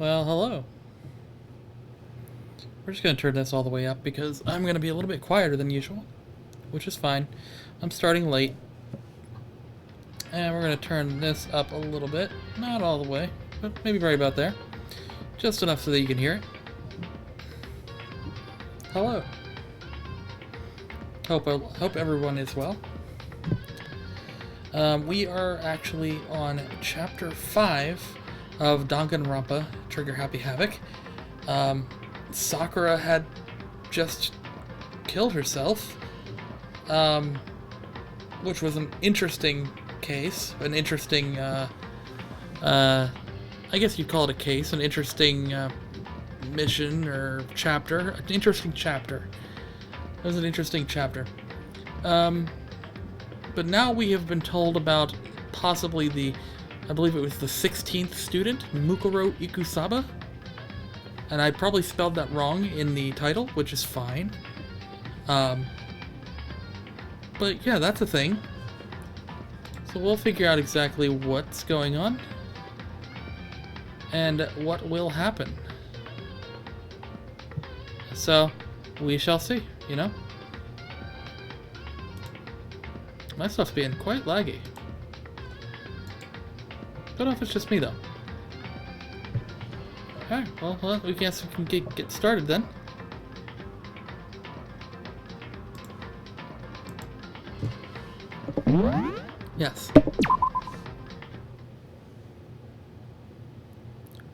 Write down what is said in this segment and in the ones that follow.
Well, hello. We're just going to turn this all the way up because I'm going to be a little bit quieter than usual, which is fine. I'm starting late. And we're going to turn this up a little bit. Not all the way, but maybe right about there. Just enough so that you can hear it. Hello. Hope everyone is well. We are actually on Chapter 5 of Danganronpa Trigger Happy Havoc. Sakura had just killed herself, which was an interesting case, an interesting, I guess you'd call it a case, an interesting mission or chapter, an interesting chapter. It was an interesting chapter. But now we have been told about possibly I believe it was the 16th student, Mukuro Ikusaba. And I probably spelled that wrong in the title, which is fine. But yeah, that's a thing. So we'll figure out exactly what's going on and what will happen. So we shall see, you know? My stuff's being quite laggy. Don't know if it's just me though. Alright, well, we guess we can get started then. Yes.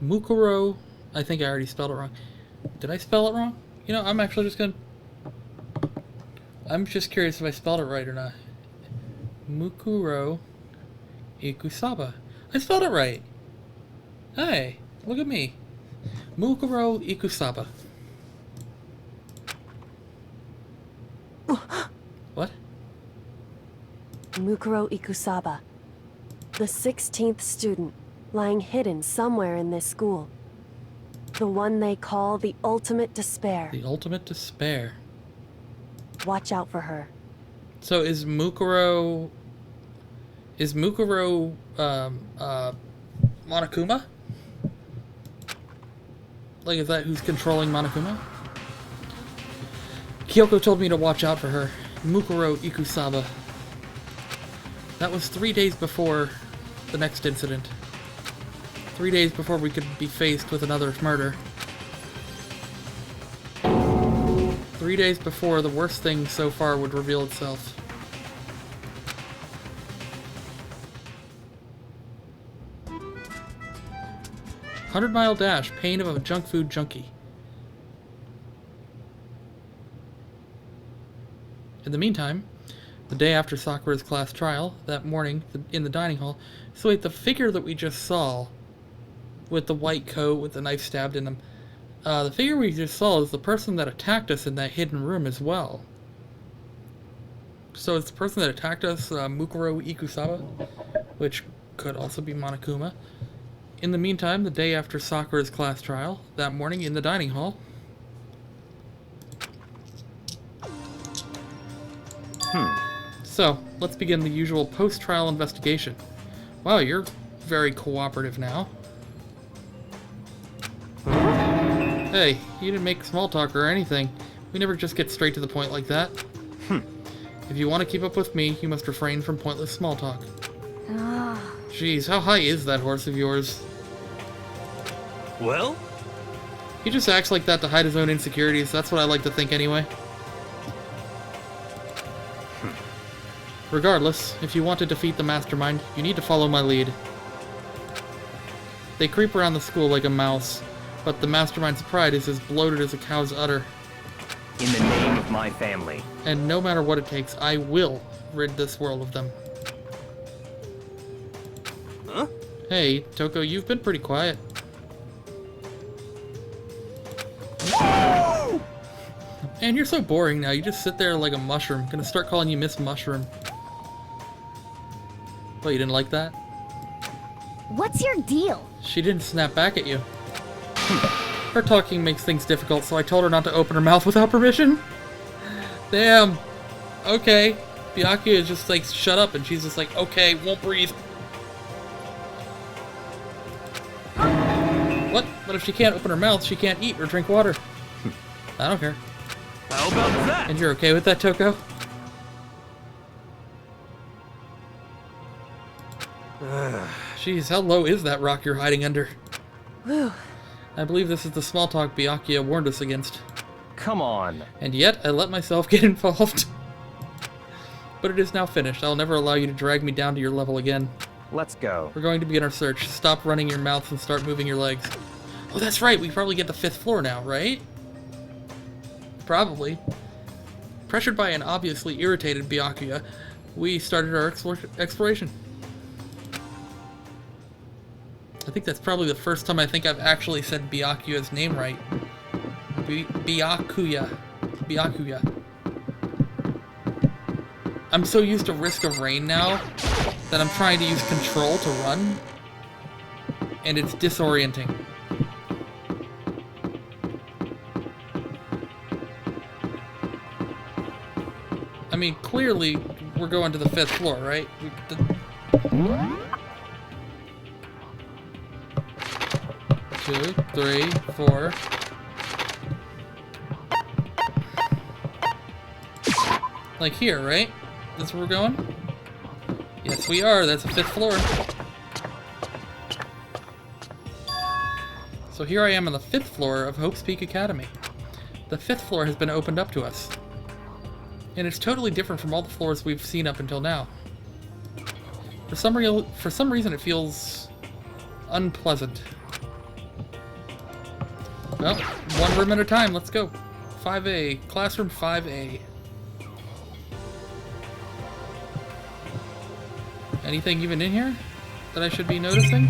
Mukuro, I think I already spelled it wrong. Did I spell it wrong? You know, I'm actually just I'm just curious if I spelled it right or not. Mukuro Ikusaba. I spelled it right. Hey, look at me. Mukuro Ikusaba. What? Mukuro Ikusaba. The 16th student, lying hidden somewhere in this school. The one they call the Ultimate Despair. The Ultimate Despair. Watch out for her. So is Mukuro Monokuma? Like, is that who's controlling Monokuma? Kyoko told me to watch out for her. Mukuro Ikusaba. That was 3 days before the next incident. 3 days before we could be faced with another murder. 3 days before the worst thing so far would reveal itself. "100-mile dash, pain of a junk food junkie." In the meantime, the day after Sakura's class trial, that morning in the dining hall, so wait, the figure that we just saw, with the white coat with the knife stabbed in him, the figure we just saw is the person that attacked us in that hidden room as well. So it's the person that attacked us, Mukuro Ikusaba, which could also be Monokuma. In the meantime, the day after Sakura's class trial, that morning in the dining hall. So, let's begin the usual post-trial investigation. Wow, you're very cooperative now. Hey, you didn't make small talk or anything. We never just get straight to the point like that. If you want to keep up with me, you must refrain from pointless small talk. Jeez, how high is that horse of yours? Well? He just acts like that to hide his own insecurities. That's what I like to think anyway. Regardless, if you want to defeat the mastermind, you need to follow my lead. They creep around the school like a mouse, but the mastermind's pride is as bloated as a cow's udder. In the name of my family. And no matter what it takes, I will rid this world of them. Huh? Hey, Toko, you've been pretty quiet. Man, you're so boring now. You just sit there like a mushroom. Gonna start calling you Miss Mushroom. What, you didn't like that? What's your deal? She didn't snap back at you. Her talking makes things difficult, so I told her not to open her mouth without permission. Damn. Okay. Byakuya is just like, shut up, and she's just like, okay, won't breathe. What? But if she can't open her mouth, she can't eat or drink water. I don't care. How about that? And you're okay with that, Toko? Jeez, how low is that rock you're hiding under? Whew. I believe this is the small talk Byakuya warned us against. Come on. And yet, I let myself get involved. But it is now finished. I'll never allow you to drag me down to your level again. Let's go. We're going to begin our search. Stop running your mouth and start moving your legs. Oh, that's right. We probably get the 5th floor now, right? Probably. Pressured by an obviously irritated Byakuya, we started our exploration. I think that's probably the first time I think I've actually said Byakuya's name right. Byakuya. Byakuya. I'm so used to Risk of Rain now that I'm trying to use control to run, and it's disorienting. I mean, clearly, we're going to the 5th floor, right? 2, 3, 4. Like here, right? That's where we're going? Yes, we are. That's the 5th floor. So here I am on the 5th floor of Hope's Peak Academy. The 5th floor has been opened up to us. And it's totally different from all the floors we've seen up until now. For some reason, it feels unpleasant. Well, one room at a time. Let's go. 5A. Classroom 5A. Anything even in here that I should be noticing?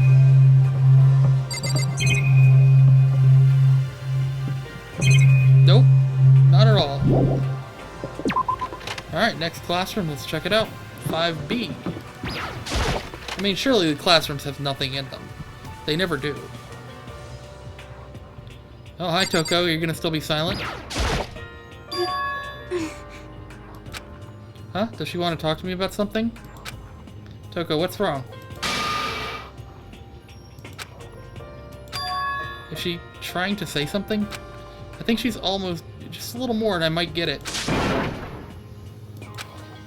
Nope. Not at all. Alright, next classroom. Let's check it out. 5B. I mean, surely the classrooms have nothing in them. They never do. Oh, hi, Toko. You're gonna still be silent? Huh? Does she want to talk to me about something? Toko, what's wrong? Is she trying to say something? I think she's almost... just a little more and I might get it.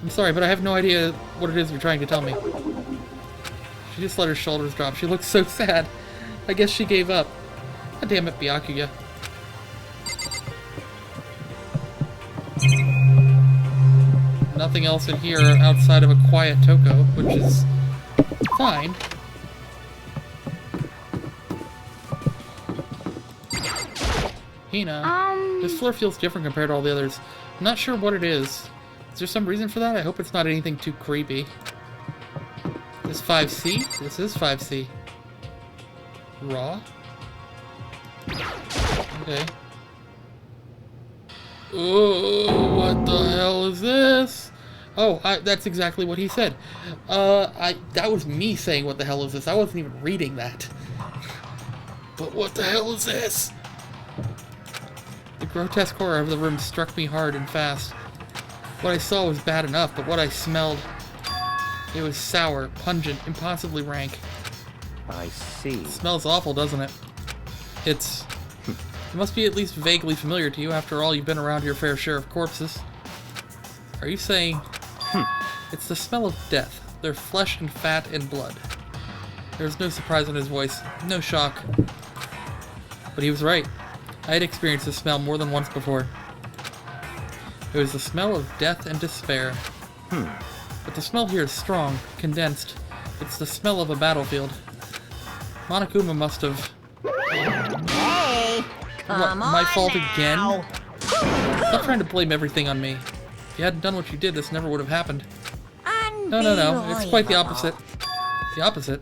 I'm sorry, but I have no idea what it is you're trying to tell me. She just let her shoulders drop. She looks so sad. I guess she gave up. God damn it, Byakuya. Nothing else in here outside of a quiet Toko, which is fine. Hina, this floor feels different compared to all the others. I'm not sure what it is. Is there some reason for that? I hope it's not anything too creepy. This 5C? This is 5C. Raw? Okay. Oh, what the hell is this? Oh, that's exactly what he said. That was me saying, what the hell is this? I wasn't even reading that. But what the hell is this? The grotesque horror of the room struck me hard and fast. What I saw was bad enough, but what I smelled... it was sour, pungent, impossibly rank. I see. It smells awful, doesn't it? It must be at least vaguely familiar to you. After all, you've been around your fair share of corpses. Are you saying... It's the smell of death. Their flesh and fat and blood. There was no surprise in his voice. No shock. But he was right. I had experienced this smell more than once before. It was the smell of death and despair. But the smell here is strong, condensed. It's the smell of a battlefield. Monokuma must have... Hey, come my on fault now. again? Stop trying to blame everything on me. If you hadn't done what you did, this never would have happened. No. It's quite the opposite. The opposite?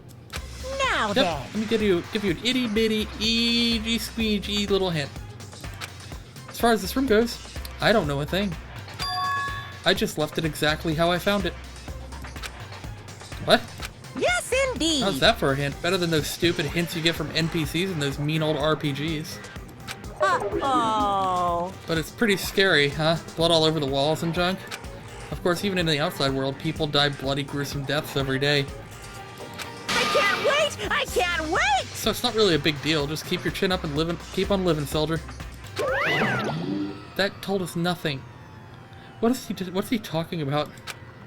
Now Yep. then. Let me give you an itty bitty, eegee squeegee little hint. As far as this room goes, I don't know a thing. I just left it exactly how I found it. What? Yes, indeed. How's that for a hint? Better than those stupid hints you get from NPCs and those mean old RPGs. Uh-oh. But it's pretty scary, huh? Blood all over the walls and junk. Of course, even in the outside world, people die bloody, gruesome deaths every day. I can't wait! I can't wait! So it's not really a big deal. Just keep your chin up and keep on living, soldier. That told us nothing. What's he talking about?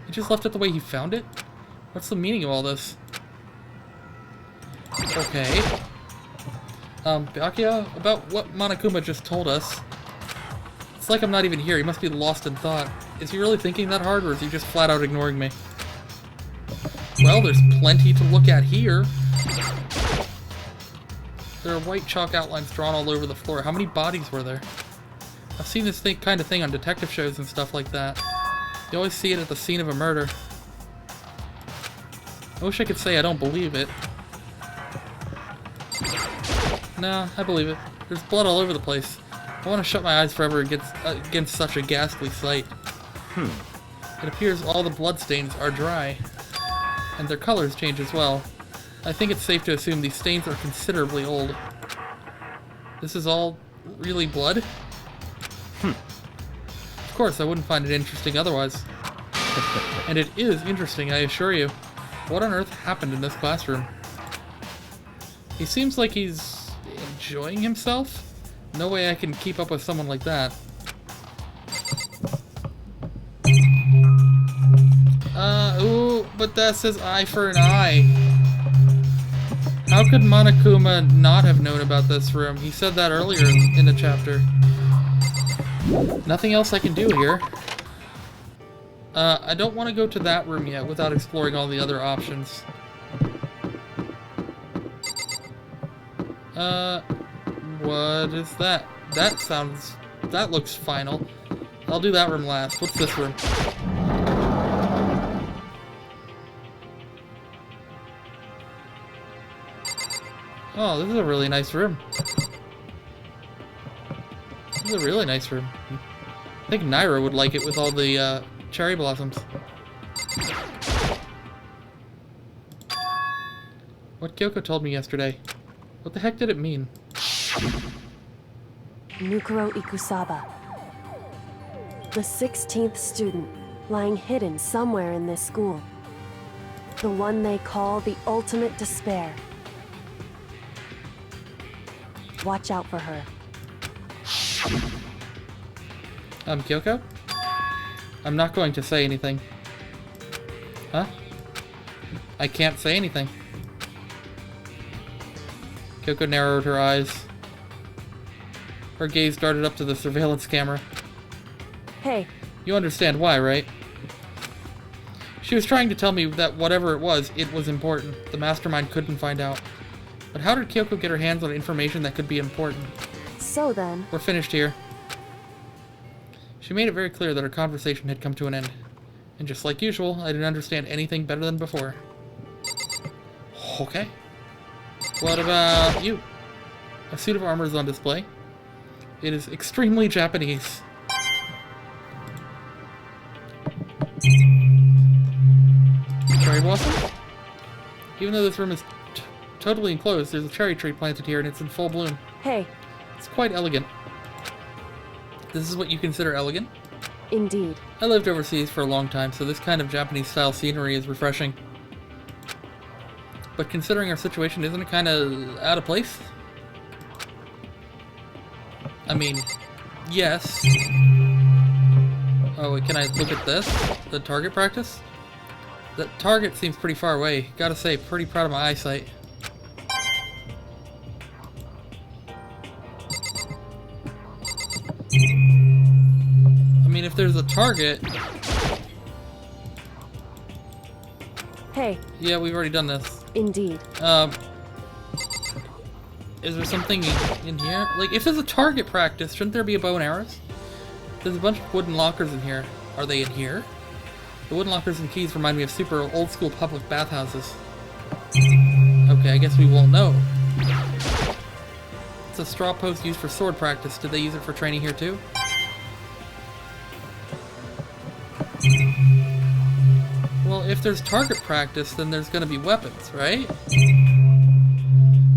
He just left it the way he found it? What's the meaning of all this? Okay. Byakuya, about what Monokuma just told us. It's like I'm not even here. He must be lost in thought. Is he really thinking that hard, or is he just flat out ignoring me? Well, there's plenty to look at here. There are white chalk outlines drawn all over the floor. How many bodies were there? I've seen this kind of thing on detective shows and stuff like that. You always see it at the scene of a murder. I wish I could say I don't believe it. Nah, I believe it. There's blood all over the place. I want to shut my eyes forever against such a ghastly sight. It appears all the bloodstains are dry. And their colors change as well. I think it's safe to assume these stains are considerably old. This is all really blood? Of course, I wouldn't find it interesting otherwise. And it is interesting, I assure you. What on earth happened in this classroom? He seems like he's enjoying himself? No way I can keep up with someone like that. Ooh, but that says eye for an eye. How could Monokuma not have known about this room? He said that earlier in the chapter. Nothing else I can do here. I don't want to go to that room yet without exploring all the other options. What is that? That looks final. I'll do that room last. What's this room? Oh, this is a really nice room. This is a really nice room. I think Naira would like it with all the cherry blossoms. What Kyoko told me yesterday. What the heck did it mean? Mukuro Ikusaba. The 16th student, lying hidden somewhere in this school. The one they call the ultimate despair. Watch out for her. Kyoko? I'm not going to say anything. Huh? I can't say anything. Kyoko narrowed her eyes. Her gaze darted up to the surveillance camera. Hey. You understand why, right? She was trying to tell me that whatever it was important. The mastermind couldn't find out. But how did Kyoko get her hands on information that could be important? So then... We're finished here. She made it very clear that our conversation had come to an end. And just like usual, I didn't understand anything better than before. Okay. What about you? A suit of armor is on display. It is extremely Japanese. Cherry blossom? Even though this room is totally enclosed, there's a cherry tree planted here and it's in full bloom. Hey. It's quite elegant. This is what you consider elegant? Indeed. I lived overseas for a long time, so this kind of Japanese-style scenery is refreshing. But considering our situation, isn't it kind of out of place? I mean, yes. Oh, wait, can I look at this? The target practice? The target seems pretty far away. Gotta say, pretty proud of my eyesight. I mean, if there's a target... Hey. Yeah, we've already done this. Indeed. Is there something in here? Like, if there's a target practice, shouldn't there be a bow and arrows? There's a bunch of wooden lockers in here. Are they in here? The wooden lockers and keys remind me of super old-school public bathhouses. Okay, I guess we won't know. It's a straw post used for sword practice. Did they use it for training here too? Well, if there's target practice, then there's gonna be weapons, right?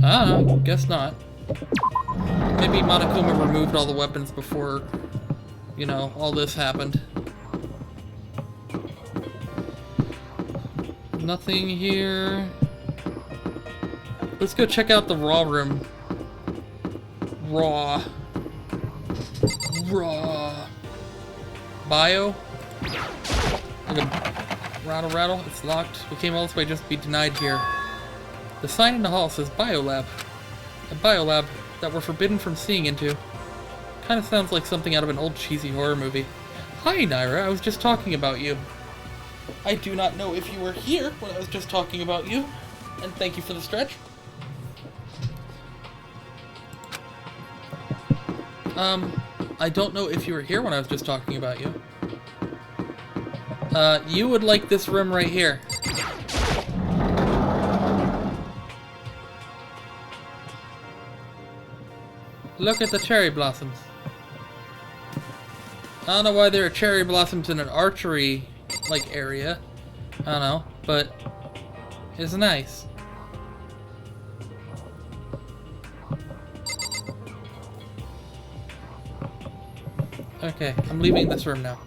Ah, guess not. Maybe Monokuma removed all the weapons before, you know, all this happened. Nothing here. Let's go check out the raw room. Raw. Bio? Like a rattle. It's locked. We came all this way just to be denied here. The sign in the hall says Biolab. A biolab that we're forbidden from seeing into. Kind of sounds like something out of an old cheesy horror movie. Hi, Naira. I was just talking about you. I do not know if you were here when I was just talking about you. And thank you for the stretch. I don't know if you were here when I was just talking about you. You would like this room right here. Look at the cherry blossoms. I don't know why there are cherry blossoms in an archery, like, area. I don't know, but it's nice. Okay, I'm leaving this room now.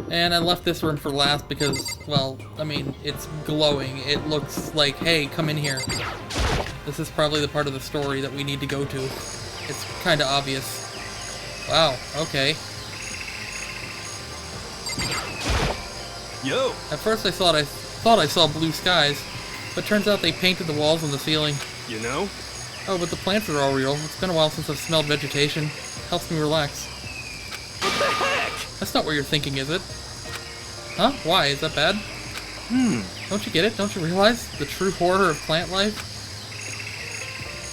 And I left this room for last because, well, I mean, it's glowing. It looks like, hey, come in here. This is probably the part of the story that we need to go to. It's kind of obvious. Wow, okay. Yo! At first I thought I saw blue skies, but turns out they painted the walls and the ceiling. You know? Oh, but the plants are all real. It's been a while since I've smelled vegetation. Helps me relax. What the heck? That's not what you're thinking, is it? Huh? Why? Is that bad? Don't you get it? Don't you realize the true horror of plant life?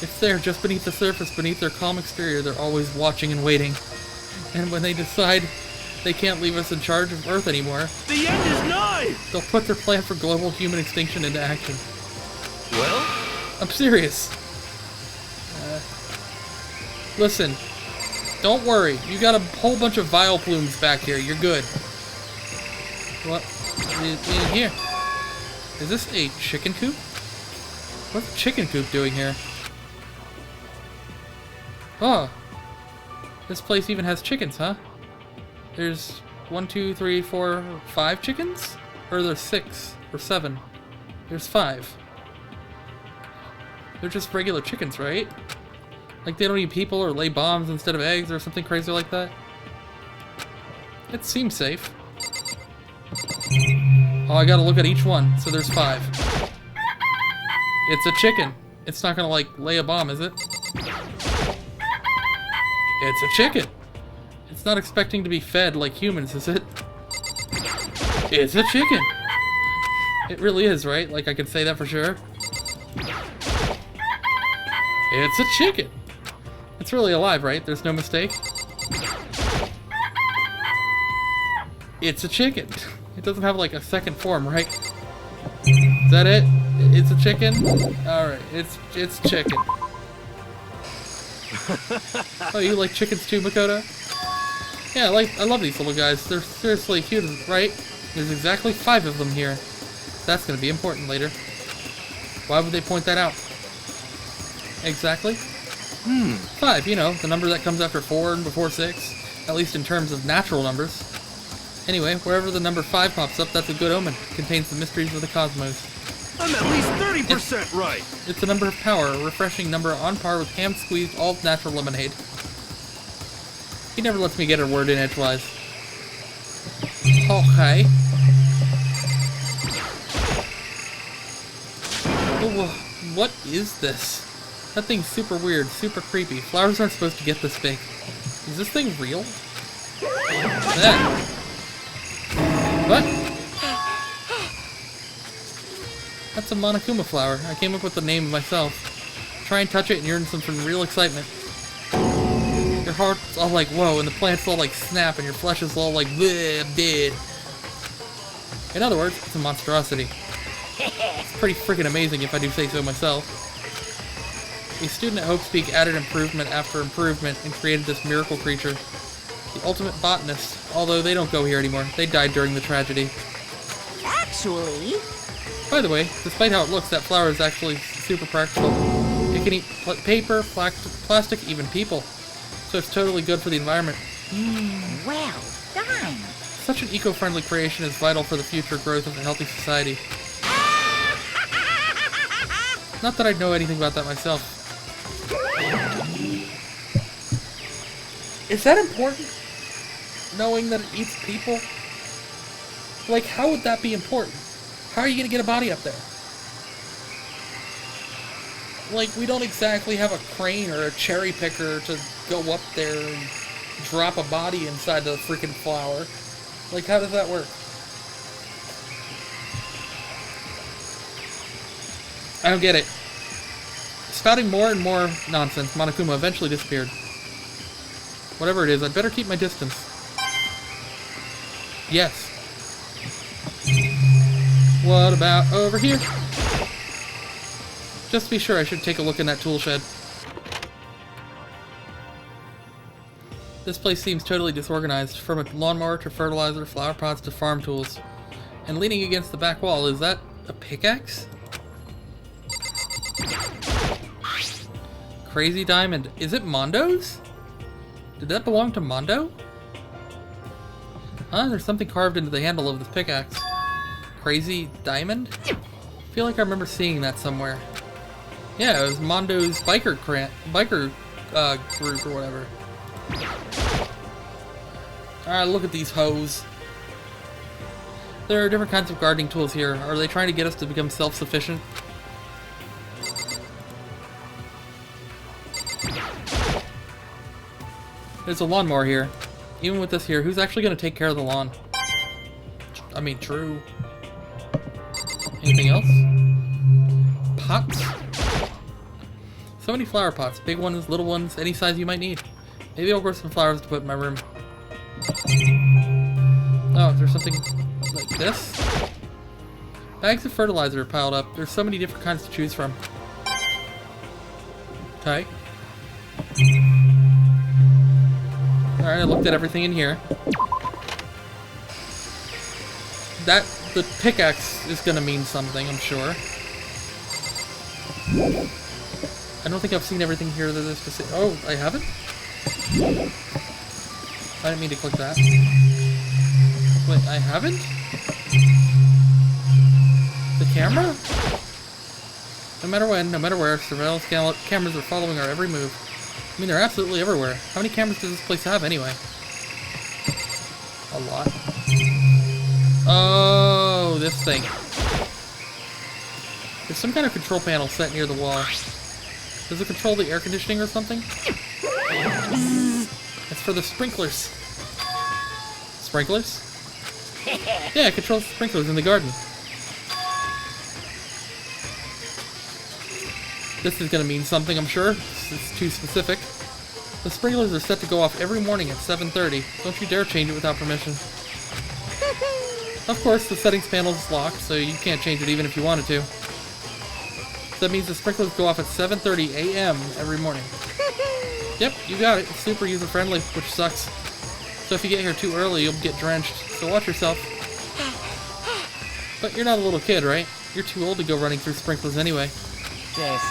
It's there, just beneath the surface, beneath their calm exterior. They're always watching and waiting. And when they decide they can't leave us in charge of Earth anymore, The end is nigh! they'll put their plan for global human extinction into action. Well? I'm serious. Listen, don't worry. You got a whole bunch of vile plumes back here. You're good. What is in here? Is this a chicken coop? What's a chicken coop doing here? Oh. This place even has chickens, huh? There's 1, 2, 3, 4, 5 chickens? Or there's 6 or 7? There's 5. They're just regular chickens, right? Like they don't eat people or lay bombs instead of eggs or something crazy like that? It seems safe. Oh, I gotta look at each one. So there's 5. It's a chicken. It's not gonna, like, lay a bomb, is it? It's a chicken. It's not expecting to be fed like humans, is it? It's a chicken. It really is, right? Like, I can say that for sure. It's a chicken. It's really alive, right? There's no mistake. It's a chicken. It doesn't have, like, a second form, right? Is that it? It's a chicken? Alright, it's chicken. Oh, you like chickens too, Makoto? Yeah, I love these little guys. They're seriously cute, right? There's exactly 5 of them here. That's gonna be important later. Why would they point that out? Exactly? 5, you know, the number that comes after 4 and before 6. At least in terms of natural numbers. Anyway, wherever the number 5 pops up, that's a good omen. It contains the mysteries of the cosmos. I'm at least 30% right! It's a number of power, a refreshing number on par with ham-squeezed all-natural lemonade. He never lets me get a word in edgewise. Okay. Oh, what is this? That thing's super weird, super creepy. Flowers aren't supposed to get this big. Is this thing real? That. What? That's a Monokuma flower. I came up with the name myself. Try and touch it and you're in some real excitement. Your heart's all like, whoa, and the plant's all like snap, and your flesh is all like, bleh, I'm dead. In other words, it's a monstrosity. It's pretty freaking amazing if I do say so myself. A student at Hope Peak added improvement after improvement and created this miracle creature. The ultimate botanist, although they don't go here anymore. They died during the tragedy. Actually... By the way, despite how it looks, that flower is actually super practical. It can eat paper, plastic, even people. So it's totally good for the environment. Well done. Such an eco-friendly creation is vital for the future growth of a healthy society. Not that I know anything about that myself. Is that important? Knowing that it eats people? Like, how would that be important? How are you gonna get a body up there? Like, we don't exactly have a crane or a cherry picker to go up there and drop a body inside the freaking flower. Like, how does that work? I don't get it. Spouting more and more nonsense, Monokuma eventually disappeared. Whatever it is, I'd better keep my distance. Yes. What about over here? Just to be sure, I should take a look in that tool shed. This place seems totally disorganized, from a lawnmower to fertilizer, flower pots to farm tools. And leaning against the back wall, is that a pickaxe? Crazy Diamond. Is it Mondo's? Did that belong to Mondo? Huh? There's something carved into the handle of this pickaxe. Crazy Diamond? I feel like I remember seeing that somewhere. Yeah, it was Mondo's biker group or whatever. Alright, look at these hoes. There are different kinds of gardening tools here. Are they trying to get us to become self-sufficient? There's a lawnmower here. Even with this here, who's actually going to take care of the lawn? I mean, true. Anything else? Pots? So many flower pots. Big ones, little ones, any size you might need. Maybe I'll grow some flowers to put in my room. Oh, is there something like this? Bags of fertilizer are piled up. There's so many different kinds to choose from. Okay. Alright, I looked at everything in here. The pickaxe is gonna mean something, I'm sure. I don't think I've seen everything here that is to say. Oh, I haven't? I didn't mean to click that. Wait, I haven't? The camera? No matter when, no matter where, surveillance cameras are following our every move. I mean, they're absolutely everywhere. How many cameras does this place have, anyway? A lot. Oh, this thing. There's some kind of control panel set near the wall. Does it control the air conditioning or something? It's for the sprinklers. Sprinklers? Yeah, it controls the sprinklers in the garden. This is going to mean something, I'm sure. It's too specific. The sprinklers are set to go off every morning at 7:30. Don't you dare change it without permission. Of course, the settings panel is locked, so you can't change it even if you wanted to. So that means the sprinklers go off at 7:30 a.m. every morning. Yep, you got it. It's super user-friendly, which sucks. So if you get here too early, you'll get drenched. So watch yourself. But you're not a little kid, right? You're too old to go running through sprinklers anyway. Yes.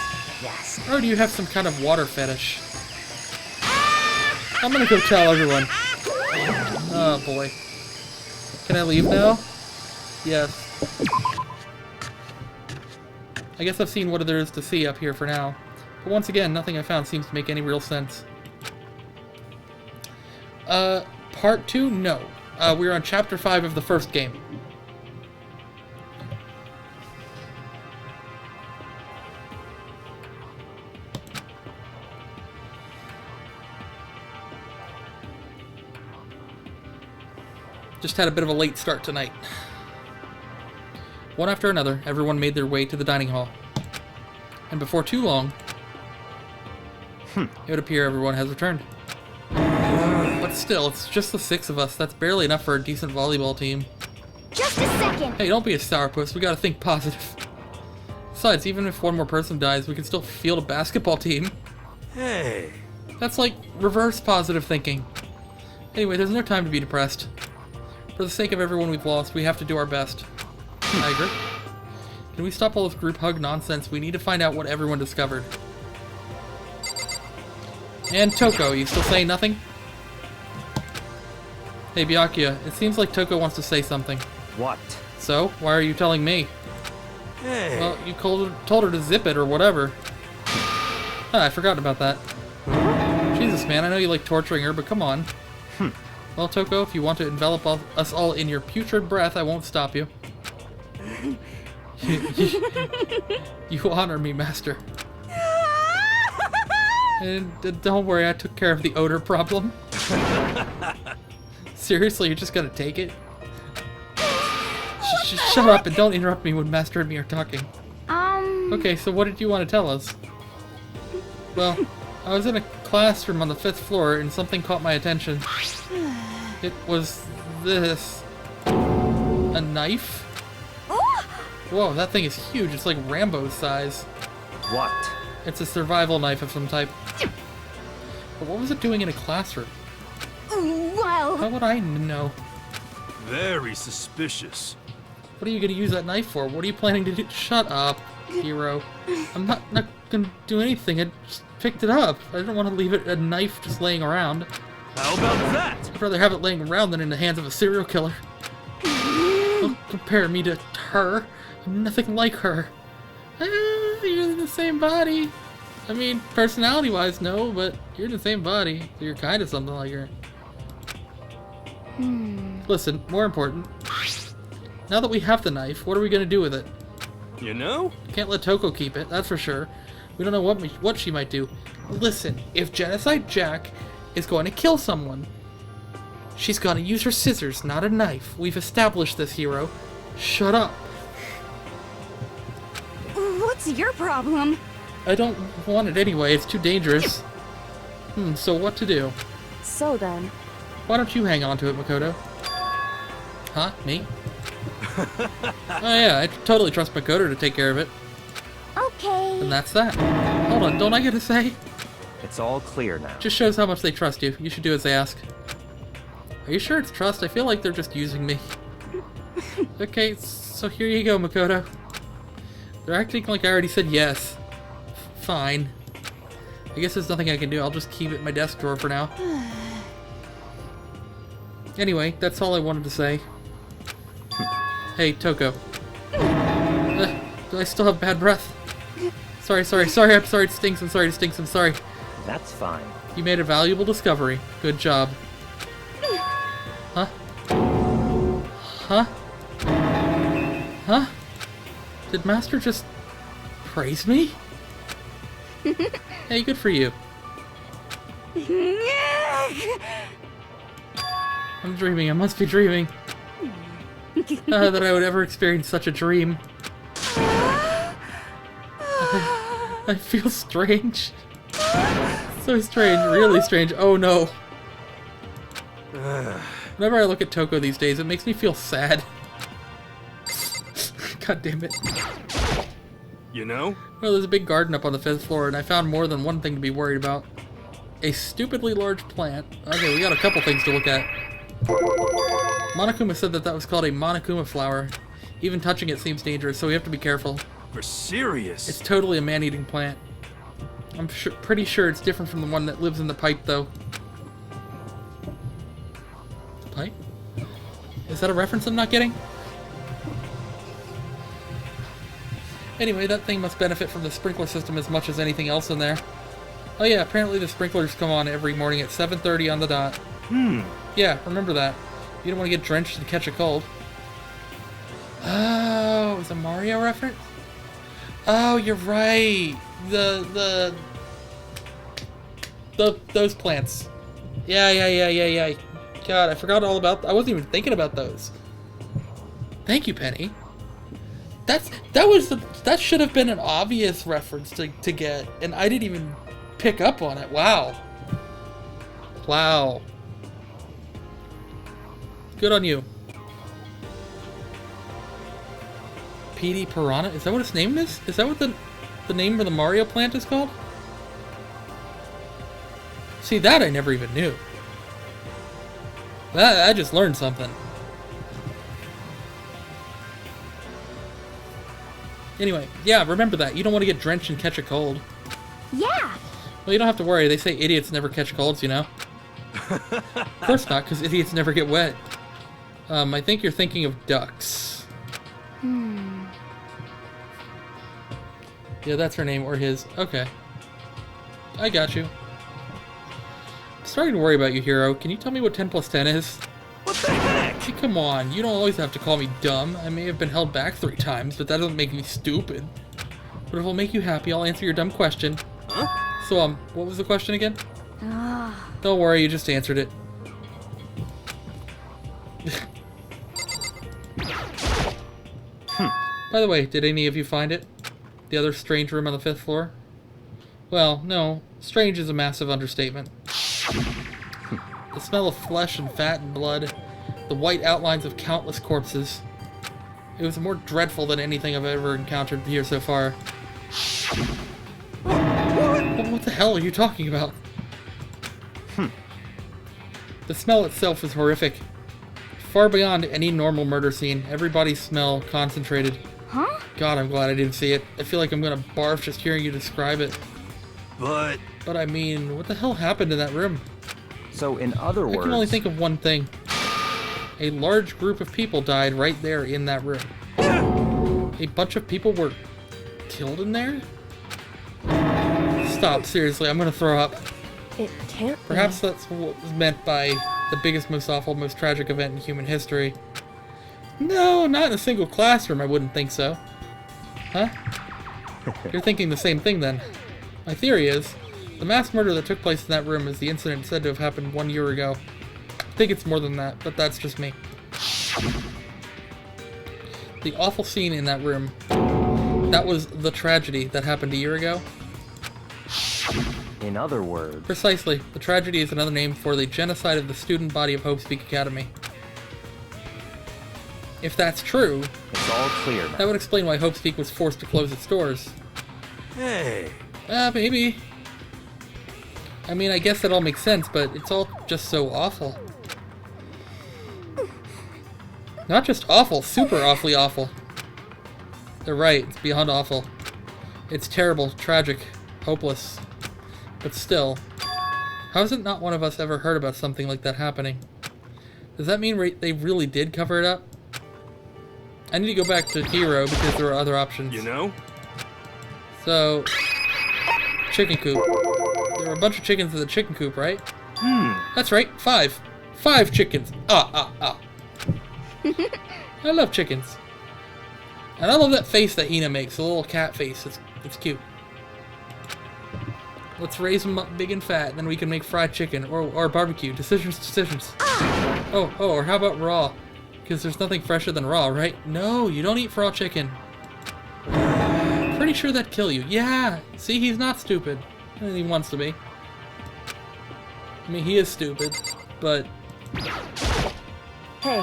Or do you have some kind of water fetish? I'm gonna go tell everyone. Oh boy. Can I leave now? Yes. I guess I've seen what there is to see up here for now. But once again, nothing I found seems to make any real sense. Part 2? No. We're on Chapter 5 of the first game. Just had a bit of a late start tonight. One after another, everyone made their way to the dining hall. And before too long, it would appear everyone has returned. But still, it's just the 6 of us. That's barely enough for a decent volleyball team. Just a second. Hey, don't be a sourpuss. We gotta think positive. Besides, even if one more person dies, we can still field a basketball team. Hey. That's like reverse positive thinking. Anyway, there's no time to be depressed. For the sake of everyone we've lost, we have to do our best. I agree. Can we stop all this group hug nonsense? We need to find out what everyone discovered. And Toko, you still saying nothing? Hey Byakuya, it seems like Toko wants to say something. What? So, why are you telling me? Hey. Well, you told her to zip it or whatever. Ah, I forgot about that. Jesus, man, I know you like torturing her, but come on. Well, Toko, if you want to envelop us all in your putrid breath, I won't stop you. You honor me, Master. And don't worry, I took care of the odor problem. Seriously, you're just gonna take it? Shut up and don't interrupt me when Master and me are talking. Okay, so what did you want to tell us? Well, I was in a classroom on the 5th floor and something caught my attention. It was this. A knife? Whoa, that thing is huge. It's like Rambo's size. What? It's a survival knife of some type. But what was it doing in a classroom? Well, How would I know? Very suspicious. What are you going to use that knife for? What are you planning to do? Shut up, hero. I'm not going to do anything. I just picked it up. I don't want to leave it a knife just laying around. How about that? I'd rather have it laying around than in the hands of a serial killer. Don't compare me to her. I'm nothing like her. You're in the same body. I mean, personality-wise, no, but you're in the same body. So you're kind of something like her. Listen, more important. Now that we have the knife, what are we going to do with it? You know? Can't let Toko keep it, that's for sure. We don't know what she might do. Listen, if Genocide Jack is going to kill someone, she's going to use her scissors, not a knife. We've established this, hero. Shut up. what's your problem? I don't want it anyway, it's too dangerous. So what to do? So then, Why don't you hang on to it, Makoto? Huh? Me? Oh yeah, I totally trust Makoto to take care of it. Okay. And that's that. Hold on, don't I get to say? It's all clear now. Just shows how much they trust you. You should do as they ask. Are you sure it's trust? I feel like they're just using me. Okay, so here you go, Makoto. They're acting like I already said yes. Fine. I guess there's nothing I can do. I'll just keep it in my desk drawer for now. Anyway, that's all I wanted to say. Hey, Toko. Do I still have bad breath? Sorry, I'm sorry it stinks, I'm sorry. That's fine. You made a valuable discovery. Good job. Huh? Huh? Huh? Did Master just praise me? Hey, good for you. I'm dreaming, I must be dreaming. That I would ever experience such a dream. I feel strange. So strange, really strange. Oh no. Whenever I look at Toko these days, it makes me feel sad. God damn it. You know? Well, there's a big garden up on the 5th floor, and I found more than one thing to be worried about. A stupidly large plant. Okay, we got a couple things to look at. Monokuma said that was called a Monokuma flower. Even touching it seems dangerous, so we have to be careful. For serious? It's totally a man-eating plant. I'm pretty sure it's different from the one that lives in the pipe, though. Pipe? Is that a reference I'm not getting? Anyway, that thing must benefit from the sprinkler system as much as anything else in there. Oh yeah, apparently the sprinklers come on every morning at 7:30 on the dot. Yeah, remember that. You don't want to get drenched and catch a cold. Oh, it was a Mario reference? Oh, you're right. Those plants. Yeah. God, I forgot all about. I wasn't even thinking about those. Thank you, Penny. That should have been an obvious reference to get, and I didn't even pick up on it. Wow. Wow. Good on you. PD Piranha? Is that what its name is? Is that what the name of the Mario plant is called? See, that I never even knew. I just learned something. Anyway, yeah, remember that. You don't want to get drenched and catch a cold. Yeah. Well, you don't have to worry. They say idiots never catch colds, you know? Of course not, because idiots never get wet. I think you're thinking of ducks. Yeah, that's her name, or his. Okay. I got you. I'm starting to worry about you, Hero. Can you tell me what 10 plus 10 is? What the heck? Hey, come on. You don't always have to call me dumb. I may have been held back 3 times, but that doesn't make me stupid. But if it'll make you happy, I'll answer your dumb question. Huh? So, what was the question again? Ah. Don't worry, you just answered it. By the way, did any of you find it? The other strange room on the 5th floor? Well, no. Strange is a massive understatement. The smell of flesh and fat and blood. The white outlines of countless corpses. It was more dreadful than anything I've ever encountered here so far. What the hell are you talking about? The smell itself is horrific. Far beyond any normal murder scene. Everybody's smell concentrated. Huh? God, I'm glad I didn't see it. I feel like I'm gonna barf just hearing you describe it. But But I mean, what the hell happened in that room? So, in other I words, can only think of one thing. A large group of people died right there in that room. A bunch of people were killed in there? Stop, seriously, I'm gonna throw up. It can't be. Perhaps that's what was meant by the biggest, most awful, most tragic event in human history. No, not in a single classroom, I wouldn't think so. Huh? You're thinking the same thing then. My theory is, the mass murder that took place in that room is the incident said to have happened 1 year ago. I think it's more than that, but that's just me. The awful scene in that room, that was the tragedy that happened a year ago? in other words, Precisely. The tragedy is another name for the genocide of the student body of Hope Speak Academy. If that's true, it's all clear now. that would explain why Hope Speak was forced to close its doors. hey, Maybe. I mean, I guess that all makes sense, but it's all just so awful. Not just awful, super awfully awful. They're right, it's beyond awful. It's terrible, tragic, hopeless. But still, how has it not one of us ever heard about something like that happening? Does that mean they really did cover it up? I need to go back to Hero because there are other options. you know? So, chicken coop. There were a bunch of chickens in the chicken coop, right? That's right, 5. 5 chickens. I love chickens. And I love that face that Hina makes, the little cat face. It's cute. Let's raise them up big and fat, then we can make fried chicken or barbecue. Decisions. Oh, or how about raw? Because there's nothing fresher than raw, right? No, you don't eat raw chicken. Pretty sure that'd kill you. Yeah, see, he's not stupid. And he wants to be. I mean, he is stupid, but Hey,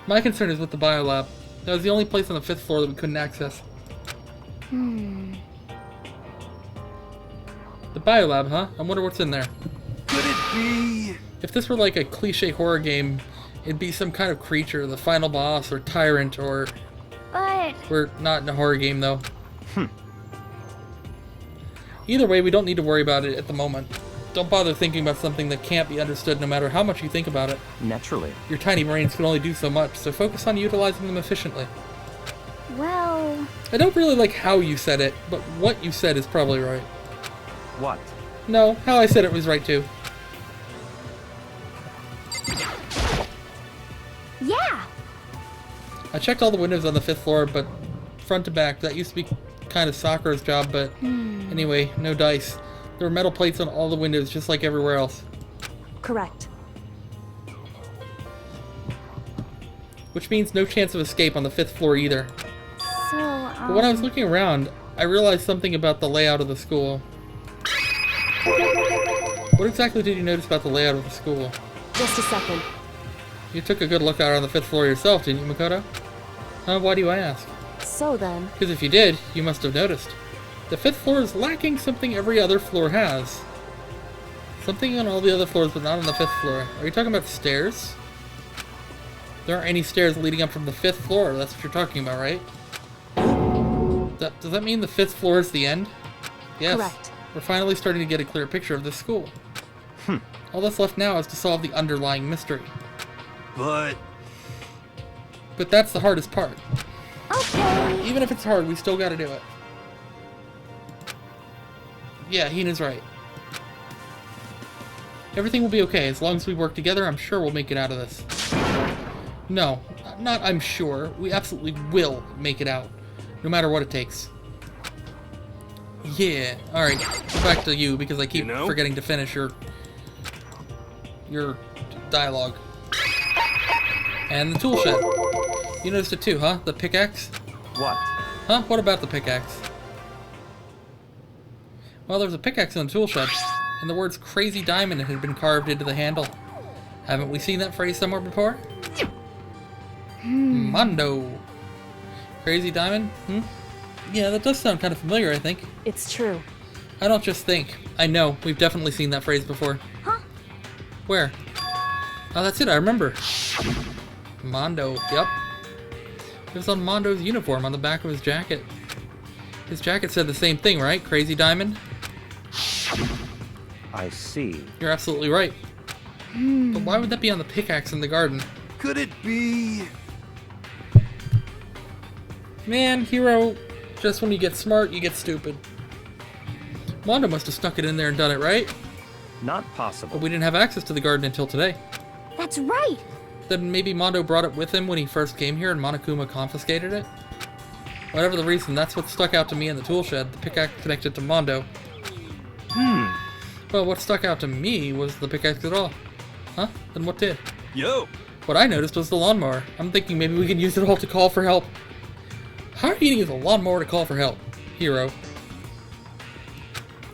my concern is with the biolab. That was the only place on the 5th floor that we couldn't access. The biolab, huh? I wonder what's in there. Could it be? If this were like a cliche horror game, it'd be some kind of creature, the final boss, or tyrant, or... But We're not in a horror game, though. Either way, we don't need to worry about it at the moment. Don't bother thinking about something that can't be understood no matter how much you think about it. Naturally. Your tiny brains can only do so much, so focus on utilizing them efficiently. well, I don't really like how you said it, but what you said is probably right. What? No, how I said it was right too. yeah. I checked all the windows on the 5th floor, but front to back. That used to be kind of Sakura's job, but anyway, no dice. There were metal plates on all the windows, just like everywhere else. correct. Which means no chance of escape on the 5th floor either. So, But when I was looking around, I realized something about the layout of the school. What exactly did you notice about the layout of the school? Just a second. You took a good look out on the 5th floor yourself, didn't you, Makoto? Why do I ask? So then, Because if you did, you must have noticed. The 5th floor is lacking something every other floor has. Something on all the other floors, but not on the 5th floor. Are you talking about stairs? There aren't any stairs leading up from the 5th floor. That's what you're talking about, right? Does that mean the 5th floor is the end? Yes. correct. We're finally starting to get a clear picture of this school. All that's left now is to solve the underlying mystery. But But that's the hardest part. okay. Even if it's hard, we still gotta do it. Yeah, Hina's right. Everything will be okay. As long as we work together, I'm sure we'll make it out of this. No, not I'm sure. We absolutely will make it out. No matter what it takes. Yeah. Alright, back to you, because I keep forgetting to finish your dialogue. And the tool shed. You noticed it too, huh? The pickaxe? What? Huh? What about the pickaxe? Well, there's a pickaxe in the tool shed, and the words Crazy Diamond had been carved into the handle. Haven't we seen that phrase somewhere before? Mondo. Crazy Diamond? Yeah, that does sound kind of familiar, I think. It's true. I don't just think. I know. We've definitely seen that phrase before. Huh? Where? Oh, that's it. I remember. Mondo. Yep. It was on Mondo's uniform on the back of his jacket. His jacket said the same thing, right? Crazy Diamond? I see. You're absolutely right. But why would that be on the pickaxe in the garden? Could it be? Man, Hero, just when you get smart, you get stupid. Mondo must have stuck it in there and done it, right? Not But possible. we didn't have access to the garden until today. That's right. Then maybe Mondo brought it with him when he first came here and Monokuma confiscated it? Whatever the reason, that's what stuck out to me in the tool shed, the pickaxe connected to Mondo. Well, what stuck out to me was the pickaxe at all. Huh? Then what did? Yo! What I noticed was the lawnmower. I'm thinking maybe we can use it all to call for help. How are you gonna use a lawnmower to call for help, Hero?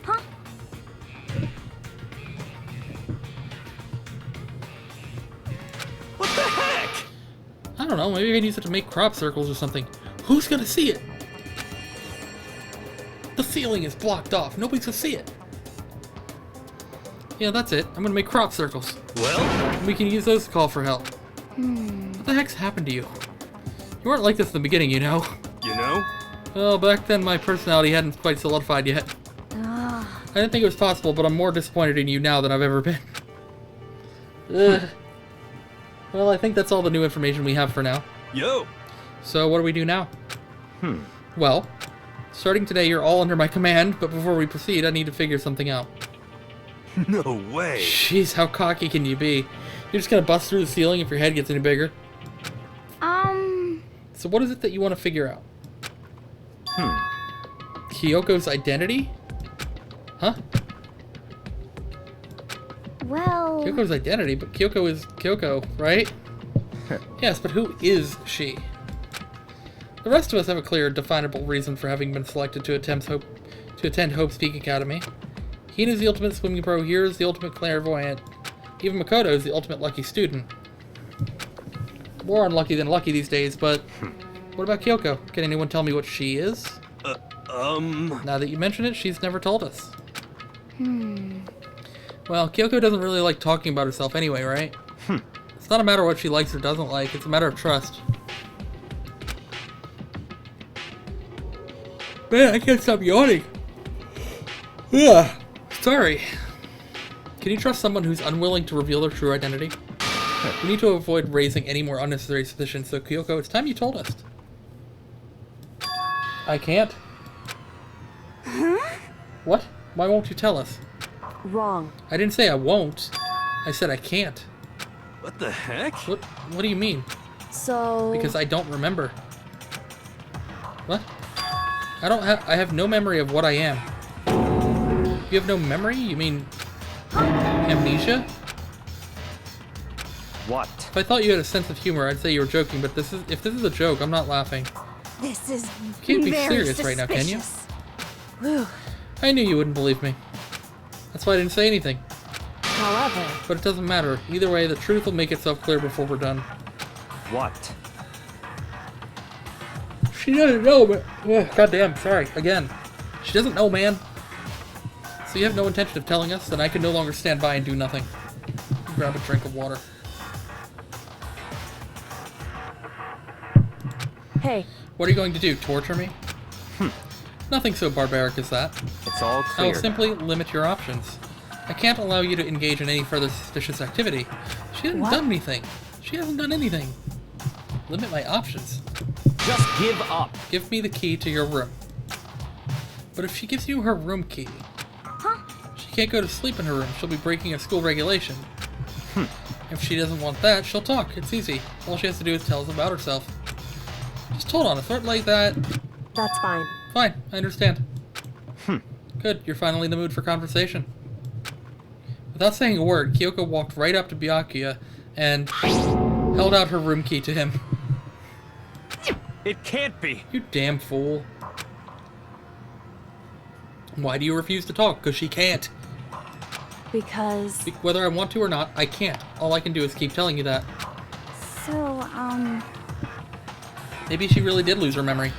Huh? What the heck? I don't know, maybe we can use it to make crop circles or something. Who's gonna see it? The ceiling is blocked off. Nobody's gonna see it. Yeah, that's it. I'm gonna make crop circles. Well, We can use those to call for help. What the heck's happened to you? You weren't like this in the beginning, you know? you know? Well, back then my personality hadn't quite solidified yet. I didn't think it was possible, but I'm more disappointed in you now than I've ever been. Ugh. Well, I think that's all the new information we have for now. Yo! So what do we do now? Well, starting today you're all under my command, but before we proceed I need to figure something out. No way! Jeez, how cocky can you be? You're just gonna bust through the ceiling if your head gets any bigger? So what is it that you want to figure out? Kyoko's identity? Huh? Well, Kyoko's identity, but Kyoko is Kyoko, right? Yes, but who is she? The rest of us have a clear, definable reason for having been selected to attend Hope's Peak Academy. Hina's the ultimate swimming pro, Hira's the ultimate clairvoyant. Even Makoto is the ultimate lucky student. More unlucky than lucky these days, but what about Kyoko? Can anyone tell me what she is? Now that you mention it, she's never told us. Well, Kyoko doesn't really like talking about herself anyway, right? It's not a matter of what she likes or doesn't like, it's a matter of trust. Man, I can't stop yawning. Ugh. Sorry. Can you trust someone who's unwilling to reveal their true identity? We need to avoid raising any more unnecessary suspicions, so Kyoko, it's time you told us. I can't. What? Why won't you tell us? Wrong. I didn't say I won't. I said I can't. What the heck? What do you mean? So... Because I don't remember. What? I have no memory of what I am. You have no memory? You mean amnesia? What? If I thought you had a sense of humor, I'd say you were joking, but if this is a joke, I'm not laughing. This is You can't be very serious right now, can you? suspicious. Whew. I knew you wouldn't believe me. That's why I didn't say anything. However, But it doesn't matter. Either way, the truth will make itself clear before we're done. What? She doesn't know, but... Ugh, goddamn, sorry. Again. She doesn't know, man. So you have no intention of telling us? Then I can no longer stand by and do nothing. Grab a drink of water. hey, What are you going to do? Torture me? Nothing so barbaric as that. It's all I clear. will simply limit your options. I can't allow you to engage in any further suspicious activity. She hasn't What? done anything. She hasn't done anything. Limit my options. Just give up. Give me the key to your room. But if she gives you her room key, can't go to sleep in her room. She'll be breaking a school regulation. If she doesn't want that, she'll talk. It's easy. All she has to do is tell us about herself. Just hold on, a threat like that. That's fine. Fine, I understand. Good, you're finally in the mood for conversation. Without saying a word, Kyoko walked right up to Byakuya and held out her room key to him. It can't be. You damn fool. Why do you refuse to talk? Because she can't. Because... Whether I want to or not, I can't. All I can do is keep telling you that. So, Maybe she really did lose her memory.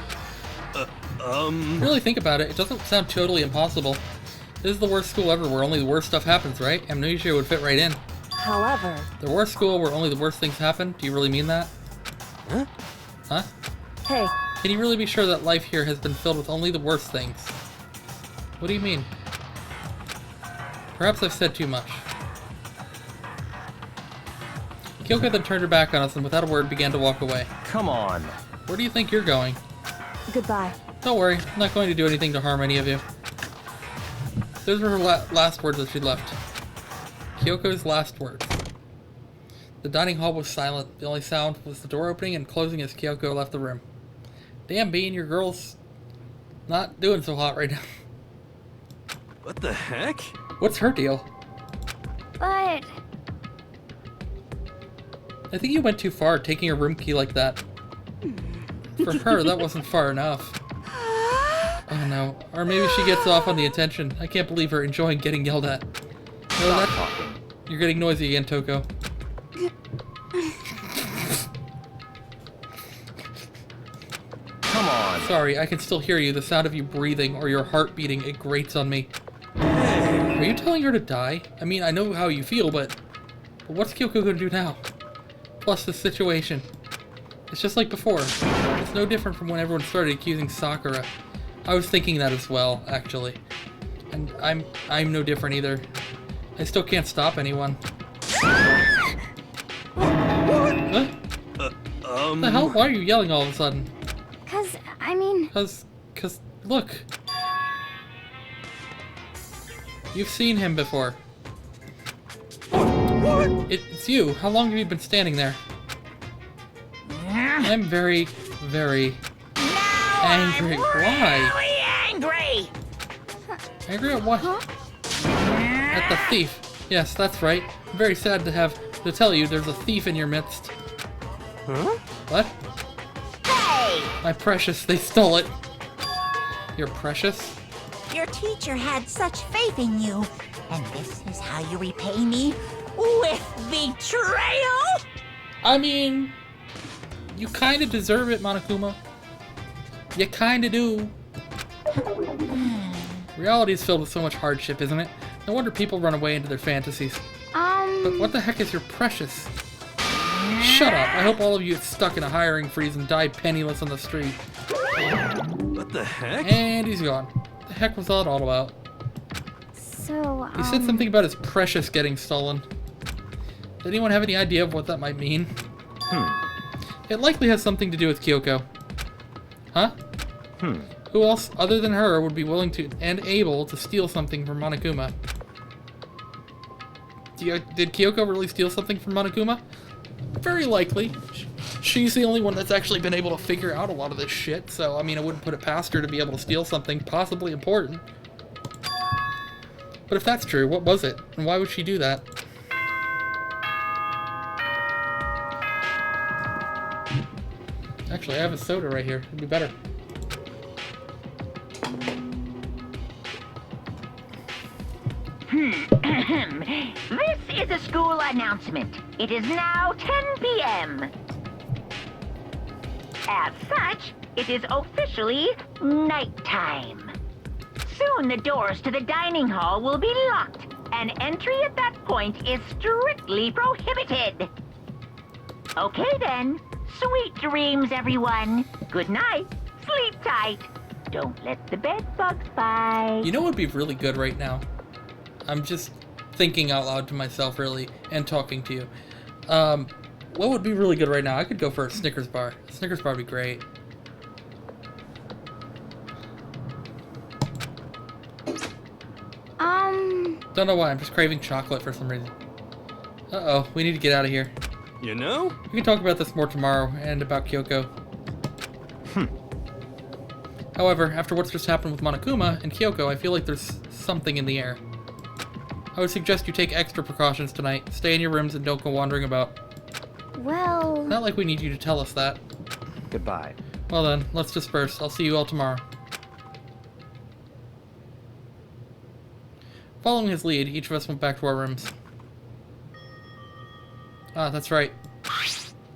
Really think about it, it doesn't sound totally impossible. This is the worst school ever where only the worst stuff happens, right? Amnesia would fit right in. However... The worst school where only the worst things happen? Do you really mean that? Huh? Huh? Hey, Can you really be sure that life here has been filled with only the worst things? What do you mean? Perhaps I've said too much. Kyoko then turned her back on us and without a word began to walk away. Come on. Where do you think you're going? goodbye. Don't worry, I'm not going to do anything to harm any of you. Those were her last words as she left. Kyoko's last words. The dining hall was silent. The only sound was the door opening and closing as Kyoko left the room. Damn, Bean, your girl's not doing so hot right now. What the heck? What's her deal? but... I think you went too far taking a room key like that. For her, that wasn't far enough. Oh no. Or maybe she gets off on the attention. I can't believe her enjoying getting yelled at. No, Stop that... talking. You're getting noisy again, Toko. Come on. Sorry, I can still hear you. The sound of you breathing or your heart beating, it grates on me. Are you telling her to die? I mean, I know how you feel, but what's Kyoko gonna do now? Plus this situation. It's just like before. It's no different from when everyone started accusing Sakura. I was thinking that as well, actually. And I'm no different either. I still can't stop anyone. What? The hell? Why are you yelling all of a sudden? 'Cause, I mean... Cause, look. You've seen him before. It's you. How long have you been standing there? I'm very, very angry. Why? Angry! Angry at what? At the thief. Yes, that's right. I'm very sad to have to tell you there's a thief in your midst. Huh? What? Hey! My precious, they stole it. You're precious? Your teacher had such faith in you, and this is how you repay me? With betrayal? I mean, you kind of deserve it, Monokuma. You kind of do. Reality is filled with so much hardship, isn't it? No wonder people run away into their fantasies. But what the heck is your precious? Shut up. I hope all of you get stuck in a hiring freeze and die penniless on the street. What the heck? And he's gone. What the heck was that all about? So, He said something about his precious getting stolen. Does anyone have any idea of what that might mean? It likely has something to do with Kyoko. Huh? Who else other than her would be willing to and able to steal something from Monokuma? Did Kyoko really steal something from Monokuma? Very likely. She's the only one that's actually been able to figure out a lot of this shit, so I mean I wouldn't put it past her to be able to steal something possibly important. But if that's true, what was it? And why would she do that? Actually, I have a soda right here. It'd be better. This is a school announcement. It is now 10 p.m. As such, it is officially nighttime. Soon the doors to the dining hall will be locked, and entry at that point is strictly prohibited. Okay then. Sweet dreams, everyone. Good night. Sleep tight. Don't let the bed bugs bite. You know what would be really good right now? I'm just thinking out loud to myself, really, and talking to you. What would be really good right now? I could go for a Snickers bar. A Snickers bar would be great. Don't know why, I'm just craving chocolate for some reason. Uh-oh, we need to get out of here. You know? We can talk about this more tomorrow, and about Kyoko. However, after what's just happened with Monokuma and Kyoko, I feel like there's something in the air. I would suggest you take extra precautions tonight. Stay in your rooms and don't go wandering about. Well, Not like we need you to tell us that. Goodbye. Well then, let's disperse. I'll see you all tomorrow. Following his lead, each of us went back to our rooms. Ah, that's right.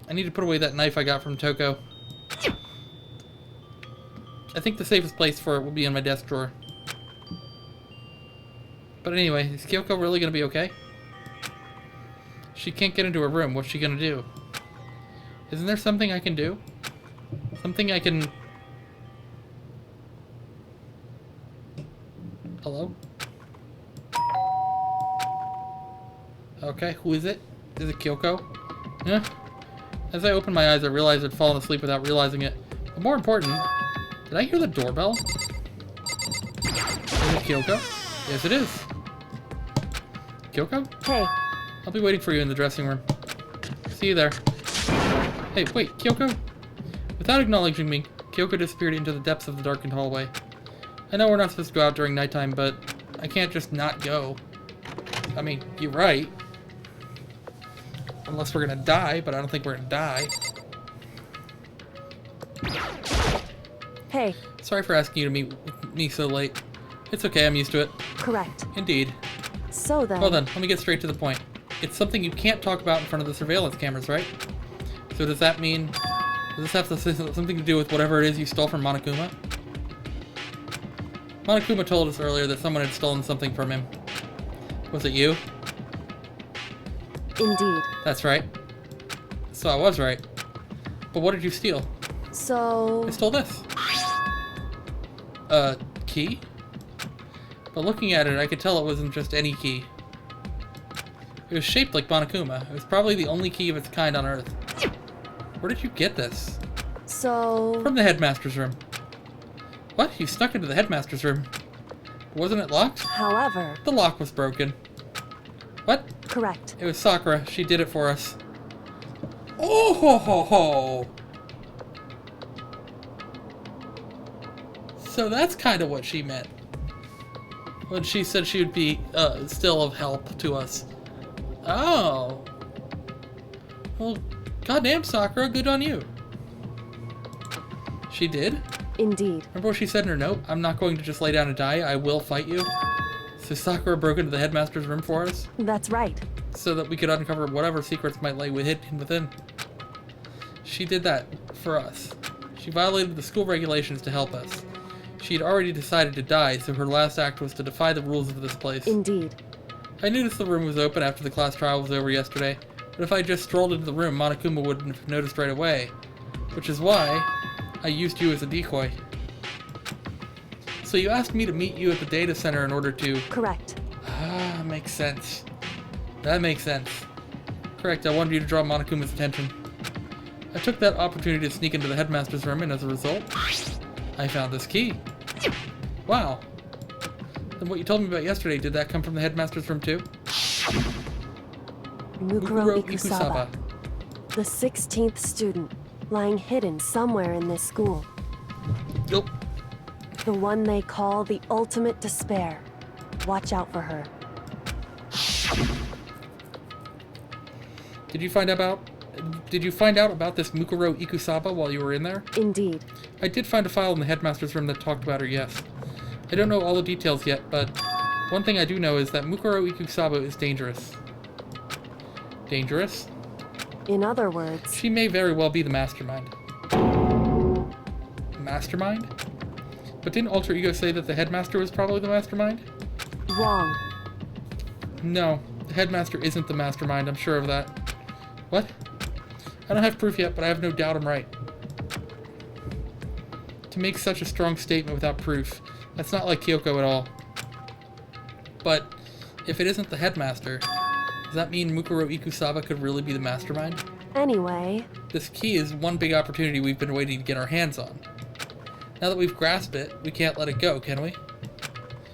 I need to put away that knife I got from Toko. I think the safest place for it will be in my desk drawer. But anyway, is Kyoko really gonna be okay? She can't get into her room. What's she gonna do? Isn't there something I can do? Something I can... Hello? Okay, who is it? Is it Kyoko? Yeah. As I opened my eyes, I realized I'd fallen asleep without realizing it. But more important, did I hear the doorbell? Is it Kyoko? Yes, it is. Kyoko? Hey, I'll be waiting for you in the dressing room. See you there. Hey, wait, Kyoko? Without acknowledging me, Kyoko disappeared into the depths of the darkened hallway. I know we're not supposed to go out during nighttime, but I can't just not go. I mean, you're right. Unless we're gonna die, but I don't think we're gonna die. hey, Sorry for asking you to meet with me so late. It's okay, I'm used to it. correct. Indeed. So then, Well then, let me get straight to the point. It's something you can't talk about in front of the surveillance cameras, right? So does that mean... Does this have something to do with whatever it is you stole from Monokuma? Monokuma told us earlier that someone had stolen something from him. Was it you? indeed. That's right. So I was right. But what did you steal? So, I stole this. Key? But looking at it, I could tell it wasn't just any key. It was shaped like Monokuma. It was probably the only key of its kind on Earth. Where did you get this? so, From the headmaster's room. What? You snuck into the headmaster's room? Wasn't it locked? however, The lock was broken. What? correct. It was Sakura. She did it for us. Oh ho ho ho! So that's kind of what she meant. When she said she would be, still of help to us. Oh. Well, goddamn Sakura, good on you. She did? Indeed. Remember what she said in her note? I'm not going to just lay down and die, I will fight you. So Sakura broke into the headmaster's room for us, That's right. so that we could uncover whatever secrets might lay hidden within. She did that for us. She violated the school regulations to help us. She had already decided to die, so her last act was to defy the rules of this place. Indeed. I noticed the room was open after the class trial was over yesterday, but if I just strolled into the room, Monokuma wouldn't have noticed right away. Which is why I used you as a decoy. So you asked me to meet you at the data center in order to... Correct. Ah, makes sense. That makes sense. Correct, I wanted you to draw Monokuma's attention. I took that opportunity to sneak into the headmaster's room, and as a result, I found this key. Wow. Then what you told me about yesterday, did that come from the headmaster's room too? Mukuro Ikusaba, the 16th student, lying hidden somewhere in this school. Nope. The one they call the ultimate despair. Watch out for her. Did you find out about this Mukuro Ikusaba while you were in there? Indeed. I did find a file in the headmaster's room that talked about her, yes. I don't know all the details yet, but one thing I do know is that Mukuro Ikusaba is dangerous. Dangerous? In other words, She may very well be the mastermind. Mastermind? But didn't Alter Ego say that the headmaster was probably the mastermind? wrong. No, the headmaster isn't the mastermind, I'm sure of that. What? I don't have proof yet, but I have no doubt I'm right. To make such a strong statement without proof, that's not like Kyoko at all. But if it isn't the headmaster, does that mean Mukuro Ikusaba could really be the mastermind? Anyway, This key is one big opportunity we've been waiting to get our hands on. Now that we've grasped it, we can't let it go, can we?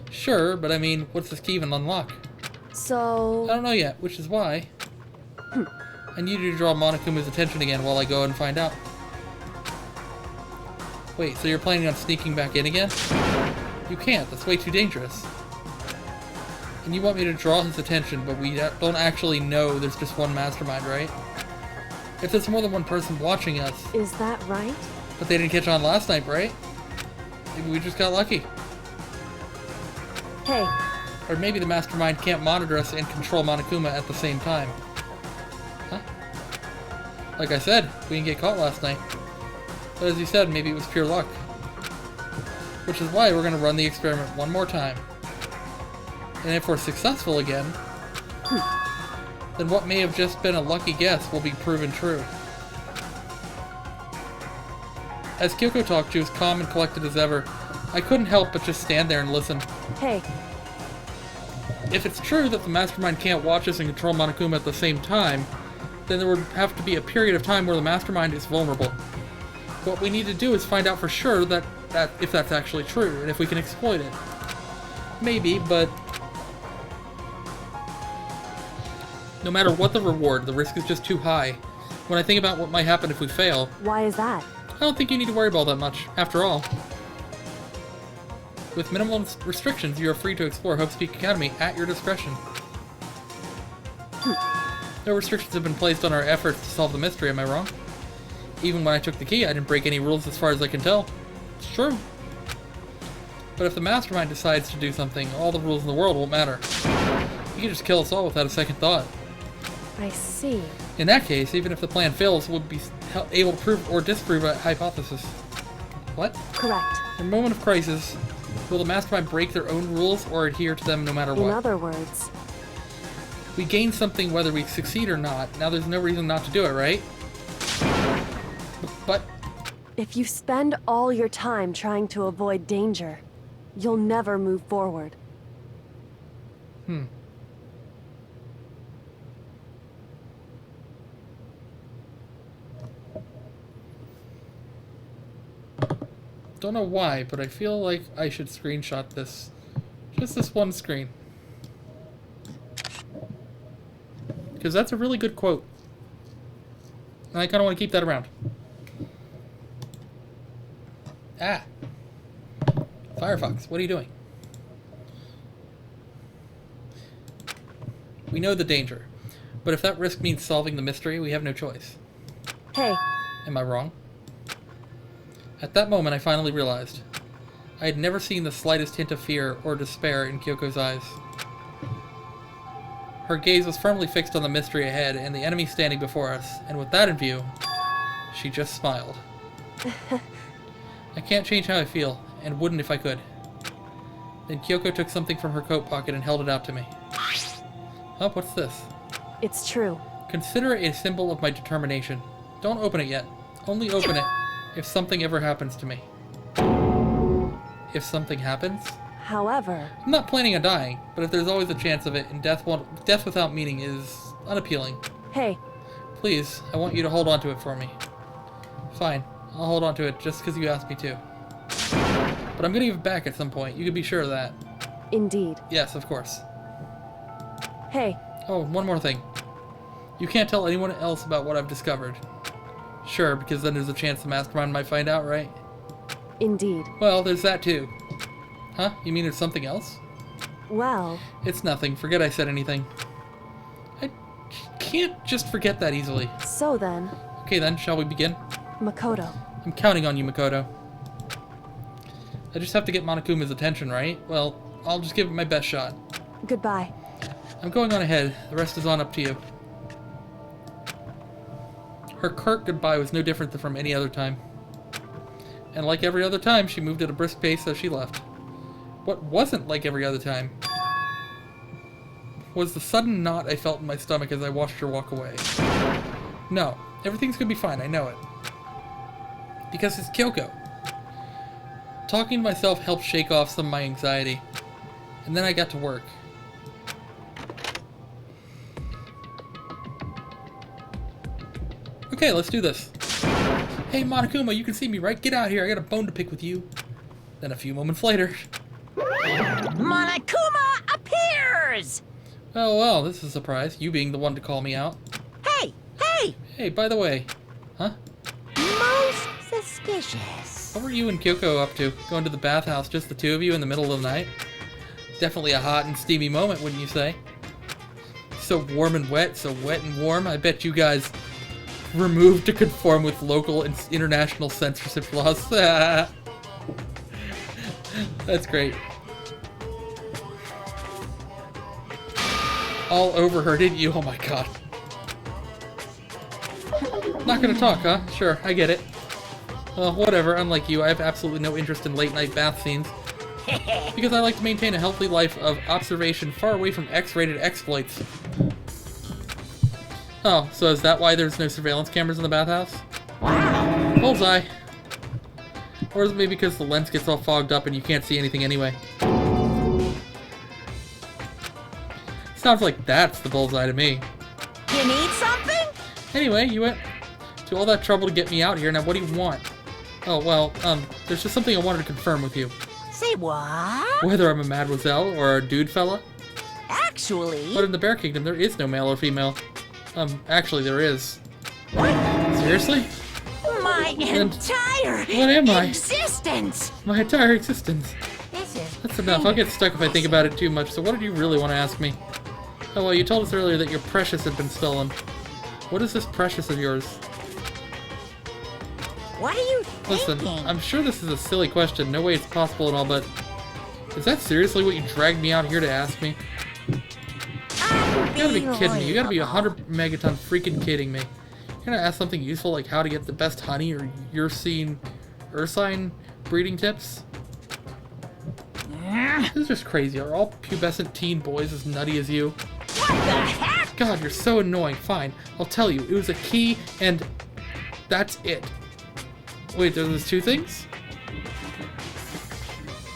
Sure, but I mean, what's this key even unlock? I So, don't know yet, which is why I need you to draw Monokuma's attention again while I go and find out. Wait, so you're planning on sneaking back in again? You can't, that's way too dangerous. And you want me to draw his attention, but we don't actually know there's just one mastermind, right? If there's more than one person watching us, is that right? but they didn't catch on last night, right? Maybe we just got lucky. Hey, Or maybe the mastermind can't monitor us and control Monokuma at the same time. Huh? Like I said, we didn't get caught last night. But as you said, maybe it was pure luck. Which is why we're going to run the experiment one more time. And if we're successful again, then what may have just been a lucky guess will be proven true. As Kyoko talked, she was calm and collected as ever. I couldn't help but just stand there and listen. hey, If it's true that the mastermind can't watch us and control Monokuma at the same time, then there would have to be a period of time where the mastermind is vulnerable. What we need to do is find out for sure that if that's actually true, and if we can exploit it. Maybe, but no matter what the reward, the risk is just too high. When I think about what might happen if we fail, why is that? I don't think you need to worry about that much. After all, with minimal restrictions, you are free to explore Hope's Peak Academy at your discretion. No restrictions have been placed on our efforts to solve the mystery, am I wrong? Even when I took the key, I didn't break any rules as far as I can tell. It's true. But if the mastermind decides to do something, all the rules in the world won't matter. He can just kill us all without a second thought. I see. In that case, even if the plan fails, we'll be able to prove or disprove a hypothesis. What? Correct. In a moment of crisis, will the mastermind break their own rules or adhere to them no matter In what? other words, We gain something whether we succeed or not. Now there's no reason not to do it, right? But if you spend all your time trying to avoid danger, you'll never move forward. don't know why, but I feel like I should screenshot this. Just this one screen. Because that's a really good quote. And I kind of want to keep that around. Ah. Firefox, what are you doing? We know the danger. But if that risk means solving the mystery, we have no choice. Hey, Am I wrong? At that moment, I finally realized. I had never seen the slightest hint of fear or despair in Kyoko's eyes. Her gaze was firmly fixed on the mystery ahead and the enemy standing before us, and with that in view, she just smiled. I can't change how I feel, and wouldn't if I could. Then Kyoko took something from her coat pocket and held it out to me. Oh, what's this? it's true. Consider it a symbol of my determination. Don't open it yet. Only open it if something ever happens to me. If something happens? However, I'm not planning on dying, but if there's always a chance of it, and death without meaning is unappealing. hey, Please, I want you to hold on to it for me. Fine, I'll hold on to it just because you asked me to. But I'm gonna give it back at some point, you can be sure of that. indeed. Yes, of course. Hey, Oh, one more thing. You can't tell anyone else about what I've discovered. Sure, because then there's a chance the mastermind might find out, right? indeed. Well, there's that too. Huh? You mean there's something else? Well, It's nothing. Forget I said anything. I can't just forget that easily. so then, Okay then, shall we begin? Makoto. I'm counting on you, Makoto. I just have to get Monokuma's attention, right? Well, I'll just give it my best shot. Goodbye. I'm going on ahead. The rest is on up to you. Her curt goodbye was no different than from any other time. And like every other time, she moved at a brisk pace as she left. What wasn't like every other time was the sudden knot I felt in my stomach as I watched her walk away. No, everything's gonna be fine, I know it. Because it's Kyoko. Talking to myself helped shake off some of my anxiety. And then I got to work. Okay, let's do this. Hey Monokuma, you can see me, right? Get out here, I got a bone to pick with you. Then a few moments later... Monokuma appears! Oh, well, this is a surprise. You being the one to call me out. Hey! Hey! Hey, by the way. Huh? Most suspicious. What were you and Kyoko up to? Going to the bathhouse, just the two of you in the middle of the night? Definitely a hot and steamy moment, wouldn't you say? So warm and wet, so wet and warm. I bet you guys removed to conform with local and international censorship laws. That's great. All over her, didn't you? Oh my god. Not gonna talk, huh? Sure, I get it. Well, whatever, unlike you, I have absolutely no interest in late-night bath scenes. Because I like to maintain a healthy life of observation far away from X-rated exploits. Oh, so is that why there's no surveillance cameras in the bathhouse? Bullseye. Or is it maybe because the lens gets all fogged up and you can't see anything anyway? Sounds like that's the bullseye to me. You need something? Anyway, you went to all that trouble to get me out here. Now, what do you want? Oh, well, there's just something I wanted to confirm with you. Say what? Whether I'm a mademoiselle or a dude fella. Actually... But in the Bear Kingdom, there is no male or female. Actually, there is. Seriously? My entire what am I? existence! My entire existence. This is... That's enough. I'll get stuck if I think about it too much. So what did you really want to ask me? Oh, well, you told us earlier that your precious had been stolen. What is this precious of yours? What are you thinking? Listen, I'm sure this is a silly question. No way it's possible and all, but... Is that seriously what you dragged me out here to ask me? You gotta be kidding me. You gotta be 100 megaton freaking kidding me. You're gonna ask something useful like how to get the best honey or ursine breeding tips? This is just crazy. Are all pubescent teen boys as nutty as you? What the heck? God, you're so annoying. Fine, I'll tell you. It was a key, and that's it. Wait, there's two things?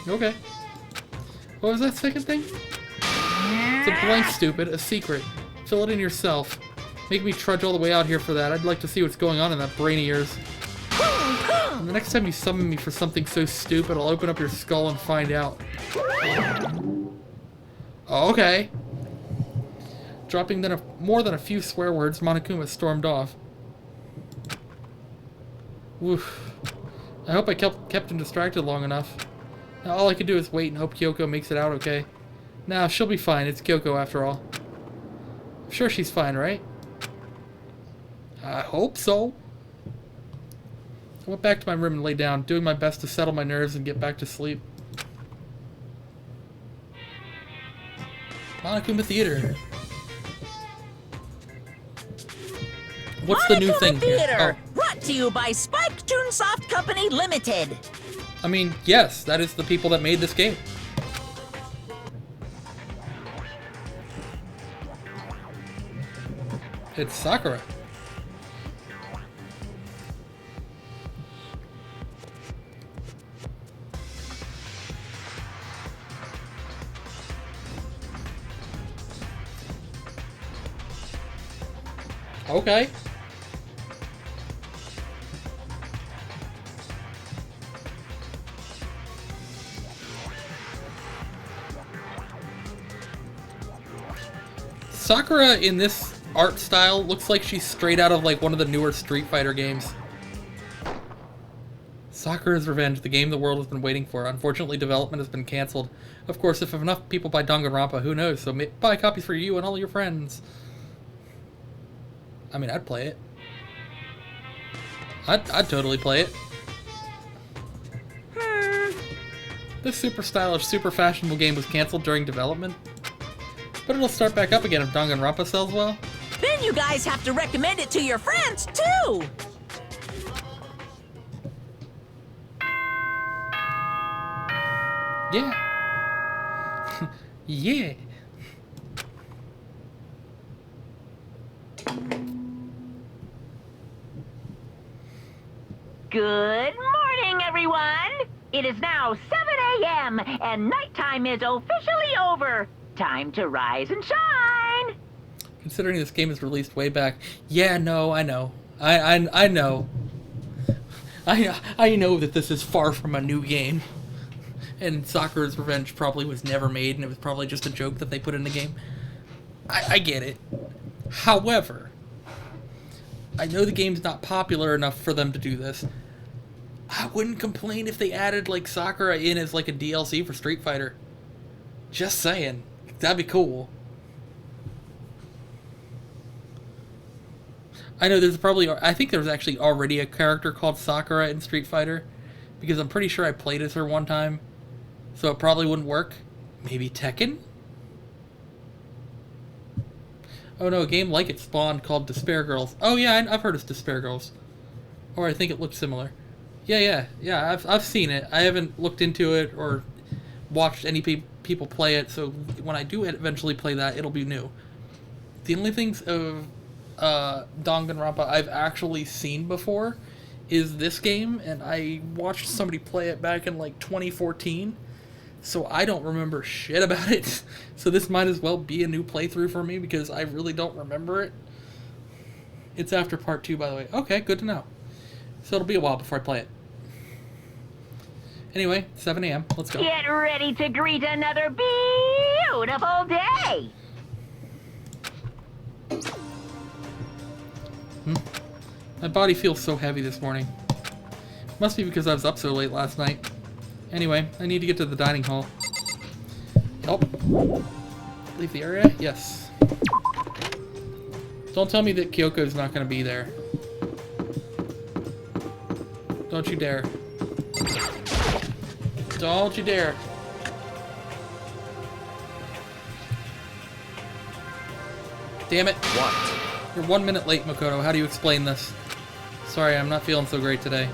Okay. What was that second thing? It's a blank, stupid. A secret. Fill it in yourself. Make me trudge all the way out here for that. I'd like to see what's going on in that brain of yours. And the next time you summon me for something so stupid, I'll open up your skull and find out. Oh, okay. Dropping then more than a few swear words, Monokuma stormed off. Woof. I hope I kept him distracted long enough. Now all I can do is wait and hope Kyoko makes it out okay. Now she'll be fine. It's Kyoko after all. I'm sure she's fine, right? I hope so. I went back to my room and lay down, doing my best to settle my nerves and get back to sleep. Monokuma Theater. What's the new thing here? Theater, Oh, brought to you by Spike Toonsoft Company Limited. I mean, yes, that is the people that made this game. It's Sakura. Okay. Sakura in this art style looks like she's straight out of like one of the newer Street Fighter games. Sakura's Revenge, the game the world has been waiting for. Unfortunately, development has been cancelled. Of course, if enough people buy Danganronpa, who knows? So buy copies for you and all your friends. I mean, I'd play it. I'd totally play it. This super stylish, super fashionable game was cancelled during development. But it'll start back up again if Danganronpa sells well. Then you guys have to recommend it to your friends, too! Yeah. Yeah. Good morning, everyone! It is now 7 a.m. and nighttime is officially over. Time to rise and shine! Considering this game was released way back. Yeah, no, I know. I know. I know that this is far from a new game. And Sakura's Revenge probably was never made, and it was probably just a joke that they put in the game. I get it. However, I know the game's not popular enough for them to do this. I wouldn't complain if they added, like, Sakura in as, like, a DLC for Street Fighter. Just saying. That'd be cool. I know there's probably... I think there was actually already a character called Sakura in Street Fighter. Because I'm pretty sure I played as her one time. So it probably wouldn't work. Maybe Tekken? Oh no, a game like it spawned called Despair Girls. Oh yeah, I've heard of Despair Girls. Or I think it looked similar. Yeah, I've seen it. I haven't looked into it or watched any people play it, so when I do eventually play that, it'll be new. The only things of Danganronpa I've actually seen before is this game, and I watched somebody play it back in like 2014, so I don't remember shit about it. So this might as well be a new playthrough for me because I really don't remember it. It's after part 2, by the way. Okay, good to know. So it'll be a while before I play it. Anyway, 7 a.m. Let's go. Get ready to greet another beautiful day. My body feels so heavy this morning. Must be because I was up so late last night. Anyway, I need to get to the dining hall. Yup. Leave the area? Yes. Don't tell me that Kyoko's not going to be there. Don't you dare. Don't you dare. Damn it. What? You're 1 minute late, Mukuro. How do you explain this? Sorry, I'm not feeling so great today.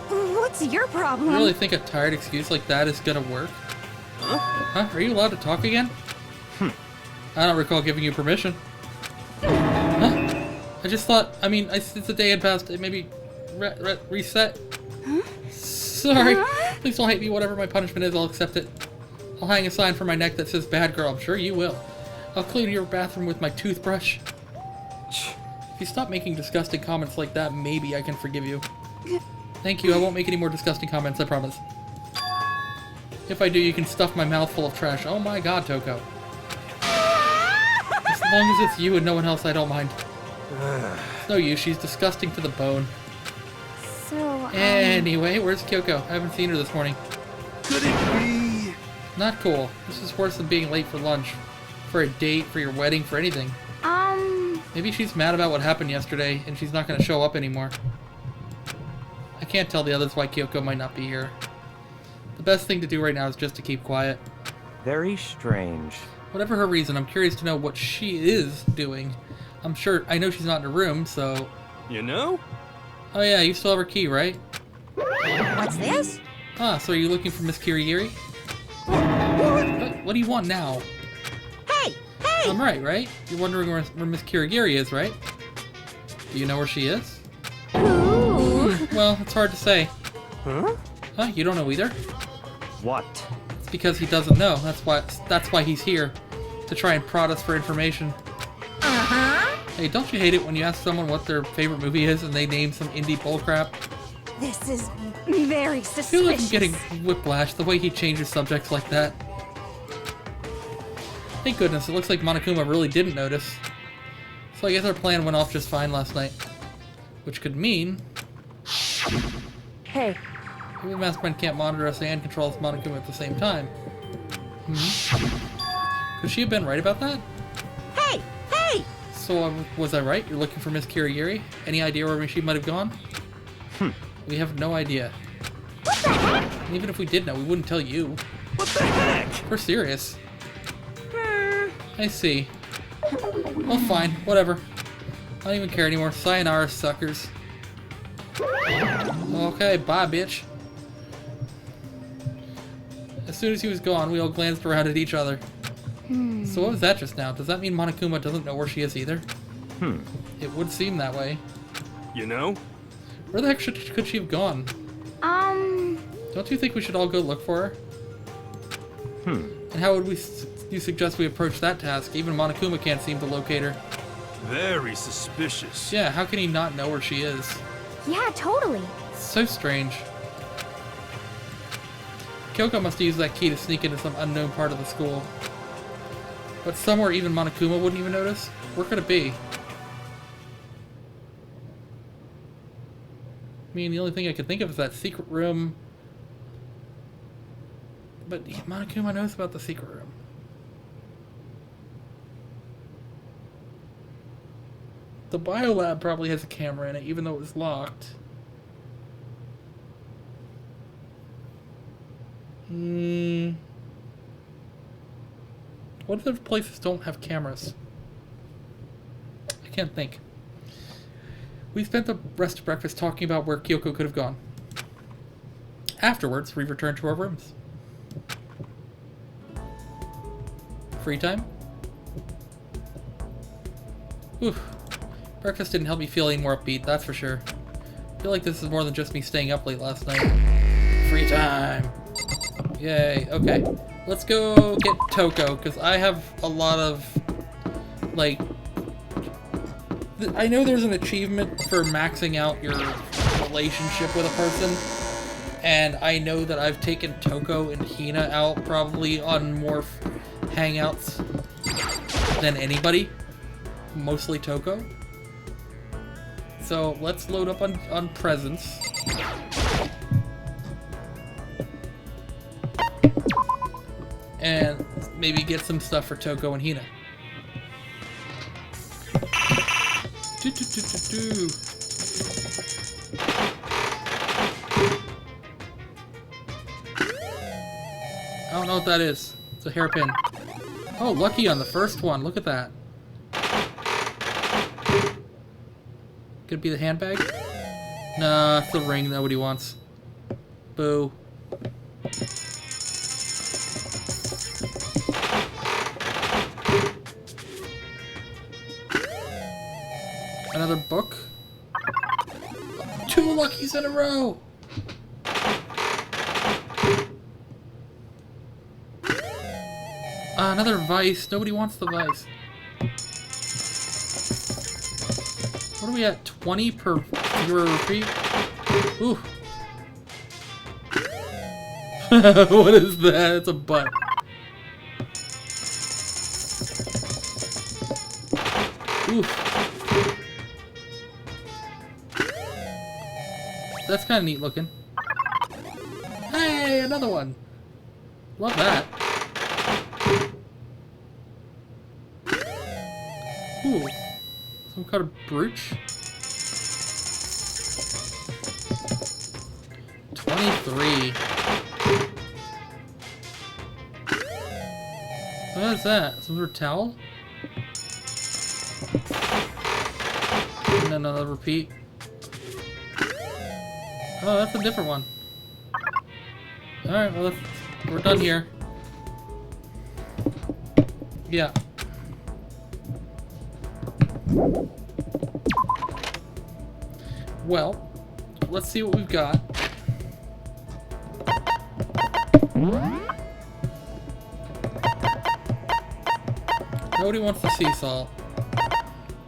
What's your problem? You really think a tired excuse like that is gonna work? Huh? Are you allowed to talk again? I don't recall giving you permission. Huh? I just thought, I mean, since the day had passed, maybe reset? Sorry. Please don't hate me. Whatever my punishment is, I'll accept it. I'll hang a sign from my neck that says bad girl. I'm sure you will. I'll clean your bathroom with my toothbrush. If you stop making disgusting comments like that, maybe I can forgive you. Thank you. I won't make any more disgusting comments, I promise. If I do, you can stuff my mouth full of trash. Oh my god, Toko. As long as it's you and no one else, I don't mind. It's no use. She's disgusting to the bone. So, Anyway, where's Kyoko? I haven't seen her this morning. Could it be? Not cool. This is worse than being late for lunch. For a date, for your wedding, for anything. Maybe she's mad about what happened yesterday, and she's not going to show up anymore. I can't tell the others why Kyoko might not be here. The best thing to do right now is just to keep quiet. Very strange. Whatever her reason, I'm curious to know what she is doing. I know she's not in her room, so... You know? Oh yeah, you still have her key, right? What's this? Ah, so are you looking for Miss Kirigiri? What do you want now? Hey! Hey! I'm right? You're wondering where Miss Kirigiri is, right? Do you know where she is? Well, it's hard to say. Huh? Huh? You don't know either? What? It's because he doesn't know. That's why he's here. To try and prod us for information. Uh-huh. Hey, don't you hate it when you ask someone what their favorite movie is and they name some indie bullcrap? this is very I feel like I'm suspicious. getting whiplash the way he changes subjects like that. Thank goodness, it looks like Monokuma really didn't notice. So I guess our plan went off just fine last night. Which could mean... Hey, maybe the Mastermind can't monitor us and control us Monokuma at the same time. Could she have been right about that? Hey! Hey! So, was I right? You're looking for Miss Kirigiri? Any idea where she might have gone? We have no idea. What the heck? And even if we did know, we wouldn't tell you. What the heck? We're serious. I see. Well, fine. Whatever. I don't even care anymore. Sayonara, suckers. Okay, bye, bitch. As soon as he was gone, we all glanced around at each other. So what was that just now? Does that mean Monokuma doesn't know where she is either? It would seem that way. You know? Where the heck could she have gone? Don't you think we should all go look for her? And how would you suggest we approach that task? Even Monokuma can't seem to locate her. Very suspicious. Yeah, how can he not know where she is? Yeah, totally. So strange. Kyoko must use that key to sneak into some unknown part of the school. But somewhere even Monokuma wouldn't even notice? Where could it be? I mean, the only thing I could think of is that secret room. But Monokuma knows about the secret room. The biolab probably has a camera in it, even though it was locked. What if places don't have cameras? I can't think. We spent the rest of breakfast talking about where Kyoko could have gone. Afterwards, we returned to our rooms. Free time? Oof. Breakfast didn't help me feel any more upbeat, that's for sure. I feel like this is more than just me staying up late last night. Free time! Yay, okay. Let's go get Toko, because I have a lot of, like... I know there's an achievement for maxing out your relationship with a person, and I know that I've taken Toko and Hina out probably on more hangouts than anybody. Mostly Toko. So let's load up on presents. And maybe get some stuff for Toko and Hina. I don't know what that is. It's a hairpin. Oh, lucky on the first one. Look at that. Could it be the handbag? Nah, it's the ring nobody wants. Boo. Another book? 2 luckies in a row! Another vice. Nobody wants the vice. What are we at? 20 per 0 repeat? Ooh. What is that? It's a butt. Oof. That's kind of neat looking. Hey, another one. Love that. Ooh. Some kind of brooch. 23. What is that? Some sort of towel? And then another repeat. Oh, that's a different one. Alright, well, we're done here. Yeah. Well, let's see what we've got. Nobody wants the sea salt.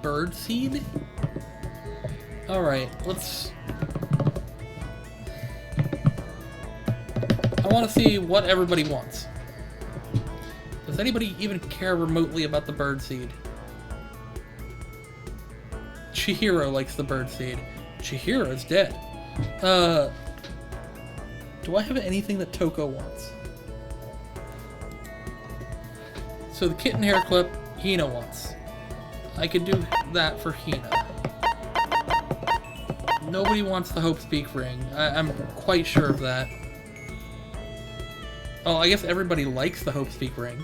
Bird seed? Alright, let's... I want to see what everybody wants. Does anybody even care remotely about the bird seed? Chihiro likes the bird seed. Chihiro's dead. Do I have anything that Toko wants? So the kitten hair clip, Hina wants. I could do that for Hina. Nobody wants the Hope Speak ring. I'm quite sure of that. Oh, I guess everybody likes the Hope Speak ring.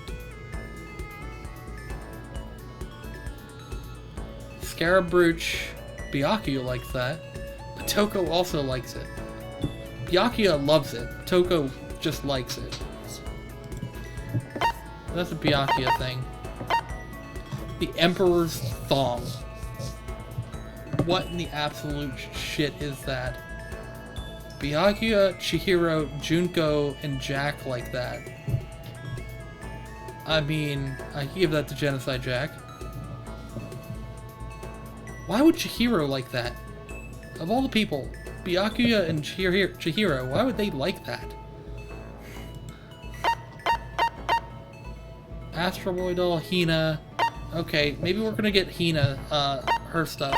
Scarab brooch, Byakuya likes that. But Toko also likes it. Byakuya loves it. Toko just likes it. That's a Byakuya thing. The Emperor's Thong. What in the absolute shit is that? Byakuya, Chihiro, Junko, and Jack like that. I mean, I give that to Genocide Jack. Why would Chihiro like that? Of all the people, Byakuya and Chihiro, why would they like that? Astro Boy doll, Hina. Okay, maybe we're gonna get Hina, her stuff.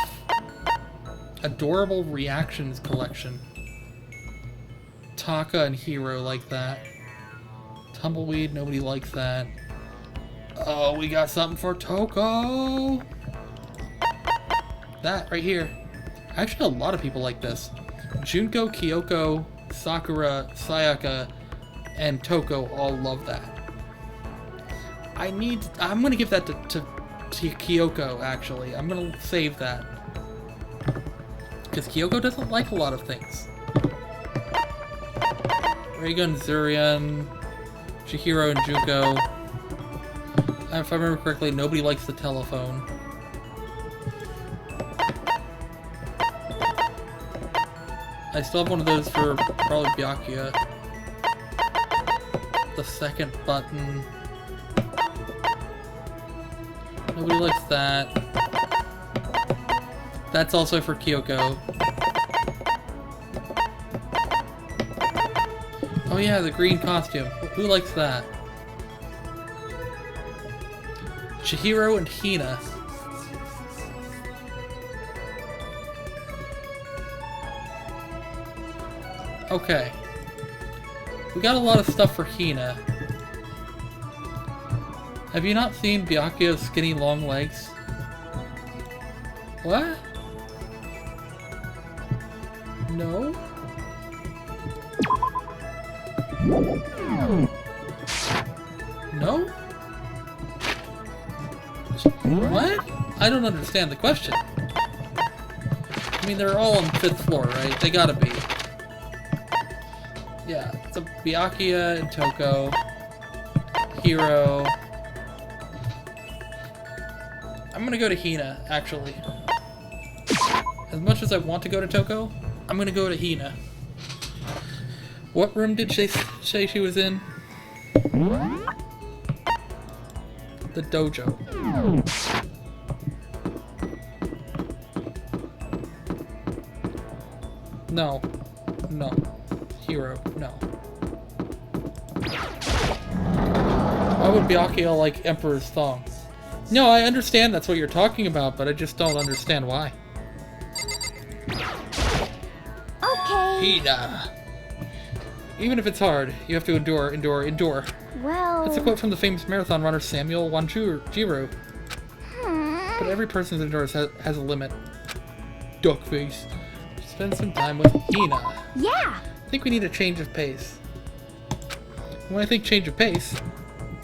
Adorable Reactions Collection. Taka and Hero like that. Tumbleweed, nobody likes that. Oh, we got something for Toko! That, right here. Actually, a lot of people like this. Junko, Kyoko, Sakura, Sayaka, and Toko all love that. I'm gonna give that to Kyoko, actually. I'm gonna save that. Because Kyoko doesn't like a lot of things. Reigen, Zurian, Chihiro, and Junko. If I remember correctly, nobody likes the telephone. I still have one of those for probably Byakuya. The second button. Nobody likes that. That's also for Kyoko. Oh yeah, the green costume. Who likes that? Chihiro and Hina. Okay. We got a lot of stuff for Hina. Have you not seen Byakuya's skinny long legs? What? No? No? What? I don't understand the question. I mean, they're all on the 5th floor, right? They gotta be. Yeah, it's a Byakuya and Toko. Hero. I'm gonna go to Hina, actually. As much as I want to go to Toko, I'm gonna go to Hina. What room did she say she was in? The dojo. No. No. Hero. No. Why would Byakuya like Emperor's thongs? No, I understand that's what you're talking about, but I just don't understand why. Okay. Hina. Even if it's hard, you have to endure, endure, endure. Well... That's a quote from the famous marathon runner Samuel Wanjiro. But every person's endurance has a limit. Duckface. Spend some time with Hina. Yeah! I think we need a change of pace. When I think change of pace,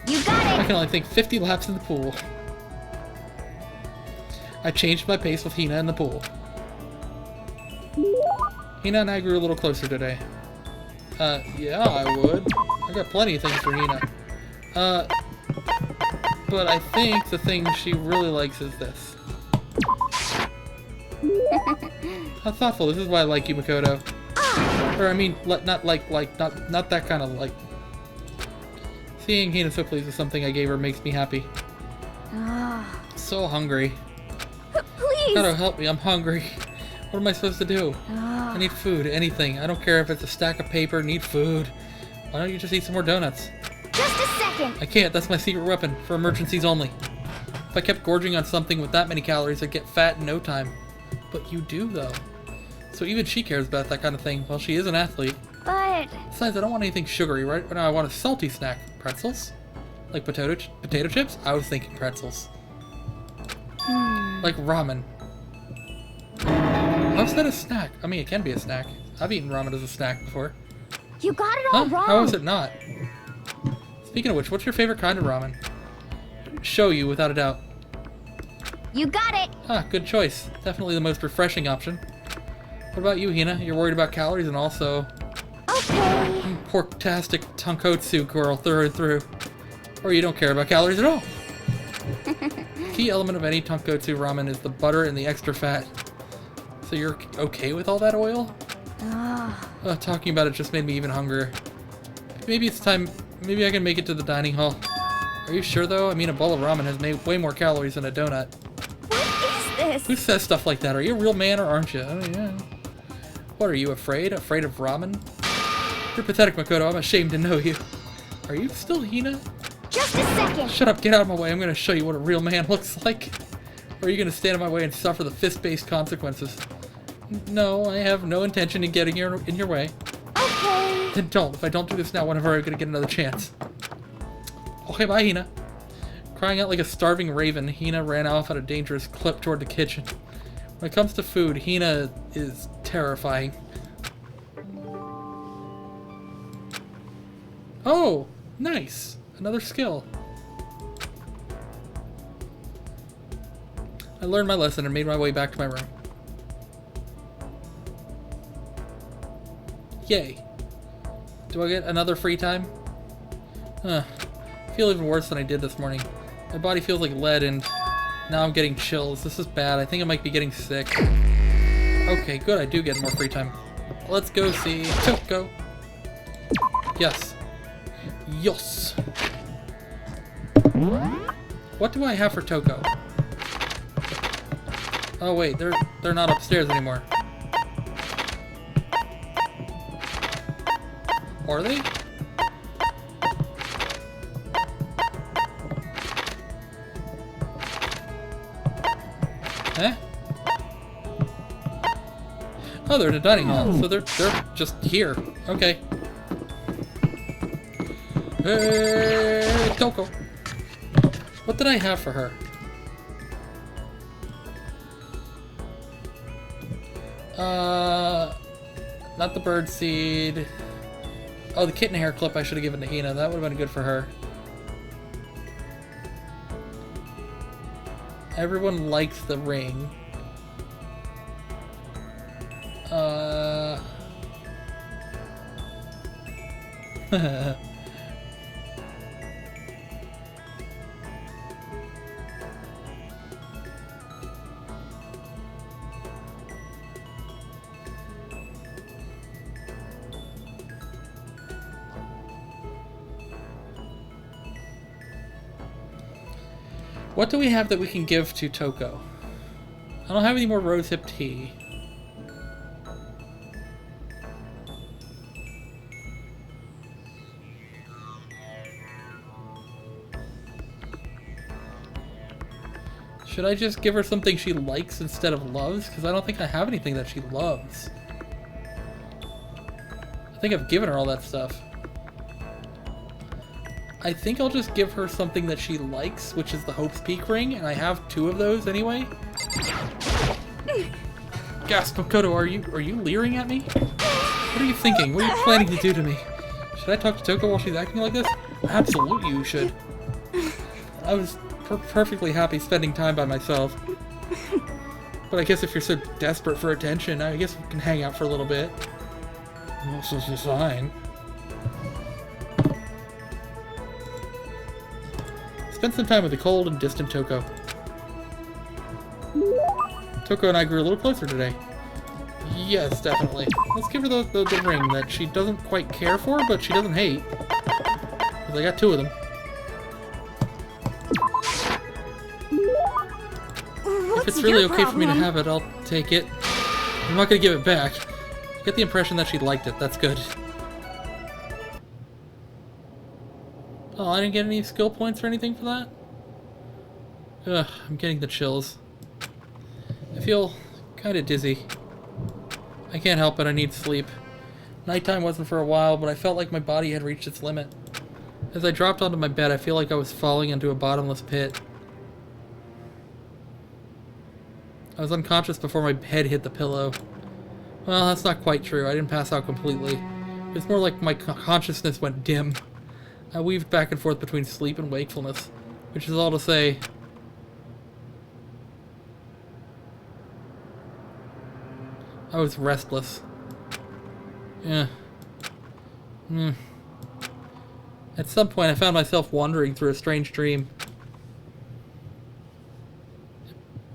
You got I it! can only think 50 laps in the pool. I changed my pace with Hina in the pool. Hina and I grew a little closer today. Yeah, I would. I got plenty of things for Hina. But I think the thing she really likes is this. How thoughtful. This is why I like you, Makoto. Or, I mean, not that kind of like. Seeing Hina so pleased with something I gave her makes me happy. So hungry. Please! Gotta help me, I'm hungry. What am I supposed to do? I need food, anything. I don't care if it's a stack of paper, need food. Why don't you just eat some more donuts? Just a second! I can't, that's my secret weapon, for emergencies only. If I kept gorging on something with that many calories, I'd get fat in no time. But you do, though. So even she cares about that kind of thing. Well, she is an athlete. But... Besides, I don't want anything sugary, right? Now I want a salty snack. Pretzels? Like potato chips? I was thinking pretzels. Like ramen. How's that a snack? I mean, it can be a snack. I've eaten ramen as a snack before. You got it all wrong! How is it not? Speaking of which, what's your favorite kind of ramen? Show you, without a doubt. You got it! Ah, good choice. Definitely the most refreshing option. What about you, Hina? You're worried about calories and also... Okay. Pork-tastic tonkotsu girl through and through. Or you don't care about calories at all. Key element of any tonkotsu ramen is the butter and the extra fat. So you're okay with all that oil? Talking about it just made me even hungrier. Maybe it's time... Maybe I can make it to the dining hall. Are you sure, though? I mean, a bowl of ramen has way more calories than a donut. What is this? Who says stuff like that? Are you a real man or aren't you? Oh, yeah. What, are you afraid? Afraid of ramen? You're pathetic, Makoto. I'm ashamed to know you. Are you still Hina? Just a second. Shut up, get out of my way. I'm gonna show you what a real man looks like. Or are you gonna stand in my way and suffer the fist-based consequences? No, I have no intention of getting in your way. Okay. Then don't. If I don't do this now, whenever I'm gonna get another chance. Okay, bye, Hina. Crying out like a starving raven, Hina ran off at a dangerous clip toward the kitchen. When it comes to food, Hina is terrifying. Oh, nice. Another skill. I learned my lesson and made my way back to my room. Yay. Do I get another free time? I feel even worse than I did this morning. My body feels like lead and now I'm getting chills. This is bad. I think I might be getting sick. Okay, good. I do get more free time. Let's go see Toko. Yes. Yes. What do I have for Toko? Oh wait, they're not upstairs anymore. Are they? Eh? Oh, they're in the dining hall, so they're just here. Okay. Hey, Toko. What did I have for her? Not the bird seed. Oh, the kitten hair clip I should have given to Hina. That would have been good for her. Everyone likes the ring. What do we have that we can give to Toko? I don't have any more rosehip tea. Should I just give her something she likes instead of loves? Because I don't think I have anything that she loves. I think I've given her all that stuff. I think I'll just give her something that she likes, which is the Hope's Peak ring, and I have 2 of those anyway. Gasp, Makoto, are you leering at me? What are you thinking? What are you planning to do to me? Should I talk to Toko while she's acting like this? Absolutely you should. I was perfectly happy spending time by myself. But I guess if you're so desperate for attention, I guess we can hang out for a little bit. Also, it's fine. Spend some time with the cold and distant Toko. Toko and I grew a little closer today. Yes, definitely. Let's give her the ring that she doesn't quite care for, but she doesn't hate. Because I got 2 of them. If it's really okay for me to have it, I'll take it. I'm not going to give it back. I get the impression that she liked it. That's good. Oh, I didn't get any skill points or anything for that? Ugh, I'm getting the chills. I feel kind of dizzy. I can't help it, I need sleep. Nighttime wasn't for a while, but I felt like my body had reached its limit. As I dropped onto my bed, I feel like I was falling into a bottomless pit. I was unconscious before my head hit the pillow. Well, that's not quite true. I didn't pass out completely. It's more like my consciousness went dim. I weaved back and forth between sleep and wakefulness, which is all to say, I was restless. Yeah. At some point, I found myself wandering through a strange dream.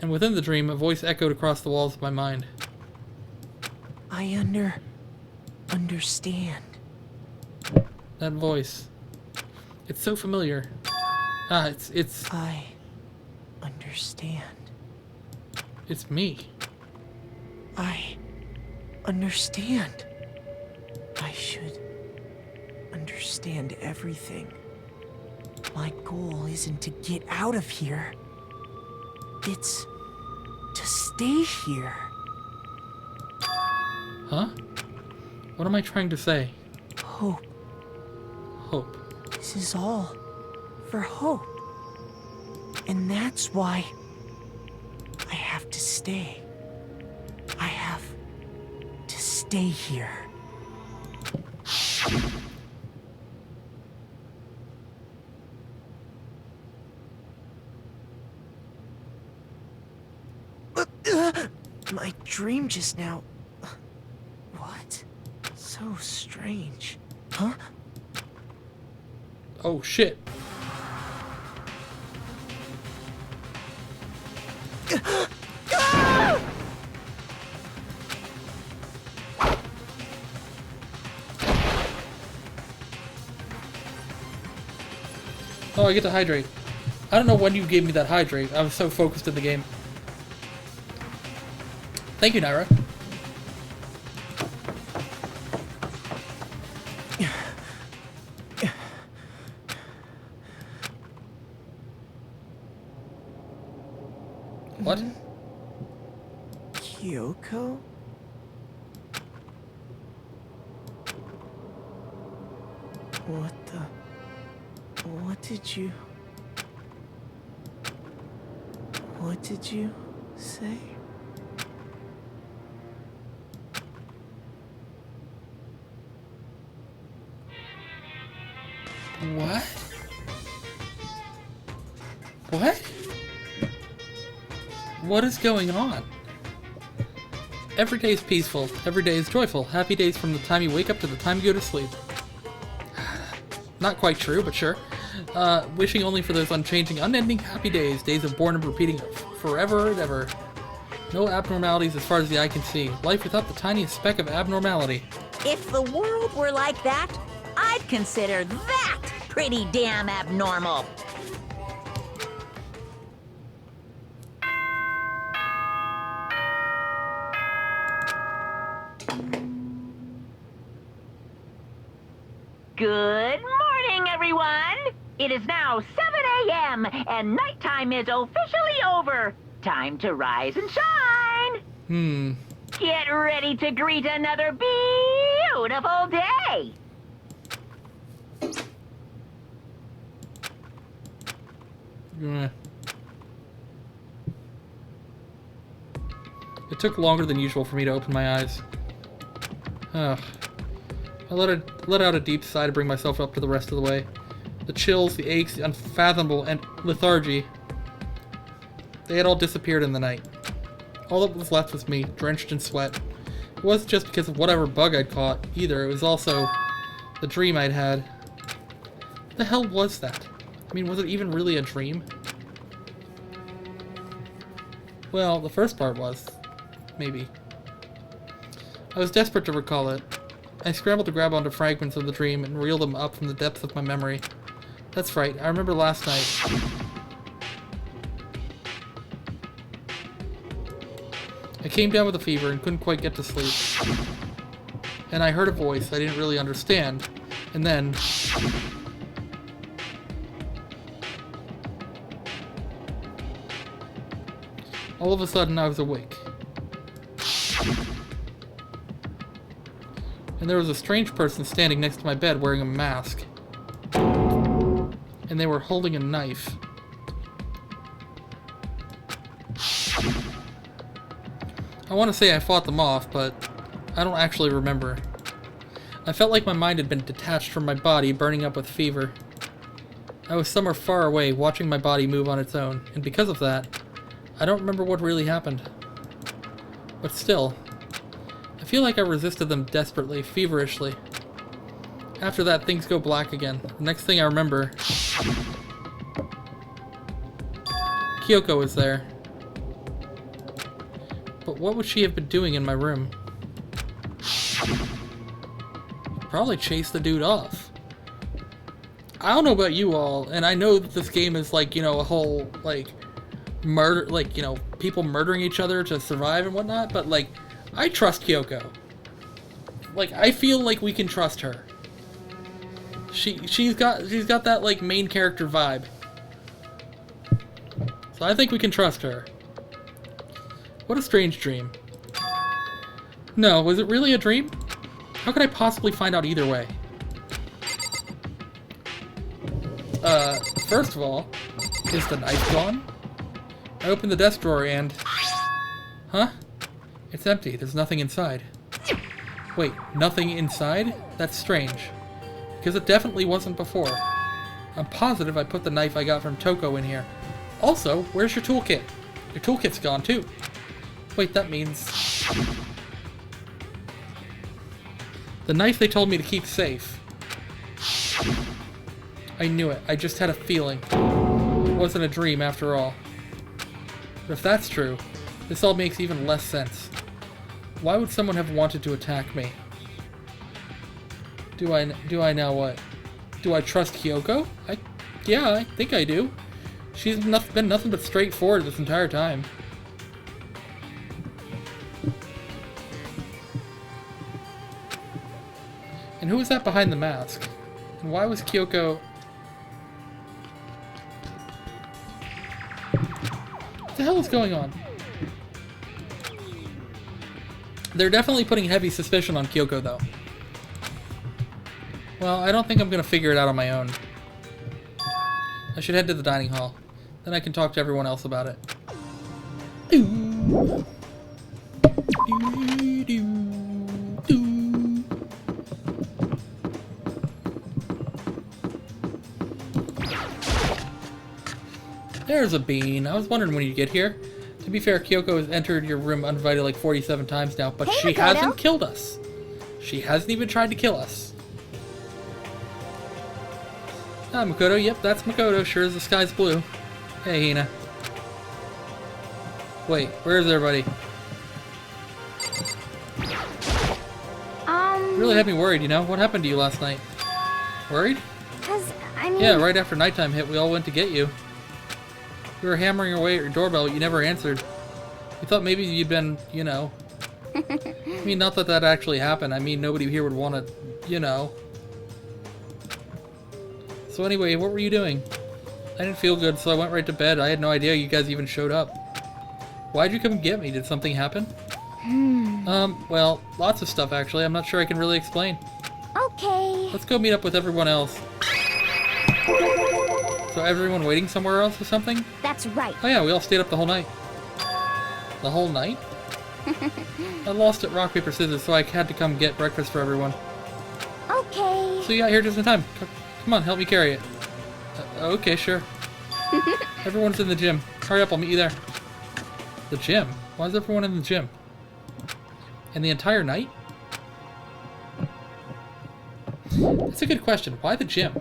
And within the dream, a voice echoed across the walls of my mind. I understand. That voice. It's so familiar. It's I understand. It's me. I understand. I should understand everything. My goal isn't to get out of here. It's to stay here. Huh? What am I trying to say? Hope. Hope. This is all for hope. And that's why I have to stay. I have to stay here. My dream just now. What? So strange. Huh? Oh shit. Oh, I get to hydrate. I don't know when you gave me that hydrate. I was so focused in the game. Thank you, Naira. What? Kyoko? What the... What did you say? What? What? What is going on? Every day is peaceful. Every day is joyful. Happy days from the time you wake up to the time you go to sleep. Not quite true, but sure. Wishing only for those unchanging, unending happy days. Days of born and repeating forever and ever. No abnormalities as far as the eye can see. Life without the tiniest speck of abnormality. If the world were like that, I'd consider that pretty damn abnormal. Good morning, everyone! It is now 7 a.m. and nighttime is officially over. Time to rise and shine! Get ready to greet another beautiful day! It took longer than usual for me to open my eyes. Ugh. I let out a deep sigh to bring myself up to the rest of the way. The chills, the aches, the unfathomable and lethargy. They had all disappeared in the night. All that was left was me, drenched in sweat. It wasn't just because of whatever bug I'd caught, either. It was also the dream I'd had. What the hell was that? I mean, was it even really a dream? Well, the first part was. Maybe. I was desperate to recall it. I scrambled to grab onto fragments of the dream and reel them up from the depths of my memory. That's right, I remember last night. I came down with a fever and couldn't quite get to sleep. And I heard a voice I didn't really understand. And then... all of a sudden I was awake. And there was a strange person standing next to my bed wearing a mask. And they were holding a knife. I want to say I fought them off, but I don't actually remember. I felt like my mind had been detached from my body, burning up with fever. I was somewhere far away, watching my body move on its own, and because of that, I don't remember what really happened. But still, I feel like I resisted them desperately, feverishly. After that, things go black again. The next thing I remember... Kyoko was there. But what would she have been doing in my room? Probably chase the dude off. I don't know about you all, and I know that this game is like, you know, a whole, like, murder, like, you know, people murdering each other to survive and whatnot, but, like, I trust Kyoko. Like, I feel like we can trust her. She's got that like main character vibe. So I think we can trust her. What a strange dream. No, was it really a dream? How could I possibly find out either way? First of all, is the knife gone? I opened the desk drawer and... Huh? It's empty. There's nothing inside. Wait, nothing inside? That's strange. Because it definitely wasn't before. I'm positive I put the knife I got from Toko in here. Also, where's your toolkit? Your toolkit's gone too. Wait, that means... The knife they told me to keep safe. I knew it. I just had a feeling. It wasn't a dream after all. But if that's true, this all makes even less sense. Why would someone have wanted to attack me? Do I now what? Do I trust Kyoko? Yeah, I think I do. She's been nothing but straightforward this entire time. And who was that behind the mask? And why was Kyoko... What the hell is going on? They're definitely putting heavy suspicion on Kyoko, though. Well, I don't think I'm going to figure it out on my own. I should head to the dining hall. Then I can talk to everyone else about it. There's a bean. I was wondering when you'd get here. To be fair, Kyoko has entered your room uninvited like 47 times now, but she hasn't killed us. She hasn't even tried to kill us. Ah, Makoto. Yep, that's Makoto. Sure as the sky's blue. Hey, Hina. Wait, where's everybody? Really had me worried, you know? What happened to you last night? Worried? I mean... Yeah, right after nighttime hit, we all went to get you. We were hammering away at your doorbell, but you never answered. We thought maybe you'd been, you know... I mean, not that actually happened. I mean, nobody here would want to, you know... So anyway, what were you doing? I didn't feel good, so I went right to bed. I had no idea you guys even showed up. Why'd you come get me? Did something happen? Well, lots of stuff actually. I'm not sure I can really explain. Okay. Let's go meet up with everyone else. So everyone waiting somewhere else or something? That's right. Oh yeah, we all stayed up the whole night. The whole night? I lost at rock, paper, scissors, so I had to come get breakfast for everyone. Okay. So you got here just in time. Come on, help me carry it. Okay, sure. Everyone's in the gym. Hurry up, I'll meet you there. The gym? Why is everyone in the gym? And the entire night? That's a good question. Why the gym?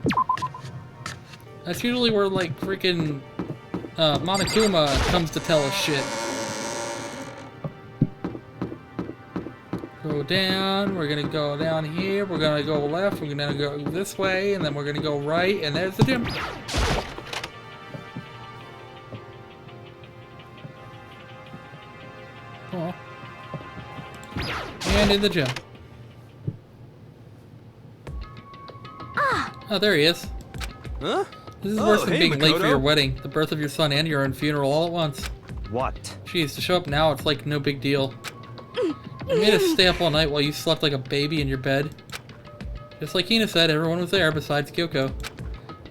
That's usually where, like, freaking Monokuma comes to tell us shit. Go down, we're gonna go down here, we're gonna go left, we're gonna go this way, and then we're gonna go right, and there's the gym. Oh. And in the gym. Oh, there he is. Huh? This is worse than hey, being late for Makoto. your wedding, the birth of your son, and your own funeral all at once. What? Jeez, to show up now, it's like no big deal. I made us stay up all night while you slept like a baby in your bed. Just like Hina said, everyone was there besides Kyoko.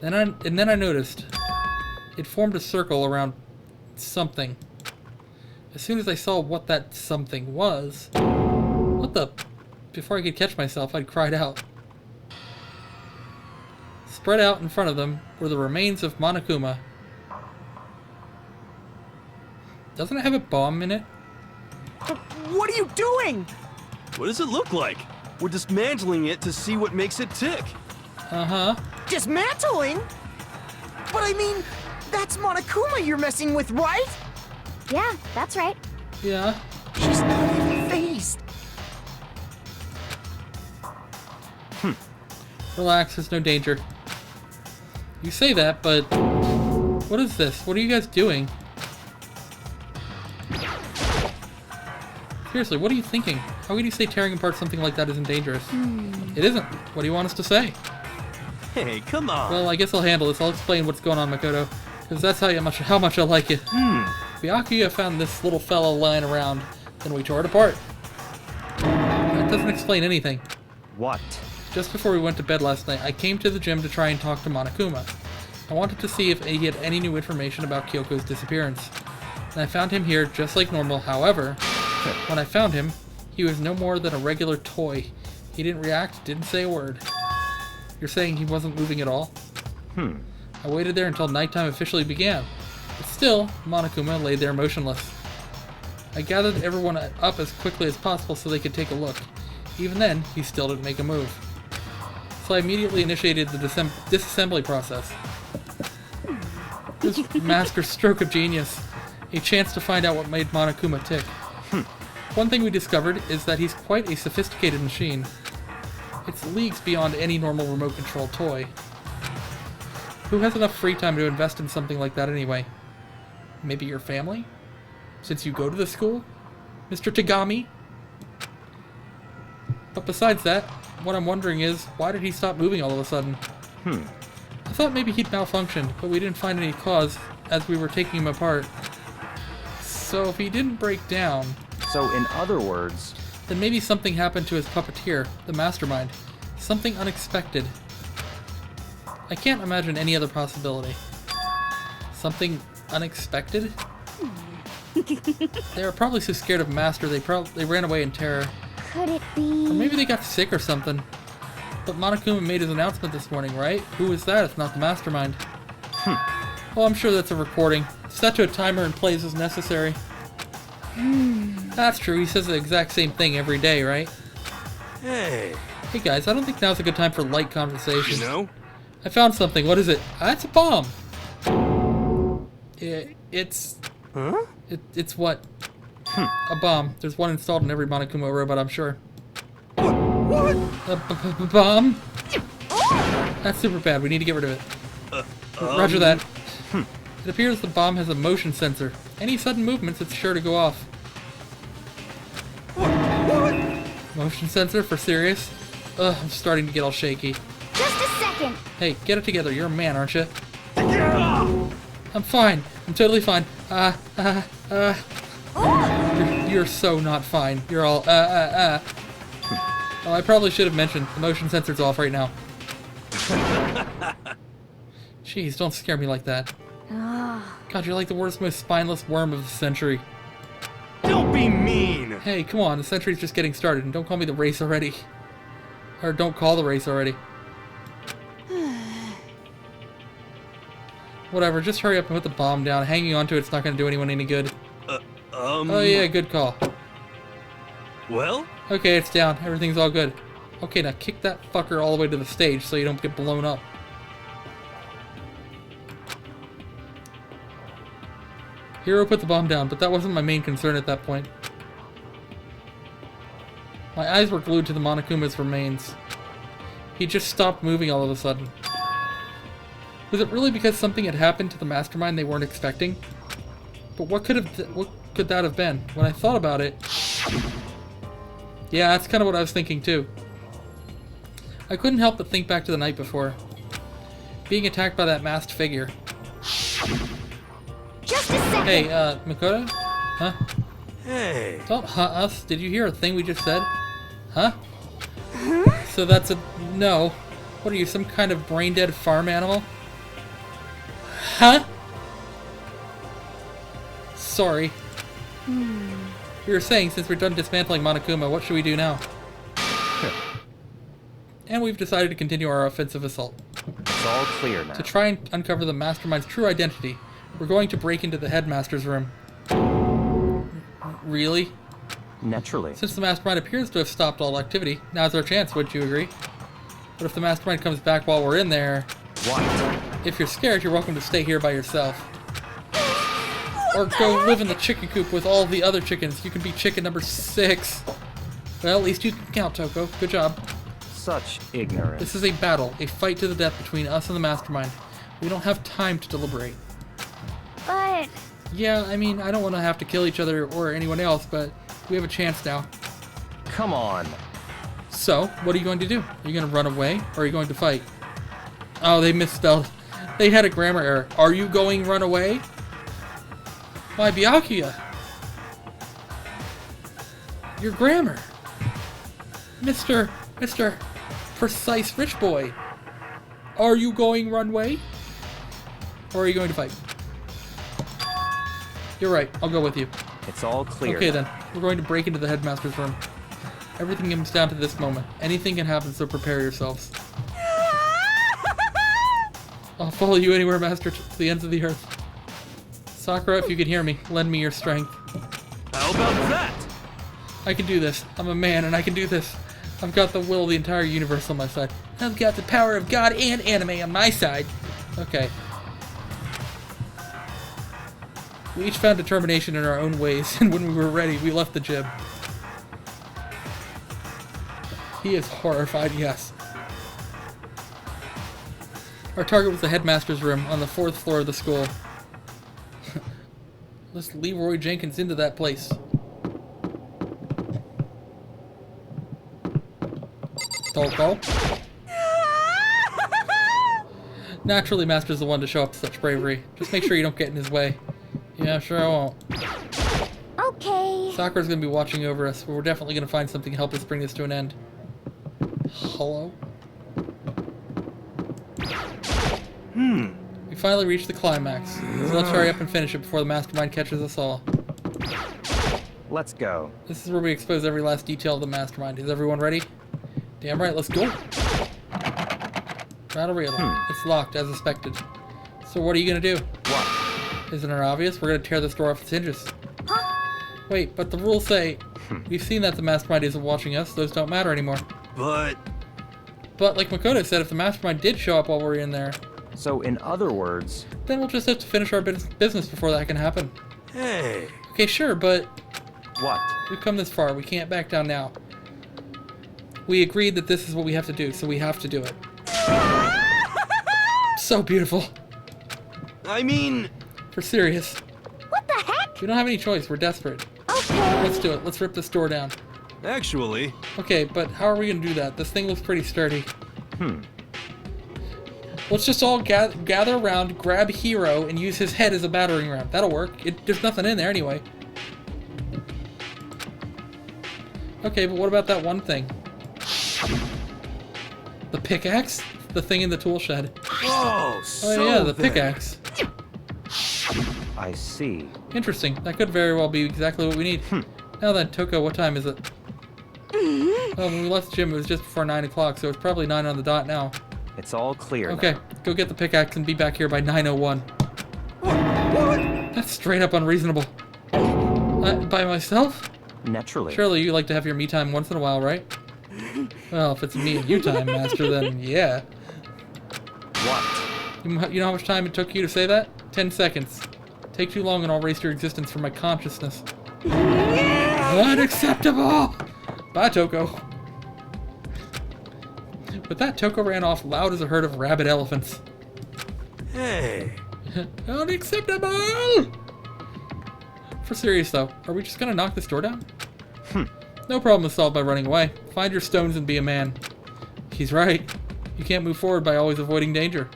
And then I noticed. It formed a circle around something. As soon as I saw what that something was... What the... Before I could catch myself, I'd cried out. Spread out in front of them were the remains of Monokuma. Doesn't it have a bomb in it? What are you doing? What does it look like? We're dismantling it to see what makes it tick. Uh-huh. Dismantling? But I mean, that's Monokuma you're messing with, right? Yeah, that's right. Yeah. She's not even phased. Relax, there's no danger. You say that, but... What is this? What are you guys doing? Seriously, what are you thinking? How could you say tearing apart something like that isn't dangerous? It isn't. What do you want us to say? Hey, come on. Well, I guess I'll handle this. I'll explain what's going on, Makoto, because that's how much I like it. Byakuya found this little fellow lying around, then we tore it apart. That doesn't explain anything. What? Just before we went to bed last night, I came to the gym to try and talk to Monokuma. I wanted to see if he had any new information about Kyoko's disappearance. And I found him here just like normal. However, when I found him, he was no more than a regular toy. He didn't react, didn't say a word. You're saying he wasn't moving at all? I waited there until nighttime officially began. But still, Monokuma lay there motionless. I gathered everyone up as quickly as possible so they could take a look. Even then, he still didn't make a move. So I immediately initiated the disassembly process. This master's stroke of genius. A chance to find out what made Monokuma tick. One thing we discovered is that he's quite a sophisticated machine. It's leagues beyond any normal remote-controlled toy. Who has enough free time to invest in something like that anyway? Maybe your family? Since you go to the school? Mr. Tagami? But besides that, what I'm wondering is, why did he stop moving all of a sudden? I thought maybe he'd malfunctioned, but we didn't find any cause as we were taking him apart. So if he didn't break down... So in other words... Then maybe something happened to his puppeteer, the mastermind. Something unexpected. I can't imagine any other possibility. Something unexpected? They were probably so scared of Master they ran away in terror. Could it be? Or maybe they got sick or something. But Monokuma made his announcement this morning, right? Who is that if not the mastermind? Well, I'm sure that's a recording. Set to a timer and plays as necessary. That's true, he says the exact same thing every day, right? Hey. Hey guys, I don't think now's a good time for light conversation. You know? I found something. What is it? Ah, it's a bomb. It's... Huh? It's what? A bomb. There's one installed in every Monokuma robot, I'm sure. What? A bomb? That's super bad. We need to get rid of it. Roger that. It appears the bomb has a motion sensor. Any sudden movements, it's sure to go off. What? Motion sensor? For serious? Ugh, I'm starting to get all shaky. Just a second. Hey, get it together. You're a man, aren't you? Yeah. I'm fine. I'm totally fine. You're so not fine. You're all, Oh, I probably should have mentioned, the motion sensor's off right now. Jeez, don't scare me like that. God, you're like the worst, most spineless worm of the century. Don't be mean. Hey, come on, the century's just getting started, and don't call me the race already. Or don't call the race already. Whatever, just hurry up and put the bomb down. Hanging onto it's not going to do anyone any good. Oh yeah, good call. Well? Okay, it's down. Everything's all good. Okay, now kick that fucker all the way to the stage so you don't get blown up. Hero put the bomb down, but that wasn't my main concern at that point. My eyes were glued to the Monokuma's remains. He just stopped moving all of a sudden. Was it really because something had happened to the mastermind they weren't expecting? But what could that have been? When I thought about it... Yeah, that's kind of what I was thinking too. I couldn't help but think back to the night before. Being attacked by that masked figure. Just a second. Hey, Makoto? Huh? Hey. Don't us. Did you hear a thing we just said? Huh? So that's a... No. What are you, some kind of brain-dead farm animal? Huh? Sorry. We were saying, since we're done dismantling Monokuma, what should we do now? And we've decided to continue our offensive assault. It's all clear now. To try and uncover the mastermind's true identity, we're going to break into the headmaster's room. Really? Naturally. Since the mastermind appears to have stopped all activity, now's our chance, wouldn't you agree? But if the mastermind comes back while we're in there... What? If you're scared, you're welcome to stay here by yourself. Or go live in the chicken coop with all the other chickens. You can be chicken number 6. Well, at least you can count, Toko. Good job. Such ignorance. This is a battle, a fight to the death between us and the mastermind. We don't have time to deliberate. But... Yeah, I mean, I don't want to have to kill each other or anyone else, but we have a chance now. Come on. So, what are you going to do? Are you going to run away, or are you going to fight? Oh, they misspelled. They had a grammar error. Are you going run away? Why, Byakuya? Your grammar. Mr. Precise Rich Boy. Are you going runway? Or are you going to fight? You're right. I'll go with you. It's all clear. Okay now. then. We're going to break into the headmaster's room. Everything comes down to this moment. Anything can happen, so prepare yourselves. I'll follow you anywhere, Master, to the ends of the earth. Sakura, if you can hear me, lend me your strength. How about that? I can do this. I'm a man, and I can do this. I've got the will of the entire universe on my side. I've got the power of God and anime on my side. Okay. We each found determination in our own ways, and when we were ready, we left the gym. He is horrified, yes. Our target was the headmaster's room on the 4th floor of the school. Let's Leroy Jenkins into that place. Toko. Naturally, Master's the one to show up such bravery. Just make sure you don't get in his way. Yeah, sure I won't. Okay. Sakura's gonna be watching over us, but we're definitely gonna find something to help us bring this to an end. Hello? We finally reached the climax, so let's hurry up and finish it before the mastermind catches us all. Let's go. This is where we expose every last detail of the mastermind. Is everyone ready? Damn right, let's go! Rattle reel. It's locked, as expected. So what are you gonna do? What? Isn't it obvious? We're gonna tear this door off its hinges. Wait, but the rules say... We've seen that the mastermind isn't watching us, those don't matter anymore. But But like Makoto said, if the mastermind did show up while we're in there, So, in other words, then we'll just have to finish our business before that can happen. hey, Okay, sure, but what? we've come this far. We can't back down now. We agreed that this is what we have to do, so we have to do it. So beautiful. I mean, For serious. What the heck? We don't have any choice. We're desperate. Okay. Let's do it. Let's rip this door down. actually, Okay, but how are we going to do that? This thing looks pretty sturdy. Let's just all gather around, grab Hiro, and use his head as a battering ram. That'll work. There's nothing in there anyway. Okay, but what about that one thing? The pickaxe? The thing in the tool shed. oh, Oh so yeah, the then. pickaxe. I see. Interesting. That could very well be exactly what we need. Now then, Toko, what time is it? Well, when we left the gym, it was just before 9 o'clock, so it's probably 9 on the dot now. It's all clear Okay, now. go get the pickaxe and be back here by 9:01. That's straight up unreasonable. By myself? Naturally. Surely you like to have your me time once in a while, right? Well, if it's me and you time, Master, then yeah. What? You know how much time it took you to say that? 10 seconds. Take too long and I'll erase your existence from my consciousness. Unacceptable! Bye, Toko. With that, Toko ran off loud as a herd of rabid elephants. Hey, Unacceptable! For serious though, are we just gonna knock this door down? No problem is solved by running away. Find your stones and be a man. He's right. You can't move forward by always avoiding danger.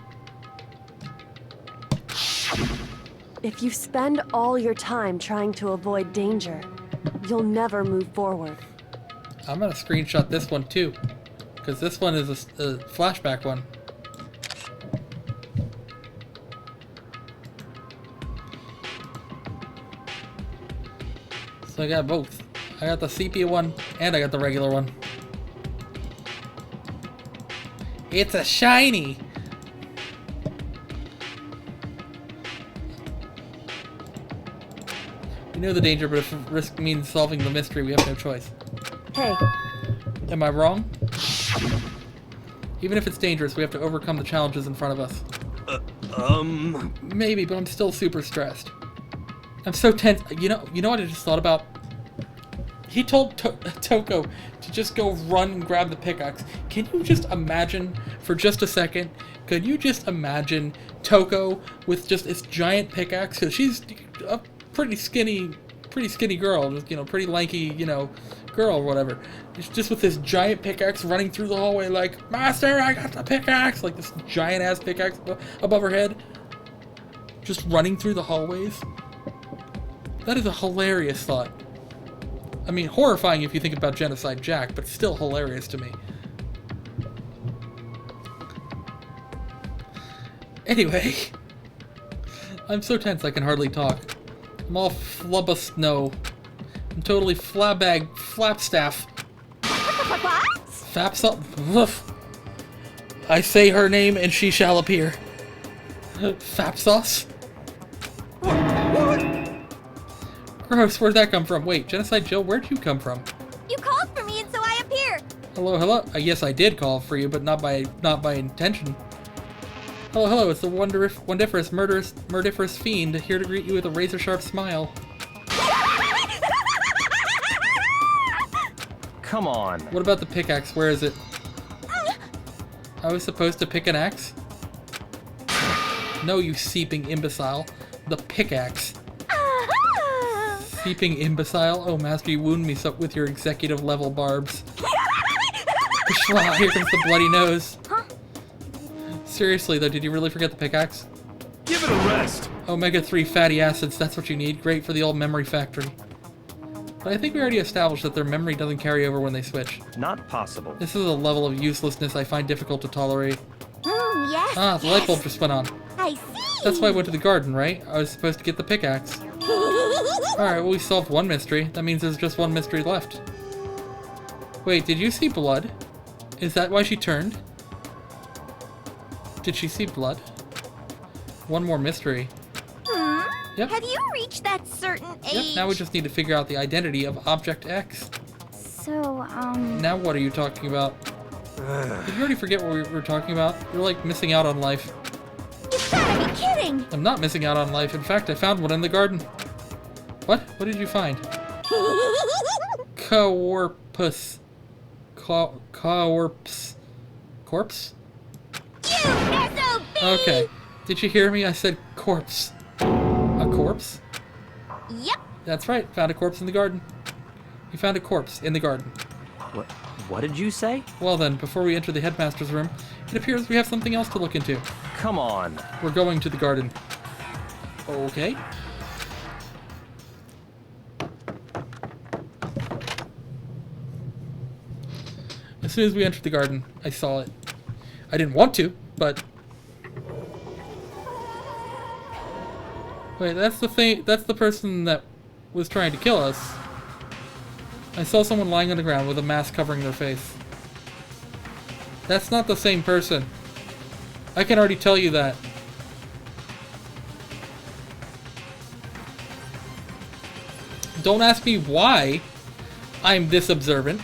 If you spend all your time trying to avoid danger, you'll never move forward. I'm gonna screenshot this one too, because this one is a flashback one. So I got both. I got the sepia one, and I got the regular one. It's a shiny! We know the danger, but if risk means solving the mystery, we have no choice. Hey, Am I wrong? Even if it's dangerous, we have to overcome the challenges in front of us. Maybe, but I'm still super stressed. I'm so tense. You know what I just thought about? He told Toko to just go run and grab the pickaxe. Can you just imagine, for just a second, could you just imagine Toko with just this giant pickaxe? Because she's a pretty skinny girl, just, pretty lanky, girl girl or whatever. It's just with this giant pickaxe running through the hallway like, Master, I got the pickaxe! Like this giant-ass pickaxe above her head. Just running through the hallways. That is a hilarious thought. I mean, horrifying if you think about Genocide Jack, but still hilarious to me. Anyway, I'm so tense I can hardly talk. I'm all flubbus no. I'm totally flapstaff. Fapsa. Woof. I say her name and she shall appear. Fapsauce? Gross, where'd that come from? Wait, Genocide Jill, where'd you come from? You called for me and so I appear. Hello, hello. Yes, I did call for you, but not by intention. Hello, hello, it's the wondiferous, murdiferous fiend here to greet you with a razor-sharp smile. Come on. What about the pickaxe? Where is it? I was supposed to pick an axe? No, you seeping imbecile. The pickaxe. Seeping imbecile? Oh, Master, you wound me so with your executive-level barbs. Pshwa, here comes the bloody nose. Seriously, though, did you really forget the pickaxe? Give it a rest. Omega-3 fatty acids, that's what you need. Great for the old memory factory. But I think we already established that their memory doesn't carry over when they switch. Not possible. This is a level of uselessness I find difficult to tolerate. Yes. Ah, the light bulb just went on. I see. That's why I went to the garden, right? I was supposed to get the pickaxe. Alright, well, we solved one mystery. That means there's just one mystery left. Wait, did you see blood? Is that why she turned? Did she see blood? One more mystery. Yep. Have you reached that certain age? Yep, now we just need to figure out the identity of Object X. So, Now what are you talking about? Did you already forget what we were talking about? You're like missing out on life. You've gotta be kidding! I'm not missing out on life. In fact, I found one in the garden. What? What did you find? Corpus. Corpse. Corpse? You SOB! Okay. Did you hear me? I said corpse. A corpse? Yep. That's right. Found a corpse in the garden. You found a corpse in the garden. What did you say? Well then, before we enter the headmaster's room, it appears we have something else to look into. Come on. We're going to the garden. Okay. As soon as we entered the garden, I saw it. I didn't want to, but... Wait, that's the thing. That's the person that was trying to kill us. I saw someone lying on the ground with a mask covering their face. That's not the same person. I can already tell you that. Don't ask me why I'm this observant.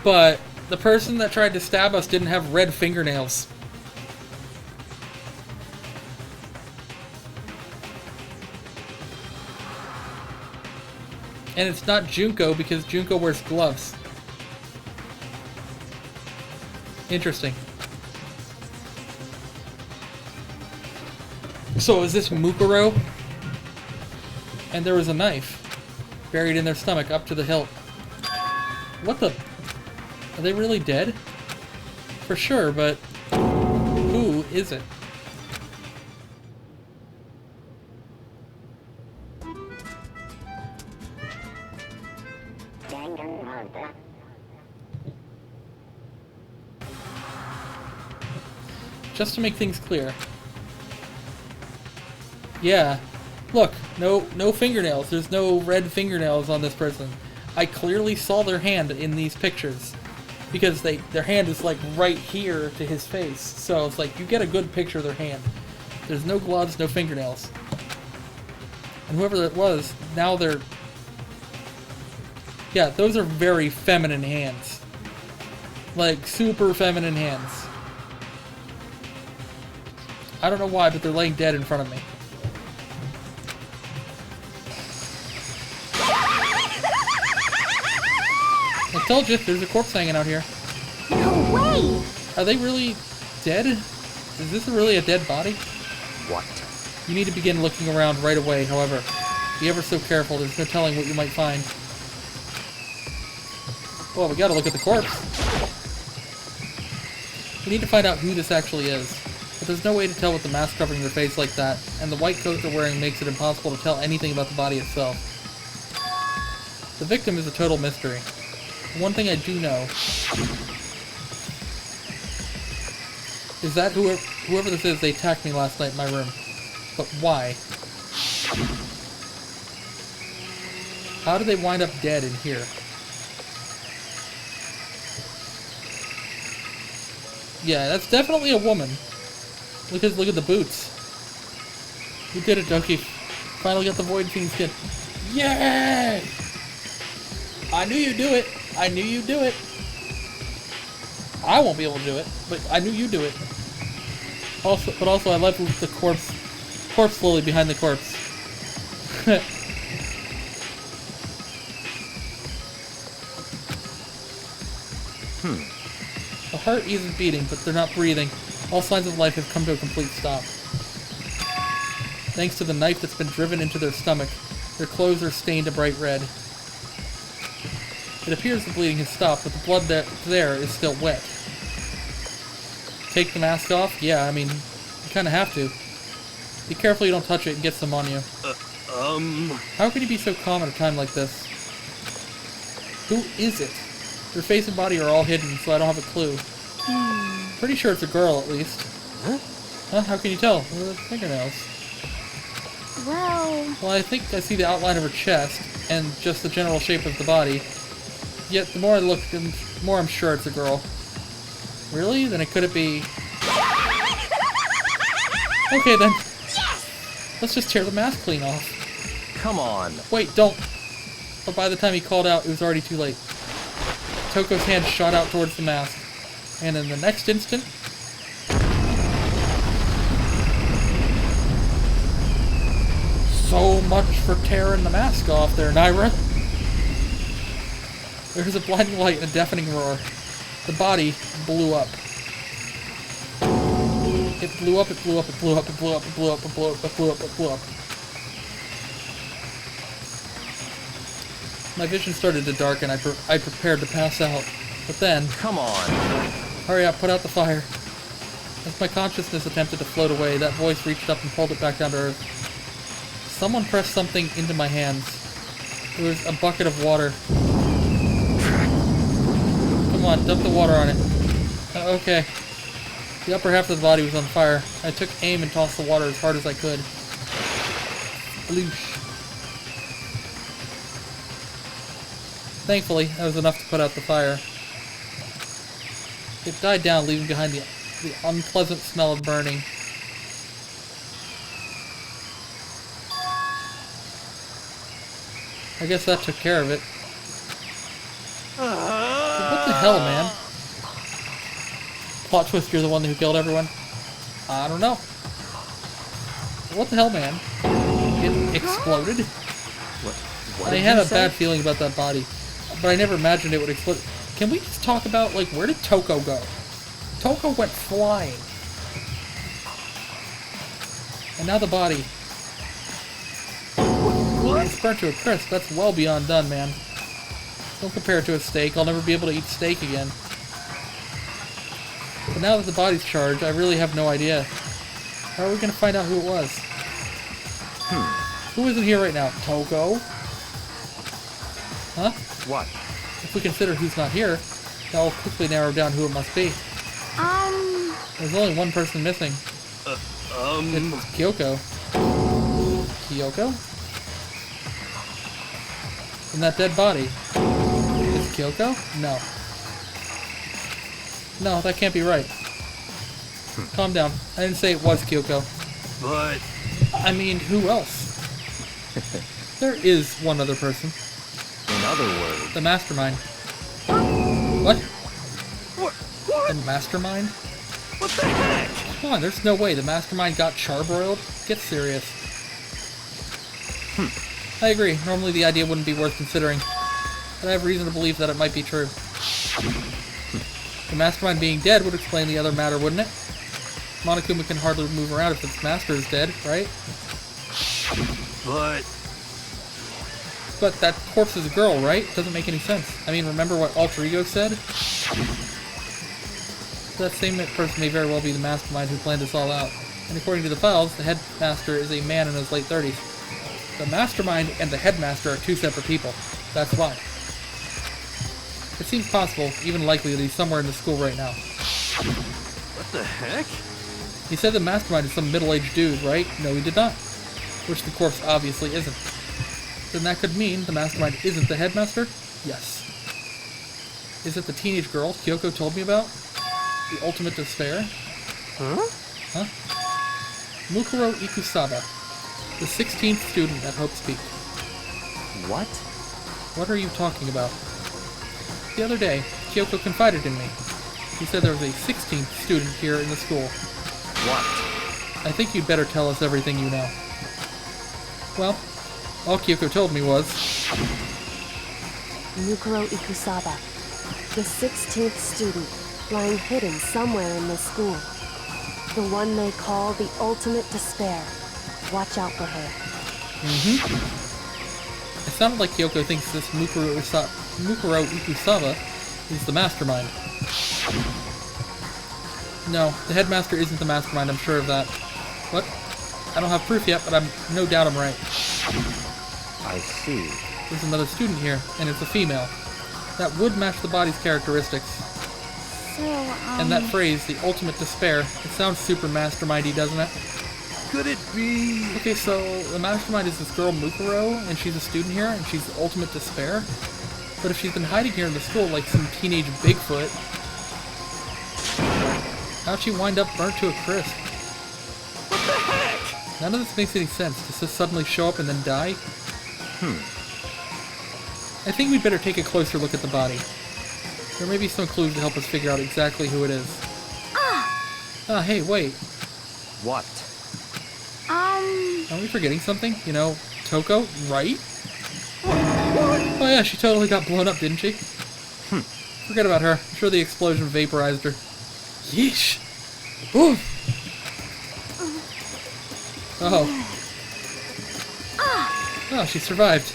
But the person that tried to stab us didn't have red fingernails. And it's not Junko because Junko wears gloves. Interesting. So is this Mukuro? And there was a knife buried in their stomach up to the hilt. What the? Are they really dead? For sure, but who is it? Just to make things clear. Yeah. Look, no fingernails. There's no red fingernails on this person. I clearly saw their hand in these pictures. Because their hand is like right here to his face. So it's like you get a good picture of their hand. There's no gloves, no fingernails. And whoever that was, now they're... Yeah, those are very feminine hands. Like, super feminine hands. I don't know why, but they're laying dead in front of me. I told you, there's a corpse hanging out here. No way! Are they really dead? Is this really a dead body? What? You need to begin looking around right away, however. Be ever so careful, there's no telling what you might find. Well, we gotta look at the corpse. We need to find out who this actually is. But there's no way to tell with the mask covering their face like that, and the white coat they're wearing makes it impossible to tell anything about the body itself. The victim is a total mystery. One thing I do know is that whoever this is, they attacked me last night in my room. But why? How did they wind up dead in here? Yeah, that's definitely a woman. Look at the boots. You did it, Doki. Finally got the Void Fiend skin. Yay! I knew you'd do it. I knew you'd do it. I won't be able to do it, but I knew you'd do it. Also, I left the corpse slowly behind the corpse. The heart isn't beating, but they're not breathing. All signs of life have come to a complete stop. Thanks to the knife that's been driven into their stomach, their clothes are stained a bright red. It appears the bleeding has stopped, but the blood there is still wet. Take the mask off? Yeah, I mean, you kind of have to. Be careful you don't touch it and get some on you. How can you be so calm at a time like this? Who is it? Their face and body are all hidden, so I don't have a clue. Pretty sure it's a girl, at least. Huh? How can you tell? What are the fingernails? Well, I think I see the outline of her chest, and just the general shape of the body. Yet, the more I look, the more I'm sure it's a girl. Really? Then could it be... Okay, then. Let's just tear the mask clean off. Come on. Wait, don't. But by the time he called out, it was already too late. Toko's hand shot out towards the mask. And in the next instant... So much for tearing the mask off there, Naira. There was a blinding light and a deafening roar. The body blew up. It blew up, it blew up, it blew up, it blew up, it blew up, it blew up, it blew up, it blew up. My vision started to darken. I prepared to pass out. But then... Come on. Hurry up, put out the fire. As my consciousness attempted to float away, that voice reached up and pulled it back down to earth. Someone pressed something into my hands. It was a bucket of water. Come on, dump the water on it. Okay. The upper half of the body was on fire. I took aim and tossed the water as hard as I could. Sploosh. Thankfully, that was enough to put out the fire. It died down, leaving behind the unpleasant smell of burning. I guess that took care of it. What the hell, man? Plot twist, you're the one who killed everyone? I don't know. What the hell, man? It exploded? What I did had you a say? bad feeling about that body, but I never imagined it would explode. Can we just talk about, like, where did Toko go? Toko went flying. And now the body. It's burnt to a crisp. That's well beyond done, man. Don't compare it to a steak. I'll never be able to eat steak again. But now that the body's charged, I really have no idea. How are we going to find out who it was? Who isn't here right now? Toko? Huh? What? If we consider who's not here, that will quickly narrow down who it must be. There's only one person missing. It's Kyoko. Kyoko? And that dead body. Is Kyoko? No. No, that can't be right. Calm down. I didn't say it was Kyoko. But... I mean, who else? There is one other person. In other words... The mastermind. What? What? The mastermind? What the heck? Come on, there's no way the mastermind got charbroiled. Get serious. I agree. Normally the idea wouldn't be worth considering, but I have reason to believe that it might be true. The mastermind being dead would explain the other matter, wouldn't it? Monokuma can hardly move around if its master is dead, right? But But that corpse is a girl, right? Doesn't make any sense. I mean, remember what Alter Ego said? That same person may very well be the mastermind who planned this all out. And according to the files, the headmaster is a man in his late 30s. The mastermind and the headmaster are two separate people. That's why. It seems possible, even likely, that he's somewhere in the school right now. What the heck? He said the mastermind is some middle-aged dude, right? No, he did not. Which the corpse obviously isn't. Then that could mean the mastermind isn't the headmaster? Yes. Is it the teenage girl Kyoko told me about? The ultimate despair? Huh? Huh? Mukuro Ikusaba, the 16th student at Hope's Peak. What? What are you talking about? The other day, Kyoko confided in me. She said there was a 16th student here in the school. What? I think you'd better tell us everything you know. Well, all Kyoko told me was... Mukuro Ikusaba, the 16th student, lying hidden somewhere in this school. The one they call the ultimate despair. Watch out for her. It sounded like Kyoko thinks this Mukuro Ikusaba is the mastermind. No, the headmaster isn't the mastermind, I'm sure of that. What? I don't have proof yet, but I'm no doubt I'm right. I see. There's another student here, and it's a female. That would match the body's characteristics. So, And that phrase, the ultimate despair, it sounds super mastermindy, doesn't it? Could it be... Okay, so the mastermind is this girl Mukuro, and she's a student here, and she's the ultimate despair. But if she's been hiding here in the school like some teenage Bigfoot, how'd she wind up burnt to a crisp? What the heck? None of this makes any sense. Does this suddenly show up and then die? I think we'd better take a closer look at the body. There may be some clues to help us figure out exactly who it is. Ah, hey, wait. What? Are we forgetting something? You know, Toko, right? Oh yeah, she totally got blown up, didn't she? Forget about her. I'm sure the explosion vaporized her. Yeesh. Ooh. Oh. Oh, she survived.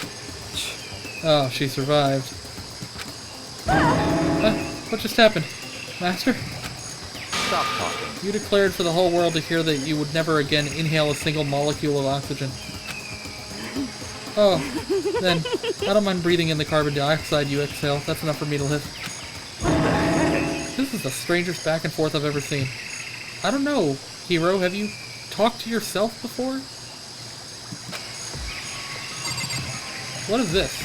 Oh, she survived. What just happened? Master? Stop talking. You declared for the whole world to hear that you would never again inhale a single molecule of oxygen. Oh, then, I don't mind breathing in the carbon dioxide you exhale. That's enough for me to live. This is the strangest back and forth I've ever seen. I don't know, Hero, have you talked to yourself before? What is this?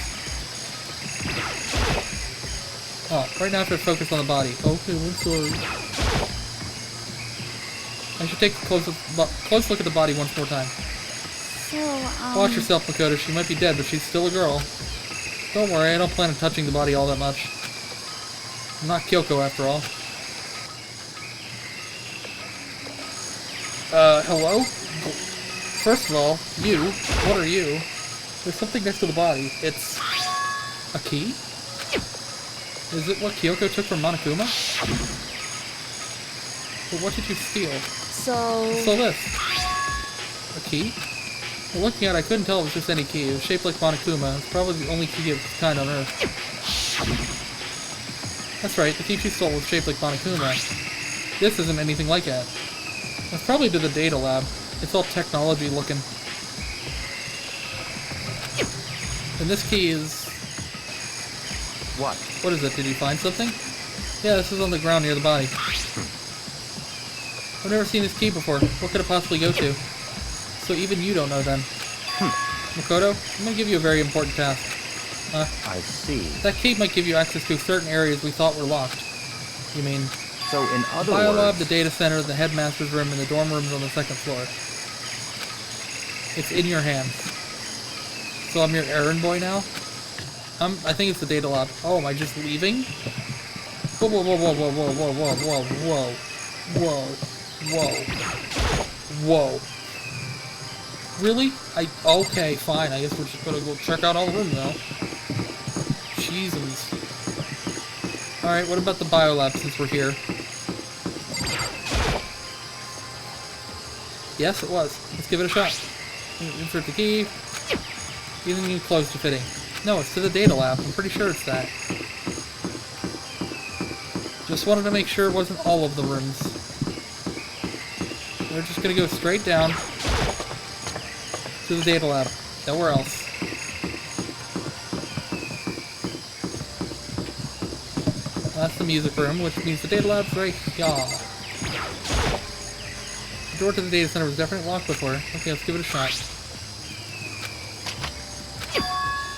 Oh, right now I have to focus on the body. Okay, I'm sorry. I should take a close look at the body once more time. So, Watch yourself, Makoto. She might be dead, but she's still a girl. Don't worry, I don't plan on touching the body all that much. I'm not Kyoko, after all. Hello? First of all, you. What are you? There's something next to the body. It's... a key? Is it what Kyoko took from Monokuma? But what did you steal? So... So this. A key? Well, looking at it, I couldn't tell it was just any key. It was shaped like Monokuma. It's probably the only key of its kind on Earth. That's right, the key she stole was shaped like Monokuma. This isn't anything like that. It's probably to the data lab. It's all technology looking. And this key is... What? What is it? Did you find something? Yeah, this is on the ground near the body. I've never seen this key before. What could it possibly go to? So even you don't know then. Makoto, I'm gonna give you a very important task. I see. That key might give you access to certain areas we thought were locked. You mean... So in other Biolab, words... the data center, the headmaster's room, and the dorm rooms on the second floor. It's in your hands. So I'm your errand boy now? I think it's the data lab. Oh, am I just leaving? Whoa, whoa, whoa, whoa, whoa, whoa, whoa, whoa, whoa, whoa, whoa, whoa. Really? Okay, fine. I guess we're just gonna go check out all the rooms now. Jesus. Alright, what about the biolab since we're here? Yes, it was. Let's give it a shot. Insert the key. Even close to fitting. No, it's to the data lab. I'm pretty sure it's that. Just wanted to make sure it wasn't all of the rooms. We're just gonna go straight down to the data lab. Nowhere else. That's the music room, which means the data lab's right here. The door to the data center was definitely locked before. Okay, let's give it a shot.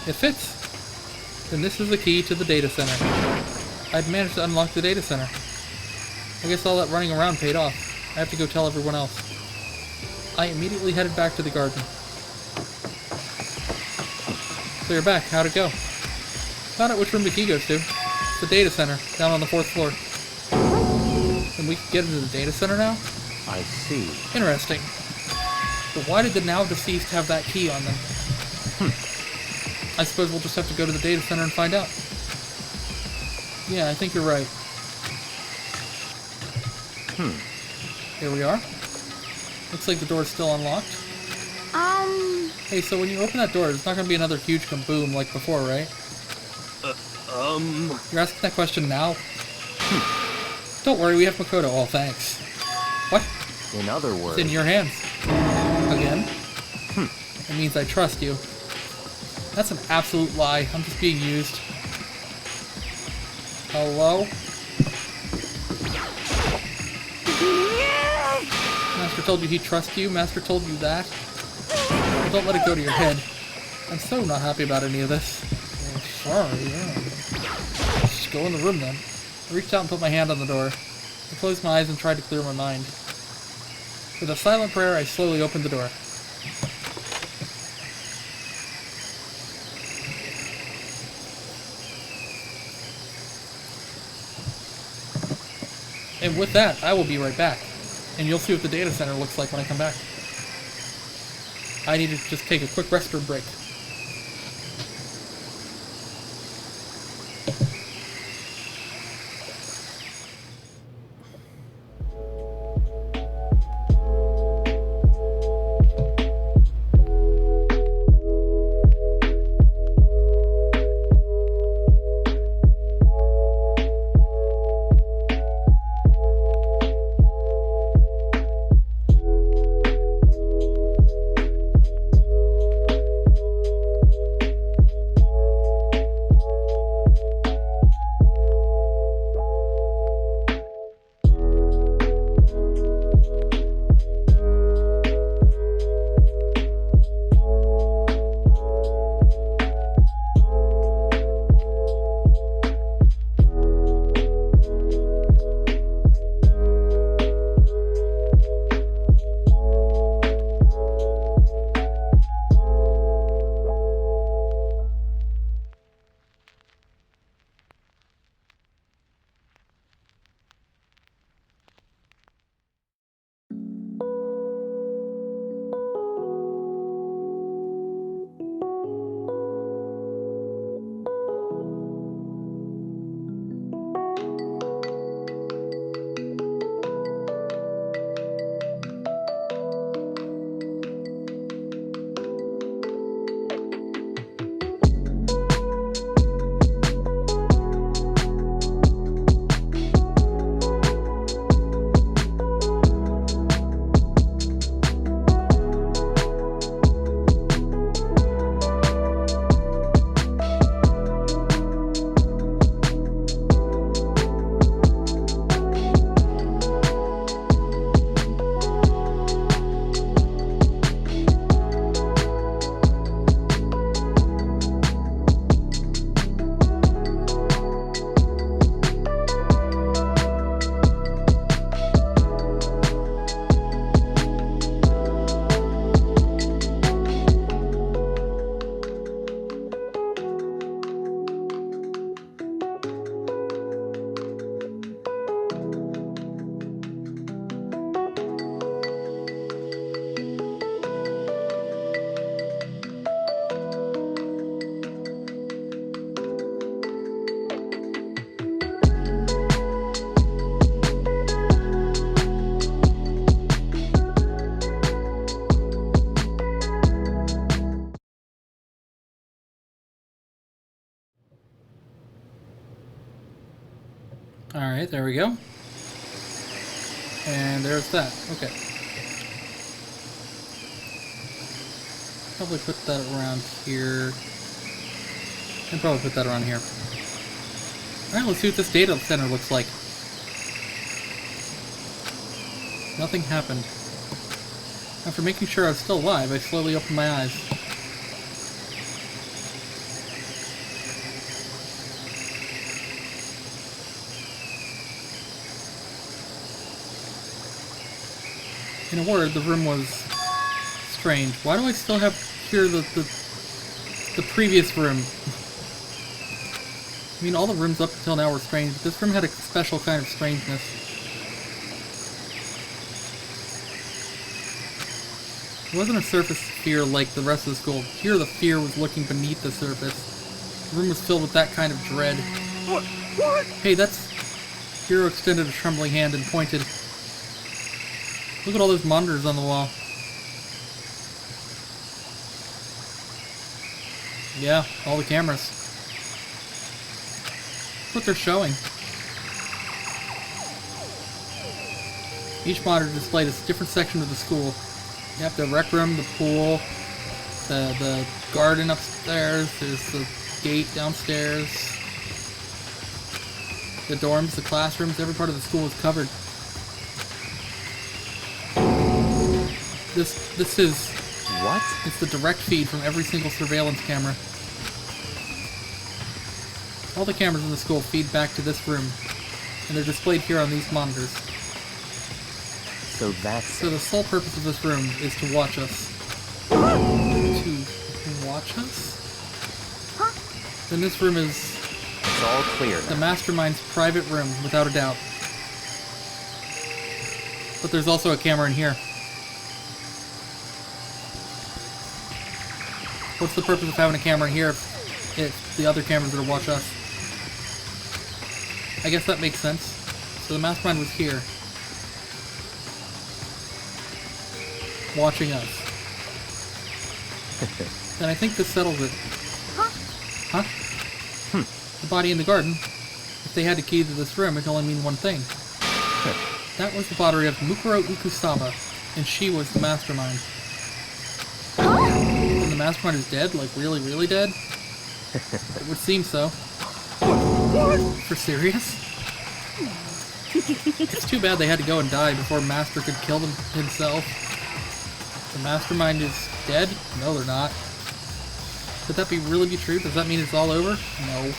It fits! Then this is the key to the data center. I'd managed to unlock the data center. I guess all that running around paid off. I have to go tell everyone else. I immediately headed back to the garden. So you're back. How'd it go? Found out which room the key goes to. It's the data center, down on the 4th floor. And we can get into the data center now? I see. Interesting. But why did the now deceased have that key on them? I suppose we'll just have to go to the data center and find out. Yeah, I think you're right. Here we are. Looks like the door's still unlocked. Hey, so when you open that door, there's not going to be another huge kaboom like before, right? You're asking that question now? Don't worry, we have Mukuro. Oh, thanks. What? In other words... It's in your hands. Again? It means I trust you. That's an absolute lie. I'm just being used. Hello? Master told you he trusts you? Master told you that? Well, don't let it go to your head. I'm so not happy about any of this. Oh, sorry, yeah. Just go in the room then. I reached out and put my hand on the door. I closed my eyes and tried to clear my mind. With a silent prayer, I slowly opened the door. And with that, I will be right back. And you'll see what the data center looks like when I come back. I need to just take a quick restroom break. Alright, there we go. And there's that. Okay. Probably put that around here. And probably put that around here. Alright, let's see what this data center looks like. Nothing happened. After making sure I was still alive, I slowly opened my eyes. In a word, the room was strange. Why do I still have here the previous room? I mean, all the rooms up until now were strange, but this room had a special kind of strangeness. It wasn't a surface fear like the rest of the school. Here the fear was looking beneath the surface. The room was filled with that kind of dread. What? Hey, that's... Hero extended a trembling hand and pointed. Look at all those monitors on the wall. Yeah, all the cameras. That's what they're showing. Each monitor displayed a different section of the school. You have the rec room, the pool, the garden upstairs, there's the gate downstairs, the dorms, the classrooms, every part of the school is covered. This is... What? It's the direct feed from every single surveillance camera. All the cameras in the school feed back to this room, and they're displayed here on these monitors. So that's... So the sole purpose of this room is to watch us. To watch us? Then this room is... It's all clear the now. mastermind's private room, without a doubt. But there's also a camera in here. What's the purpose of having a camera in here if the other cameras are to watch us? I guess that makes sense. So the mastermind was here. Watching us. And I think this settles it. Huh? The body in the garden. If they had a key to this room, it can only mean one thing. That was the body of Mukuro Ikusaba, and she was the mastermind. And the mastermind is dead? Like, really, really dead? It would seem so. For serious? It's too bad they had to go and die before Master could kill them himself. The mastermind is dead? No, they're not. Could that really be true? Does that mean it's all over? No.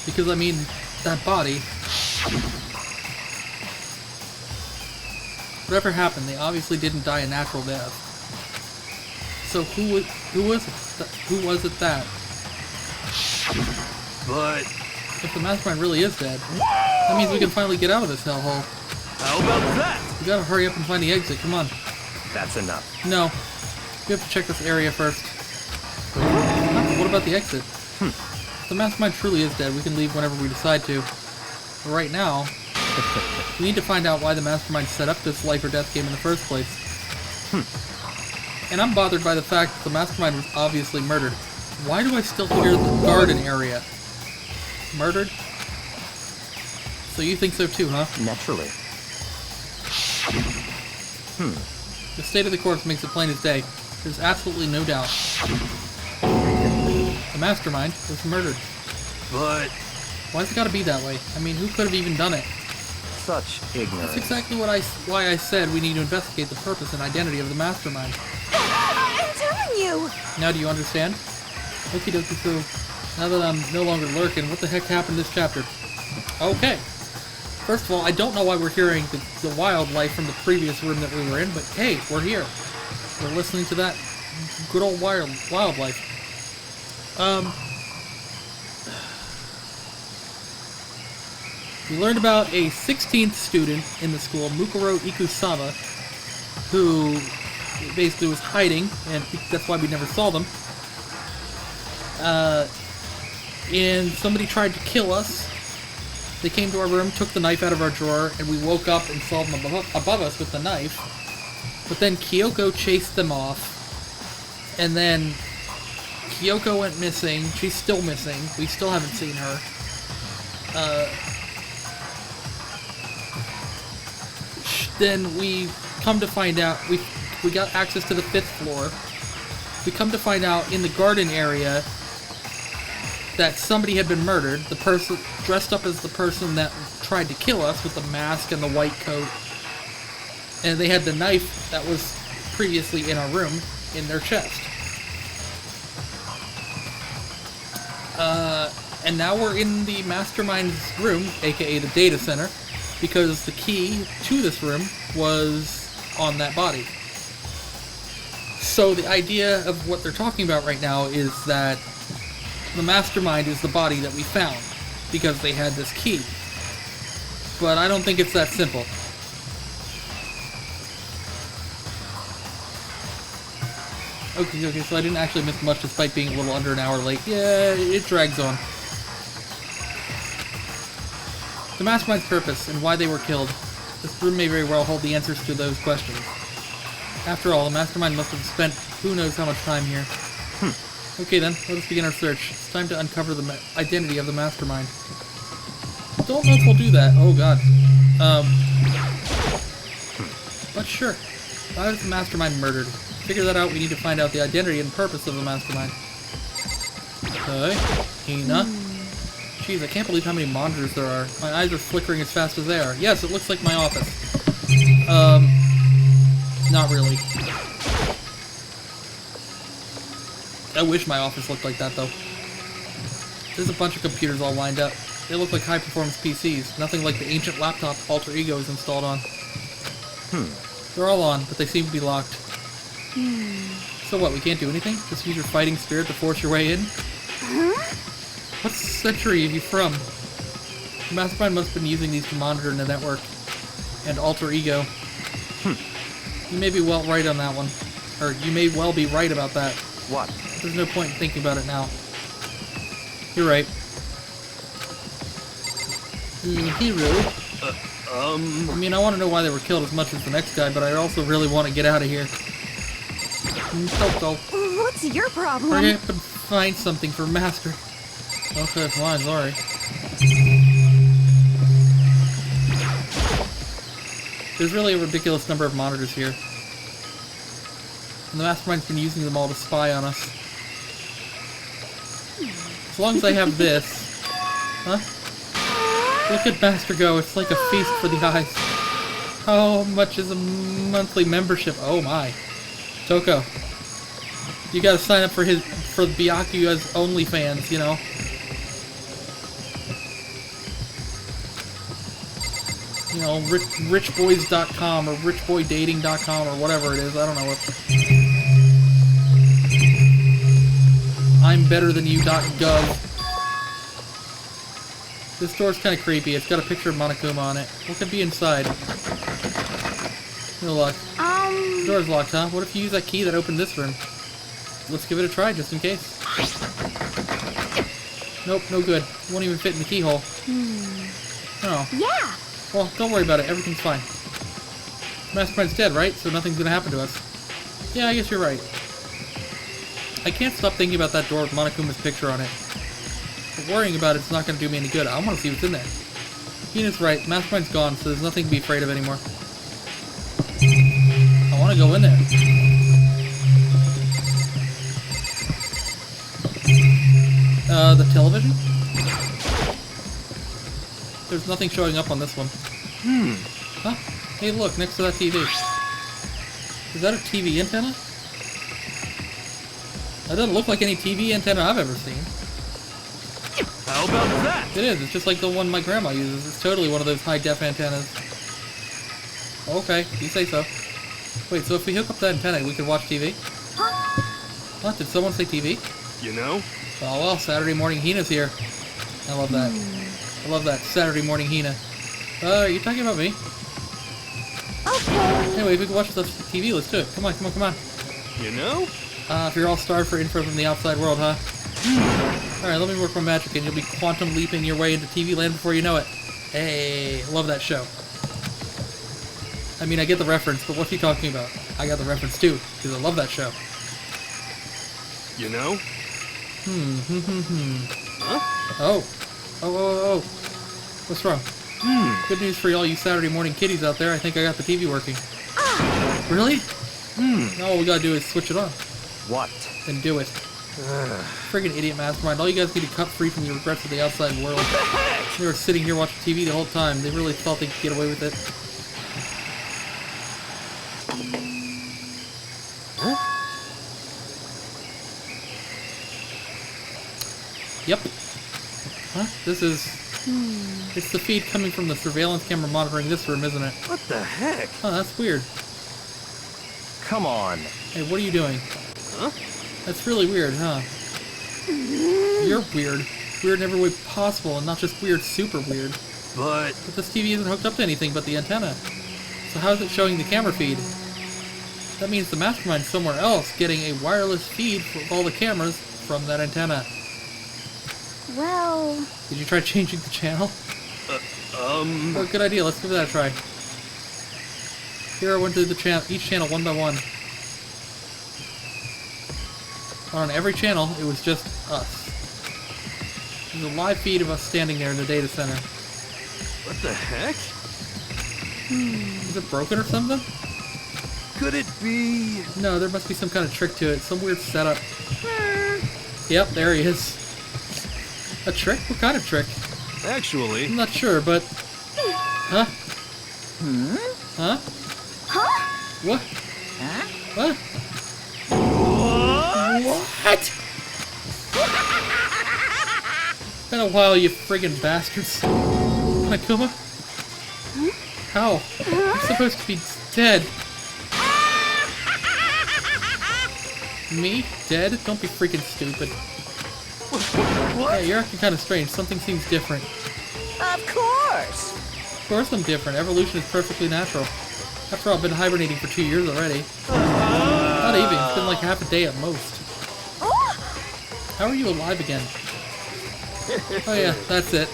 Because, I mean, that body... Whatever happened, they obviously didn't die a natural death. So who was it that? But If the mastermind really is dead, that means we can finally get out of this hellhole. how about that? We gotta hurry up and find the exit, come on. That's enough. No. We have to check this area first. Oh, what about the exit? If the mastermind truly is dead, we can leave whenever we decide to. But right now, we need to find out why the mastermind set up this life or death game in the first place. And I'm bothered by the fact that the mastermind was obviously murdered. Why do I still hear the garden area? Murdered? So you think so too, huh? Naturally. The state of the corpse makes it plain as day. There's absolutely no doubt. The mastermind was murdered. But Why's it gotta be that way? I mean, who could have even done it? Such ignorance. That's exactly why I said we need to investigate the purpose and identity of the mastermind. I'm telling you! Now do you understand? Okie dokie, so now that I'm no longer lurking, what the heck happened this chapter? Okay. First of all, I don't know why we're hearing the wildlife from the previous room that we were in, but hey, we're here. We're listening to that good old wildlife. We learned about a 16th student in the school, Mukuro Ikusaba, who basically was hiding, and that's why we never saw them. And somebody tried to kill us. They came to our room, took the knife out of our drawer, and we woke up and saw them above us with the knife. But then Kyoko chased them off. And then Kyoko went missing. She's still missing. We still haven't seen her. then we come to find out, we got access to the 5th floor. We come to find out in the garden area that somebody had been murdered. The person dressed up as the person that tried to kill us with the mask and the white coat. And they had the knife that was previously in our room in their chest. And now we're in the mastermind's room, aka the data center, because the key to this room was on that body. So the idea of what they're talking about right now is that the mastermind is the body that we found, because they had this key. But I don't think it's that simple. Okay, so I didn't actually miss much despite being a little under an hour late. Yeah, it drags on. The Mastermind's purpose and why they were killed. This room may very well hold the answers to those questions. After all, the Mastermind must have spent who knows how much time here. Okay then, let us begin our search. It's time to uncover the identity of the Mastermind. Don't know if we'll do that. Oh god. But sure. Why was the Mastermind murdered? To figure that out, we need to find out the identity and purpose of the Mastermind. Okay. Hina. Jeez, I can't believe how many monitors there are. My eyes are flickering as fast as they are. Yes, it looks like my office. Not really. I wish my office looked like that, though. There's a bunch of computers all lined up. They look like high-performance PCs. Nothing like the ancient laptop Alter Ego is installed on. They're all on, but they seem to be locked. So what, we can't do anything? Just use your fighting spirit to force your way in? What century are you from? The Mastermind must have been using these to monitor the network. And Alter Ego. You may be well right on that one. Or, you may well be right about that. What? There's no point in thinking about it now. You're right. Hero. I mean, I want to know why they were killed as much as the next guy, but I also really want to get out of here. Go. What's your problem? Hurry up and find something for Master. Okay, fine, sorry. There's really a ridiculous number of monitors here. And the Mastermind's been using them all to spy on us. As long as I have this... Huh? Look at Master go, it's like a feast for the eyes. How much is a monthly membership? Oh my. Toko. You gotta sign up for Byakuya's OnlyFans, you know. You know, richboys.com or richboydating.com or whatever it is, I don't know what. I'm better than you.gov. This door's kind of creepy. It's got a picture of Monokuma on it. What could be inside? No luck. The door's locked, huh? What if you use that key that opened this room? Let's give it a try, just in case. Nope, no good. Won't even fit in the keyhole. Oh. Yeah. Well, don't worry about it. Everything's fine. Mastermind's dead, right? So nothing's gonna happen to us. Yeah, I guess you're right. I can't stop thinking about that door with Monokuma's picture on it. But worrying about it's not gonna do me any good. I want to see what's in there. Hina's right. Mastermind's gone, so there's nothing to be afraid of anymore. I want to go in there. The television? There's nothing showing up on this one. Huh? Hey, look, next to that TV. Is that a TV antenna? That doesn't look like any TV antenna I've ever seen. How about that? It is. It's just like the one my grandma uses. It's totally one of those high-def antennas. Okay, you say so. Wait, so if we hook up that antenna, we could watch TV? What? Did someone say TV? You know? Oh well, Saturday morning Hina's here. I love that. I love that. Saturday morning Hina. Are you talking about me? Okay. Anyway, if we can watch the TV, let's do it. Come on, come on, come on. You know? If you're all starved for info from the outside world, huh? Alright, let me work my magic and you'll be quantum leaping your way into TV land before you know it. Hey, love that show. I mean, I get the reference, but what's he talking about? I got the reference too, because I love that show. You know? Huh? Oh. Oh. What's wrong? Good news for all you Saturday morning kiddies out there. I think I got the TV working. Really? All we gotta do is switch it on. What? And do it. Friggin' idiot mastermind. All you guys need to cut free from your regrets of the outside world. They were sitting here watching TV the whole time. They really thought they could get away with it. Yep. Huh? This is... It's the feed coming from the surveillance camera monitoring this room, isn't it? What the heck? Oh, that's weird. Come on. Hey, what are you doing? Huh? That's really weird, huh? You're weird. Weird in every way possible, and not just weird, super weird. But But this TV isn't hooked up to anything but the antenna. So how is it showing the camera feed? That means the mastermind's somewhere else, getting a wireless feed of all the cameras from that antenna. Well, Did you try changing the channel? Oh, good idea. Let's give that a try. Here I went through the each channel one by one. On every channel, it was just us. There's a live feed of us standing there in the data center. what the heck? Is it broken or something? Could it be? No, there must be some kind of trick to it. Some weird setup. Yep, there he is. A trick? What kind of trick? Actually, I'm not sure, but... Huh? Huh? What? What? What? Been a while, you friggin' bastards. Nakuma? How? I'm supposed to be dead. Me? Dead? Don't be freaking stupid. what? Hey, you're acting kind of strange. Something seems different. Of course. Of course I'm different. Evolution is perfectly natural. After all, I've been hibernating for 2 years already. Not even. It's been like half a day at most. How are you alive again? Oh yeah, that's it.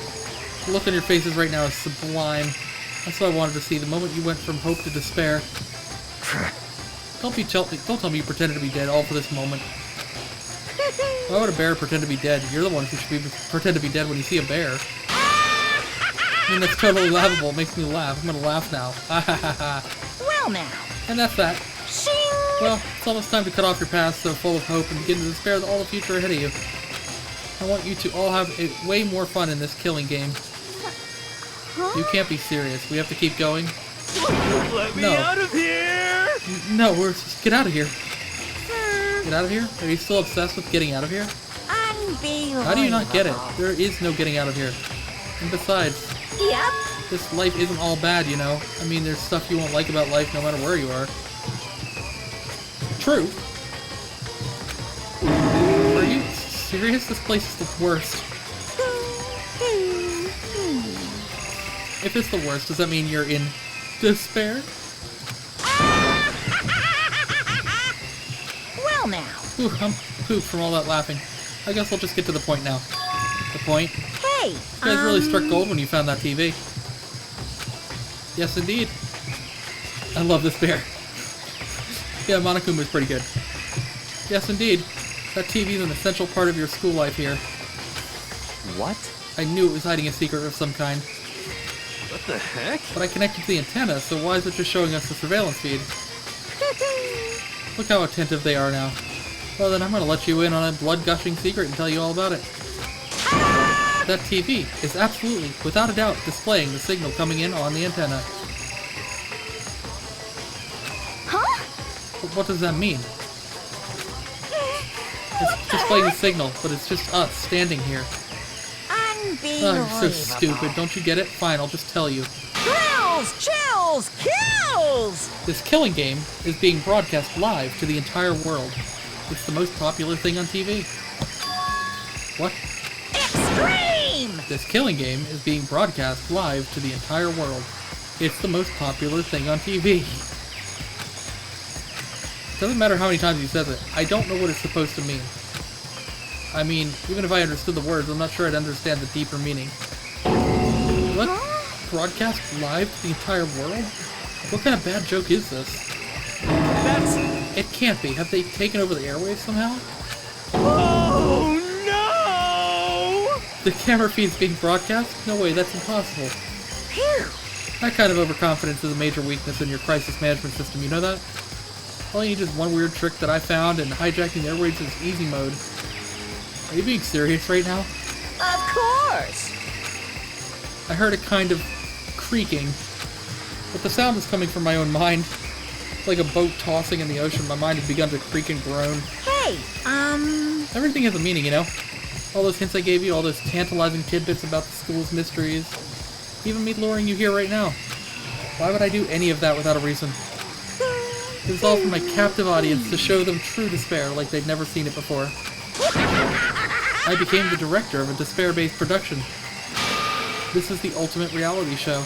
The look on your faces right now is sublime. That's what I wanted to see. The moment you went from hope to despair. Don't tell me you pretended to be dead all for this moment. Why would a bear pretend to be dead? You're the one who should pretend to be dead when you see a bear. I mean, that's totally laughable. It makes me laugh. I'm gonna laugh now. Well now. And that's that. Shing! Well, it's almost time to cut off your past so full of hope and begin to despair of all the future ahead of you. I want you to all have way more fun in this killing game. You can't be serious. We have to keep going. Let me No. out of here! No, we're just get out of here. Get out of here? Are you still obsessed with getting out of here? Unbelievable. How do you not get it? There is no getting out of here. And besides, Yep. this life isn't all bad, you know? I mean, there's stuff you won't like about life no matter where you are. True. Are you serious? This place is the worst. If it's the worst, does that mean you're in despair? Well now. Ooh, I'm pooped from all that laughing. I guess I'll just get to the point now. The point? Hey. You guys really struck gold when you found that TV. Yes, indeed. I love this bear. Yeah, Monokuma's pretty good. Yes, indeed. That TV is an essential part of your school life here. What? I knew it was hiding a secret of some kind. What the heck? But I connected to the antenna, so why is it just showing us the surveillance feed? Look how attentive they are now. Well then, I'm gonna let you in on a blood-gushing secret and tell you all about it. That TV is absolutely, without a doubt, displaying the signal coming in on the antenna. huh? But what does that mean? It's displaying the signal, but it's just us standing here. Oh, you're so stupid. Don't you get it? Fine, I'll just tell you. Thrills, chills, kills! This killing game is being broadcast live to the entire world. It's the most popular thing on TV. What? Extreme! This killing game is being broadcast live to the entire world. It's the most popular thing on TV. Doesn't matter how many times he says it. I don't know what it's supposed to mean. I mean, even if I understood the words, I'm not sure I'd understand the deeper meaning. What? Broadcast live to the entire world? What kind of bad joke is this? It can't be. Have they taken over the airwaves somehow? Oh no! The camera feed's being broadcast? No way, that's impossible. Phew! That kind of overconfidence is a major weakness in your crisis management system, you know that? All you need is one weird trick that I found, and hijacking the airwaves is easy mode. Are you being serious right now? Of course! I heard a kind of creaking, but the sound was coming from my own mind. Like a boat tossing in the ocean, my mind had begun to creak and groan. Hey, Everything has a meaning, you know? All those hints I gave you, all those tantalizing tidbits about the school's mysteries, even me luring you here right now. Why would I do any of that without a reason? It was all for my captive audience to show them true despair like they'd never seen it before. I became the director of a despair-based production. This is the ultimate reality show.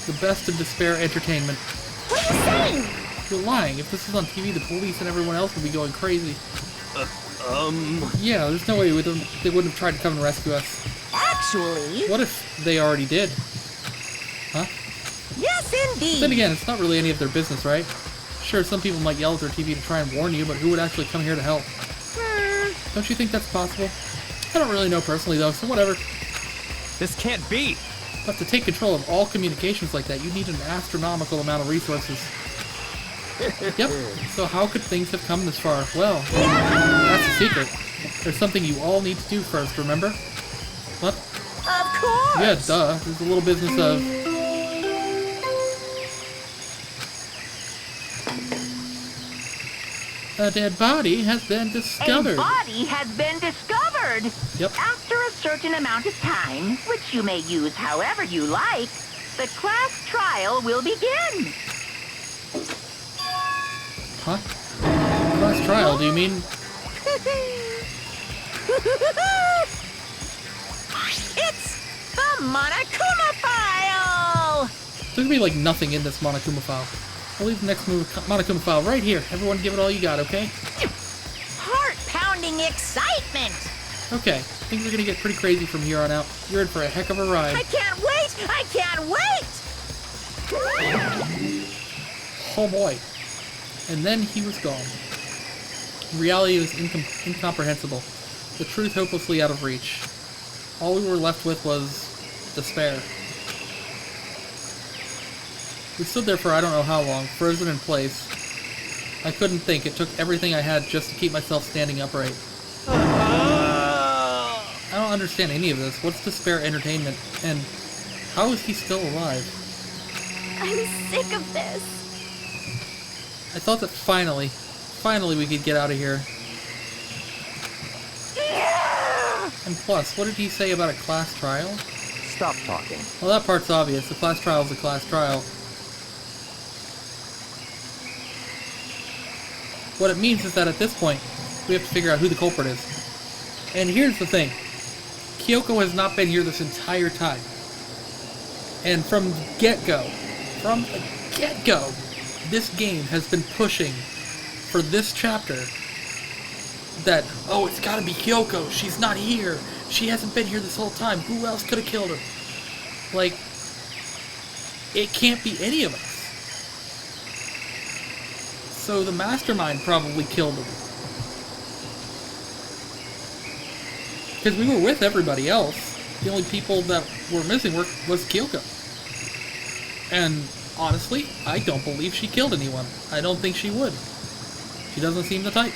The best of despair entertainment. what are you saying? You're lying. If this was on TV, the police and everyone else would be going crazy. Yeah, there's no way they wouldn't have tried to come and rescue us. Actually, What if they already did? Huh? yes indeed. Then again, it's not really any of their business, right? Sure, some people might yell at their TV to try and warn you, but who would actually come here to help? Don't you think that's possible? I don't really know personally, though, so whatever. This can't be! But to take control of all communications like that, you need an astronomical amount of resources. Yep, so how could things have come this far? Well, that's the secret. There's something you all need to do first, remember? What? Of course. Yeah, duh. There's a little business of... A dead body has been discovered. A body has been discovered. Yep. After a certain amount of time, which you may use however you like, the class trial will begin. Huh? Class trial, do you mean... It's a Monokuma file! There's gonna be like nothing in this Monokuma file. I'll leave the next Monokuma file right here. Everyone give it all you got, okay? Heart-pounding excitement! Okay, things are gonna get pretty crazy from here on out. You're in for a heck of a ride. I can't wait! I can't wait! Oh boy. And then he was gone. Reality was incomprehensible. The truth hopelessly out of reach. All we were left with was despair. We stood there for I don't know how long, frozen in place. I couldn't think. It took everything I had just to keep myself standing upright. I don't understand any of this. What's despair entertainment? And how is he still alive? I'm sick of this. I thought that finally we could get out of here. And plus, what did he say about a class trial? Stop talking. Well, that part's obvious. The class trial is a class trial. What it means is that at this point, we have to figure out who the culprit is. And here's the thing. Kyoko has not been here this entire time. And from the get-go, this game has been pushing for this chapter that, oh, it's gotta be Kyoko. She's not here. She hasn't been here this whole time. Who else could have killed her? Like, it can't be any of us. So the mastermind probably killed him. Because we were with everybody else. The only people that were missing was Kyoko. And honestly, I don't believe she killed anyone. I don't think she would. She doesn't seem the type.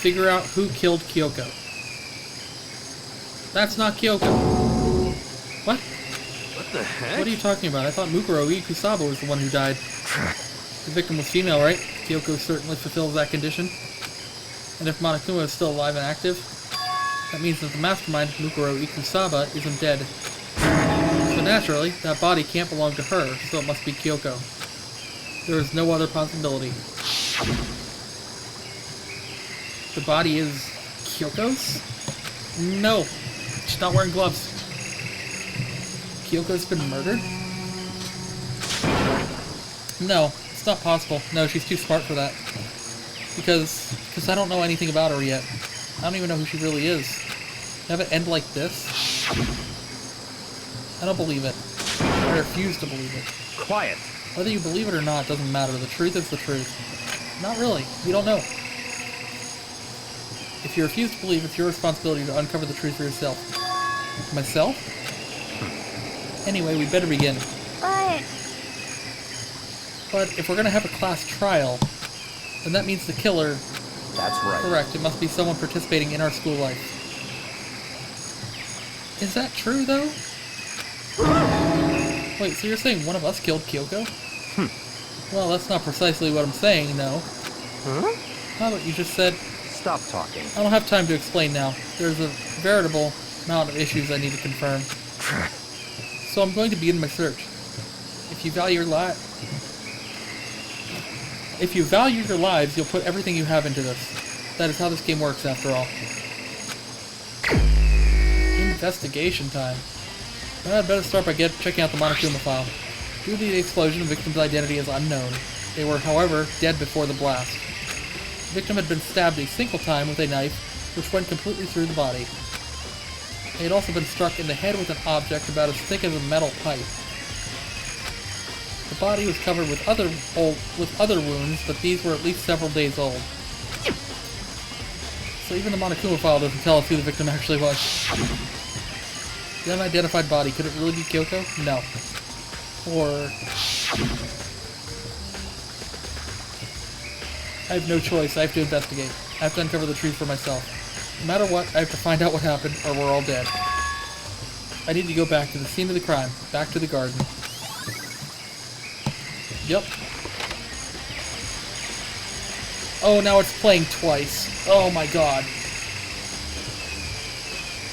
Figure out who killed Kyoko. That's not Kyoko. What? What the heck? What are you talking about? I thought Mukuro Ikusaba was the one who died. The victim was female, right? Kyoko certainly fulfills that condition. And if Monokuma is still alive and active, that means that the mastermind, Mukuro Ikusaba, isn't dead. So naturally, that body can't belong to her, so it must be Kyoko. There is no other possibility. The body is Kyoko's? No, she's not wearing gloves. Kyoko's been murdered? No, it's not possible. No, she's too smart for that. Because I don't know anything about her yet. I don't even know who she really is. Have it end like this? I don't believe it. I refuse to believe it. Quiet. Whether you believe it or not doesn't matter. The truth is the truth. Not really. You don't know. If you refuse to believe, it's your responsibility to uncover the truth for yourself. Myself? Anyway, we better begin. But if we're gonna have a class trial, then that means the killer... That's right. Correct, it must be someone participating in our school life. Is that true, though? Wait, so you're saying one of us killed Kyoko? Well, that's not precisely what I'm saying, no. Huh? How about you just said... Stop talking. I don't have time to explain now. There's a veritable amount of issues I need to confirm. So I'm going to begin my search. If you value your lives, you'll put everything you have into this. That is how this game works, after all. Investigation time. Well, I'd better start by checking out the Monokuma file. Due to the explosion, the victim's identity is unknown. They were, however, dead before the blast. The victim had been stabbed a single time with a knife, which went completely through the body. They had also been struck in the head with an object about as thick as a metal pipe. The body was covered with other wounds, but these were at least several days old. So even the Monokuma file doesn't tell us who the victim actually was. The unidentified body, could it really be Kyoko? No. Or... I have no choice, I have to investigate. I have to uncover the truth for myself. No matter what, I have to find out what happened, or we're all dead. I need to go back to the scene of the crime, back to the garden. Yep. Oh, now it's playing twice. Oh my god.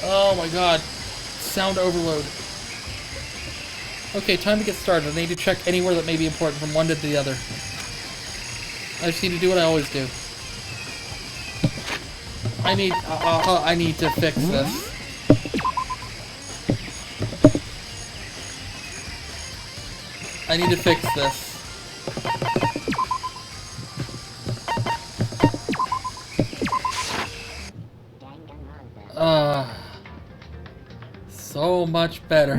Oh my god. Sound overload. Okay, time to get started. I need to check anywhere that may be important from one to the other. I just need to do what I always do. I need to fix this. I need to fix this. So much better.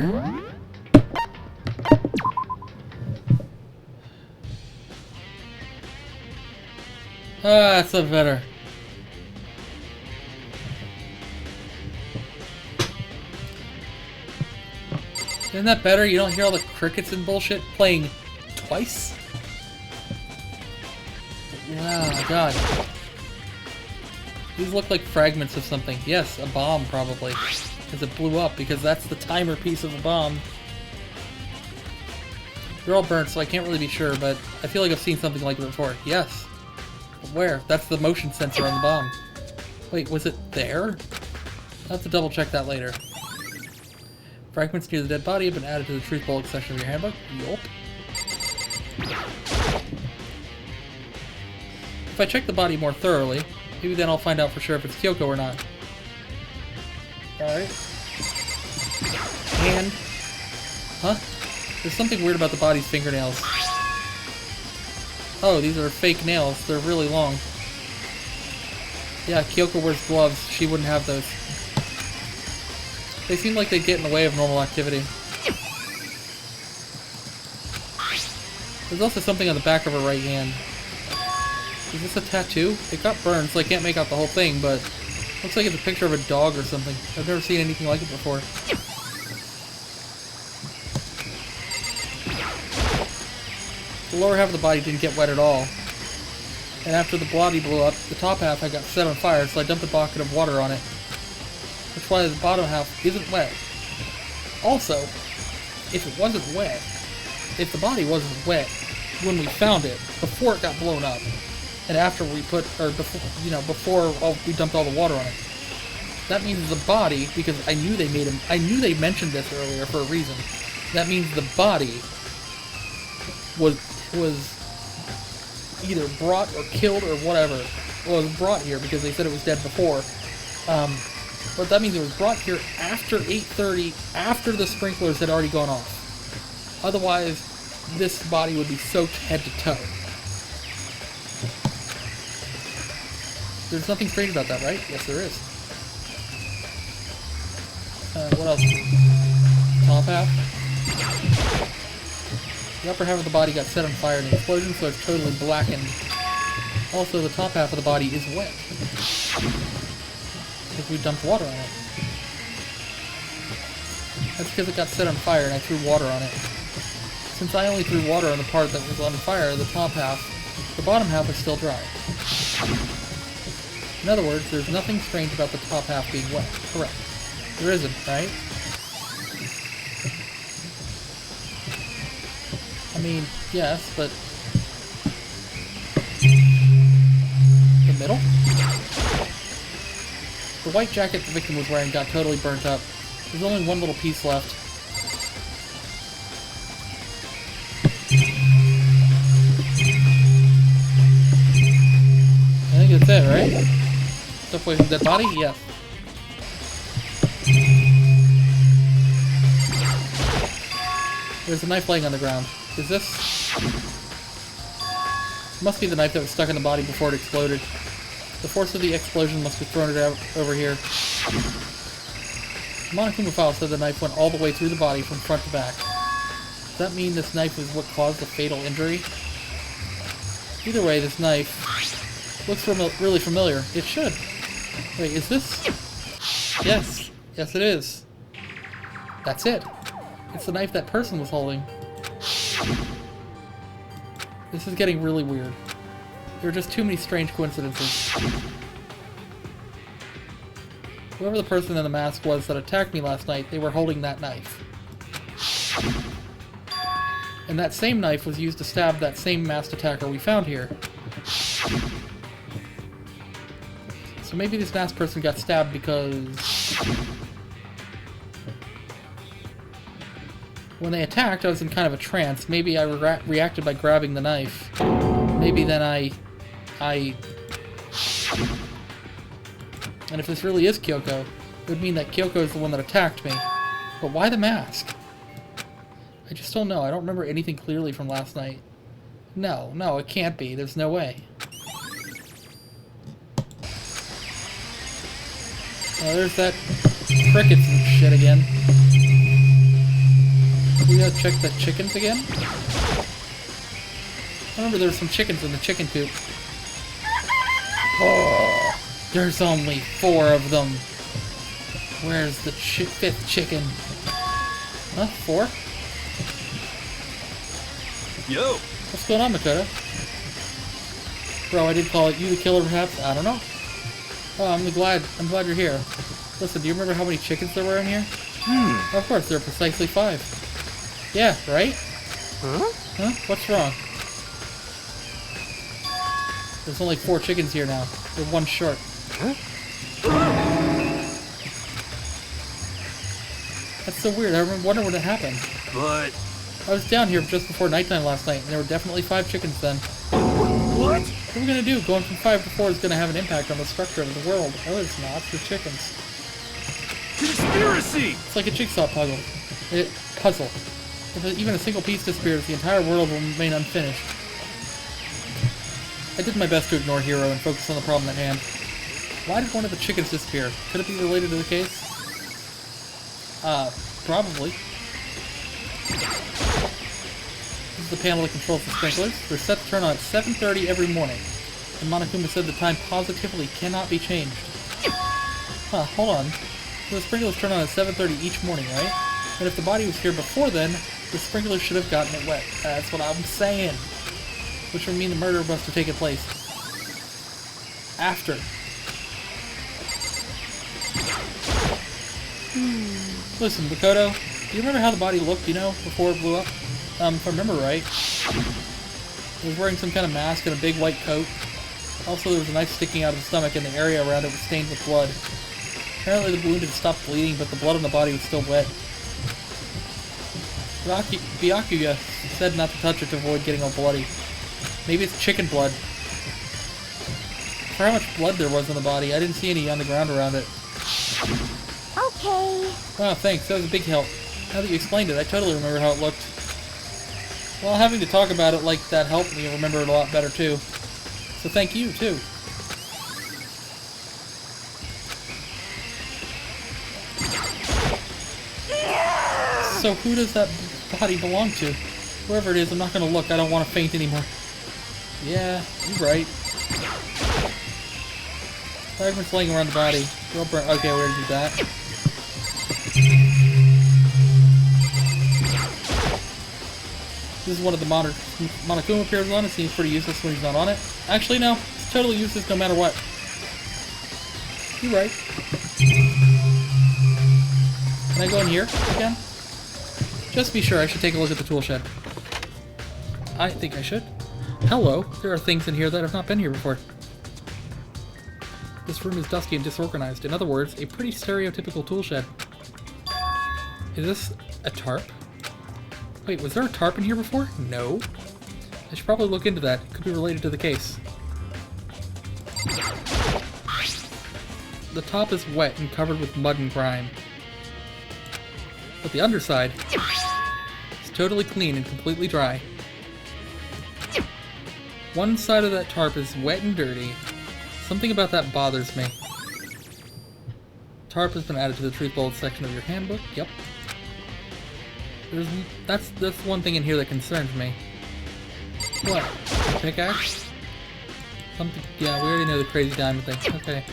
That's so better. Isn't that better? You don't hear all the crickets and bullshit playing twice? Oh god. These look like fragments of something. Yes, a bomb probably. Because it blew up, because that's the timer piece of a bomb. They're all burnt, so I can't really be sure, but I feel like I've seen something like it before. Yes. But where? That's the motion sensor on the bomb. Wait, was it there? I'll have to double check that later. Fragments near the dead body have been added to the truth bullet section of your handbook. Yup. If I check the body more thoroughly, maybe then I'll find out for sure if it's Kyoko or not. Alright. And... Huh? There's something weird about the body's fingernails. Oh, these are fake nails. They're really long. Yeah, Kyoko wears gloves. She wouldn't have those. They seem like they'd get in the way of normal activity. There's also something on the back of her right hand. Is this a tattoo? It got burned, so I can't make out the whole thing, but... looks like it's a picture of a dog or something. I've never seen anything like it before. The lower half of the body didn't get wet at all. And after the body blew up, the top half had got set on fire, so I dumped a bucket of water on it. That's why the bottom half isn't wet. Also, if it wasn't wet, if the body wasn't wet when we found it, before it got blown up, and after we put, or before, you know, before we dumped all the water on it, that means the body, because I knew they mentioned this earlier for a reason. That means the body was either brought or killed or whatever. Well, it was brought here because they said it was dead before. But that means it was brought here after 8:30, after the sprinklers had already gone off. Otherwise, this body would be soaked head to toe. There's nothing strange about that, right? Yes, there is. What else? Top half? The upper half of the body got set on fire in an explosion, so it's totally blackened. Also, the top half of the body is wet. Because we dumped water on it. That's because it got set on fire and I threw water on it. Since I only threw water on the part that was on fire, the top half, the bottom half is still dry. In other words, there's nothing strange about the top half being wet. Correct. There isn't, right? I mean, yes, but... the middle? The white jacket the victim was wearing got totally burnt up. There's only one little piece left. I think that's it, right? Stuff away from dead body? Yes. There's a knife laying on the ground. Is this... It must be the knife that was stuck in the body before it exploded. The force of the explosion must have thrown it out over here. Monokuma file said the knife went all the way through the body from front to back. Does that mean this knife is what caused the fatal injury? Either way, this knife looks really familiar. It should. Wait, is this... Yes. Yes, it is. That's it. It's the knife that person was holding. This is getting really weird. There are just too many strange coincidences. Whoever the person in the mask was that attacked me last night, they were holding that knife. And that same knife was used to stab that same masked attacker we found here. So maybe this masked person got stabbed because... when they attacked, I was in kind of a trance. Maybe I reacted by grabbing the knife. Maybe then I... And if this really is Kyoko, it would mean that Kyoko is the one that attacked me. But why the mask? I just don't know. I don't remember anything clearly from last night. No, it can't be. There's no way. Oh, there's that crickets and shit again. We gotta check the chickens again? I remember there were some chickens in the chicken coop. Oh, there's only 4 of them. Where's the 5th chicken? Huh? 4? Yo! What's going on, Mukuro? Bro, I did call it you the killer, perhaps? I don't know. Oh, I'm glad you're here. Listen, do you remember how many chickens there were in here? Of course, there are precisely 5. Yeah, right? Huh? Huh? What's wrong? There's only 4 chickens here now. They're 1 short. Huh? That's so weird. I wonder when it happened. But... I was down here just before nighttime last night, and there were definitely 5 chickens then. What? What are we gonna do? Going from 5 to 4 is gonna have an impact on the structure of the world. Oh, it's not. They're chickens. Conspiracy! It's like a jigsaw puzzle. If even a single piece disappears, the entire world will remain unfinished. I did my best to ignore Hero and focus on the problem at hand. Why did one of the chickens disappear? Could it be related to the case? Probably. This is the panel that controls the sprinklers. They're set to turn on at 7:30 every morning. And Monokuma said the time positively cannot be changed. Huh, hold on. So the sprinklers turn on at 7:30 each morning, right? And if the body was here before then, the sprinklers should have gotten it wet. That's what I'm saying. Which would mean the murder must have taken place after. Listen, Mukuro, do you remember how the body looked, before it blew up? If I remember right, it was wearing some kind of mask and a big white coat. Also, there was a knife sticking out of the stomach and the area around it was stained with blood. Apparently the wound had stopped bleeding, but the blood on the body was still wet. Byakuya said not to touch it to avoid getting all bloody. Maybe it's chicken blood. For how much blood there was on the body, I didn't see any on the ground around it. Okay. Wow, thanks. That was a big help. Now that you explained it, I totally remember how it looked. Well, having to talk about it like that helped me remember it a lot better, too. So thank you, too. So who does that body belong to? Whoever it is, I'm not going to look. I don't want to faint anymore. Yeah, you're right. Fragments laying around the body. Okay, we already did that. This is one of the modern Monokuma appears on. It seems pretty useless when he's not on it. Actually, no. It's totally useless no matter what. You're right. Can I go in here again? Just to be sure, I should take a look at the tool shed. I think I should. Hello. There are things in here that have not been here before. This room is dusty and disorganized. In other words, a pretty stereotypical tool shed. Is this a tarp? Wait, was there a tarp in here before? No. I should probably look into that. It could be related to the case. The top is wet and covered with mud and grime. But the underside is totally clean and completely dry. One side of that tarp is wet and dirty. Something about that bothers me. Tarp has been added to the truth bullet section of your handbook. Yep. That's one thing in here that concerns me. What? Pickaxe? Something? Yeah, we already know the crazy diamond thing. Okay.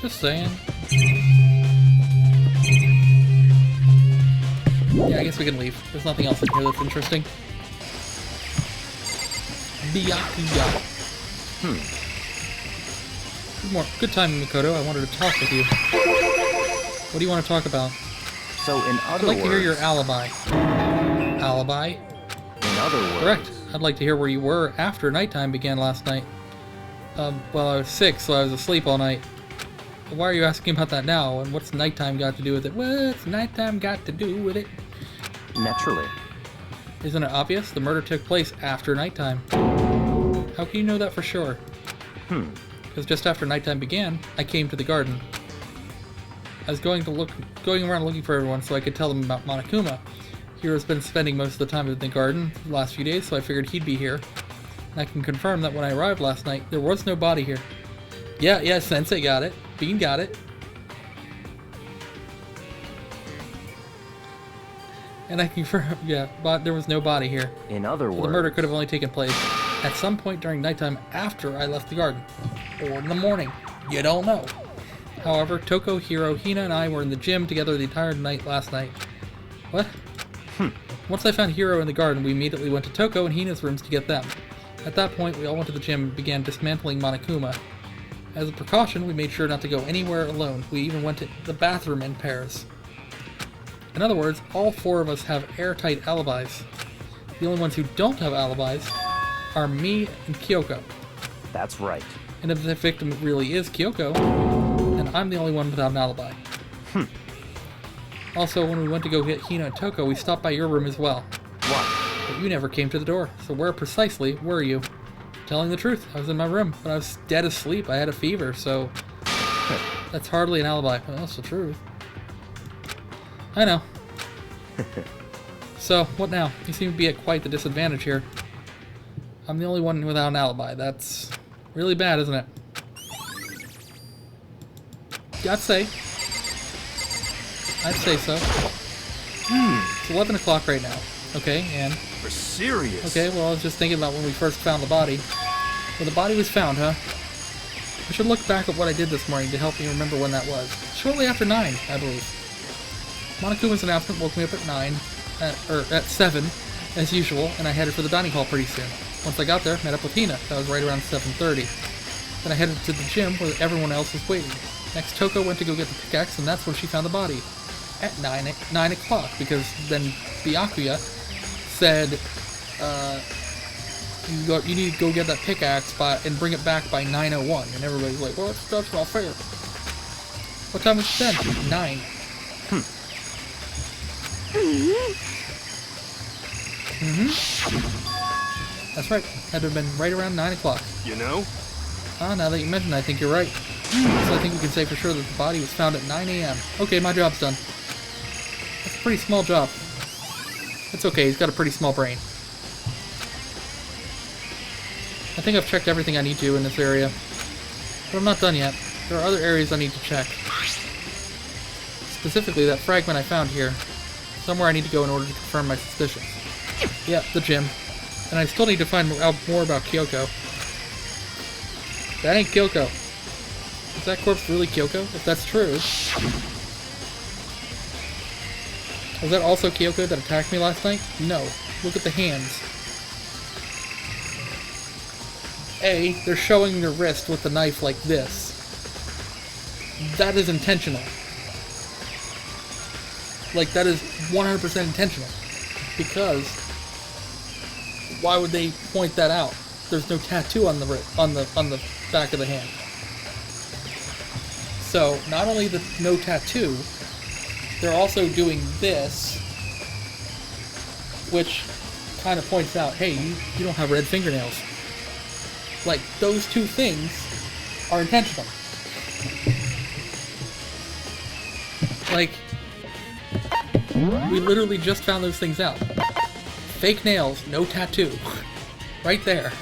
Just saying. Yeah, I guess we can leave. There's nothing else in here that's interesting. Byakuya. Good timing, Mikoto. I wanted to talk with you. What do you want to talk about? So, in other words... I'd like to hear your alibi. Alibi? In other words... Correct. I'd like to hear where you were after nighttime began last night. Well, I was sick, so I was asleep all night. Why are you asking about that now? And what's nighttime got to do with it? What's nighttime got to do with it? Naturally. Isn't it obvious? The murder took place after nighttime. How can you know that for sure? Because just after nighttime began, I came to the garden. I was going around looking for everyone so I could tell them about Monokuma. Hiro's been spending most of the time in the garden the last few days, so I figured he'd be here. And I can confirm that when I arrived last night, there was no body here. Yeah, Sensei got it. Bean got it. And I can confirm, but there was no body here. In other words... The murder could have only taken place at some point during nighttime after I left the garden. Or in the morning. You don't know. However, Toko, Hiro, Hina, and I were in the gym together the entire night last night. What? Once I found Hiro in the garden, we immediately went to Toko and Hina's rooms to get them. At that point, we all went to the gym and began dismantling Monokuma. As a precaution, we made sure not to go anywhere alone. We even went to the bathroom in pairs. In other words, all four of us have airtight alibis. The only ones who don't have alibis are me and Kyoko. That's right. And if the victim really is Kyoko, then I'm the only one without an alibi. Also, when we went to go get Hina and Toko, we stopped by your room as well. What? But you never came to the door, so where precisely were you? Telling the truth, I was in my room, but I was dead asleep. I had a fever, so that's hardly an alibi. Well, that's the truth. I know. So, what now? You seem to be at quite the disadvantage here. I'm the only one without an alibi. That's really bad, isn't it? I'd say so. It's 11 o'clock right now. Okay, and... For serious? Okay, well, I was just thinking about when we first found the body. Well, the body was found, huh? I should look back at what I did this morning to help me remember when that was. Shortly after 9, I believe. Monokuma's announcement woke me up at at 7, as usual, and I headed for the dining hall pretty soon. Once I got there, met up with Hina. That was right around 7:30. Then I headed to the gym where everyone else was waiting. Next, Toko went to go get the pickaxe, and that's when she found the body. At 9 o'clock, because then Byakuya said, you need to go get that pickaxe and bring it back by 9:01. And everybody's like, well, that's not fair. What time was it then? 9. That's right. Had to have been right around 9 o'clock. You know? Now that you mention it, I think you're right. So I think we can say for sure that the body was found at 9 a.m. Okay, my job's done. That's a pretty small job. It's okay, he's got a pretty small brain. I think I've checked everything I need to in this area. But I'm not done yet. There are other areas I need to check. Specifically, that fragment I found here. Somewhere I need to go in order to confirm my suspicions. Yeah, the gym. And I still need to find out more about Kyoko. That ain't Kyoko. Is that corpse really Kyoko? If that's true... Was that also Kyoko that attacked me last night? No. Look at the hands. A, they're showing their wrist with the knife like this. That is intentional. Like, that is 100% intentional. Because why would they point that out? There's no tattoo on the back of the hand. So, not only the no tattoo, they're also doing this, which kind of points out, hey, you don't have red fingernails. Like, those two things are intentional. Like, we literally just found those things out. Fake nails, no tattoo. Right there.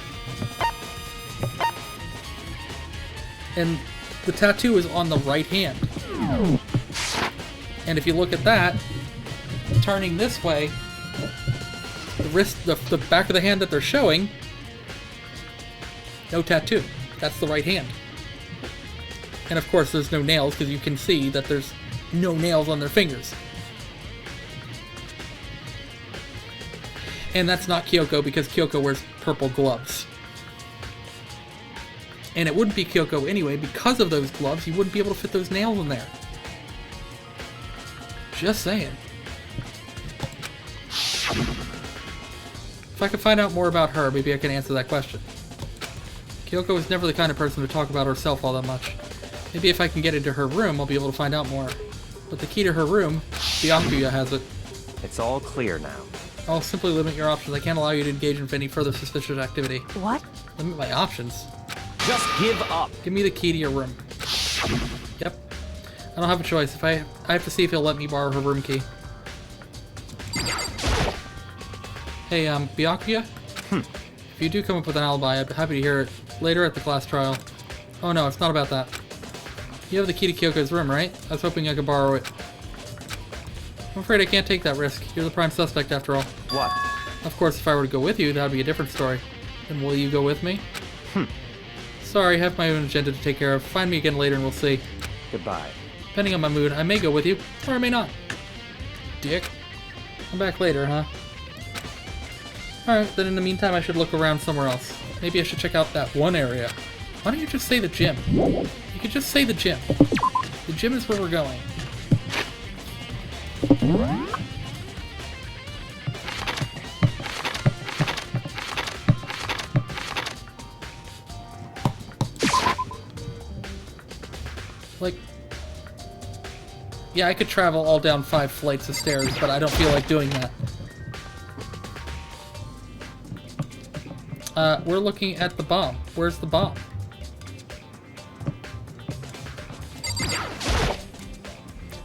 And the tattoo is on the right hand. And if you look at that, turning this way, the wrist, the back of the hand that they're showing, no tattoo. That's the right hand. And of course there's no nails because you can see that there's no nails on their fingers. And that's not Kyoko because Kyoko wears purple gloves. And it wouldn't be Kyoko anyway because of those gloves. You wouldn't be able to fit those nails in there. Just saying. If I could find out more about her, maybe I can answer that question. Kyoko is never the kind of person to talk about herself all that much. Maybe if I can get into her room, I'll be able to find out more. But the key to her room, Byakuya has it. It's all clear now. I'll simply limit your options. I can't allow you to engage in any further suspicious activity. What? Limit my options? Just give up. Give me the key to your room. Yep. I don't have a choice. I have to see if he'll let me borrow her room key. Hey, Byakuya? If you do come up with an alibi, I'd be happy to hear it later at the class trial. Oh no, it's not about that. You have the key to Kyoko's room, right? I was hoping I could borrow it. I'm afraid I can't take that risk. You're the prime suspect after all. What? Of course, if I were to go with you, that would be a different story. Then will you go with me? Sorry, I have my own agenda to take care of. Find me again later and we'll see. Goodbye. Depending on my mood, I may go with you, or I may not. Dick. Come back later, huh? Alright, then in the meantime I should look around somewhere else. Maybe I should check out that one area. Why don't you just say the gym? You could just say the gym. The gym is where we're going. Like, yeah, I could travel all down 5 flights of stairs, but I don't feel like doing that. We're looking at the bomb. Where's the bomb?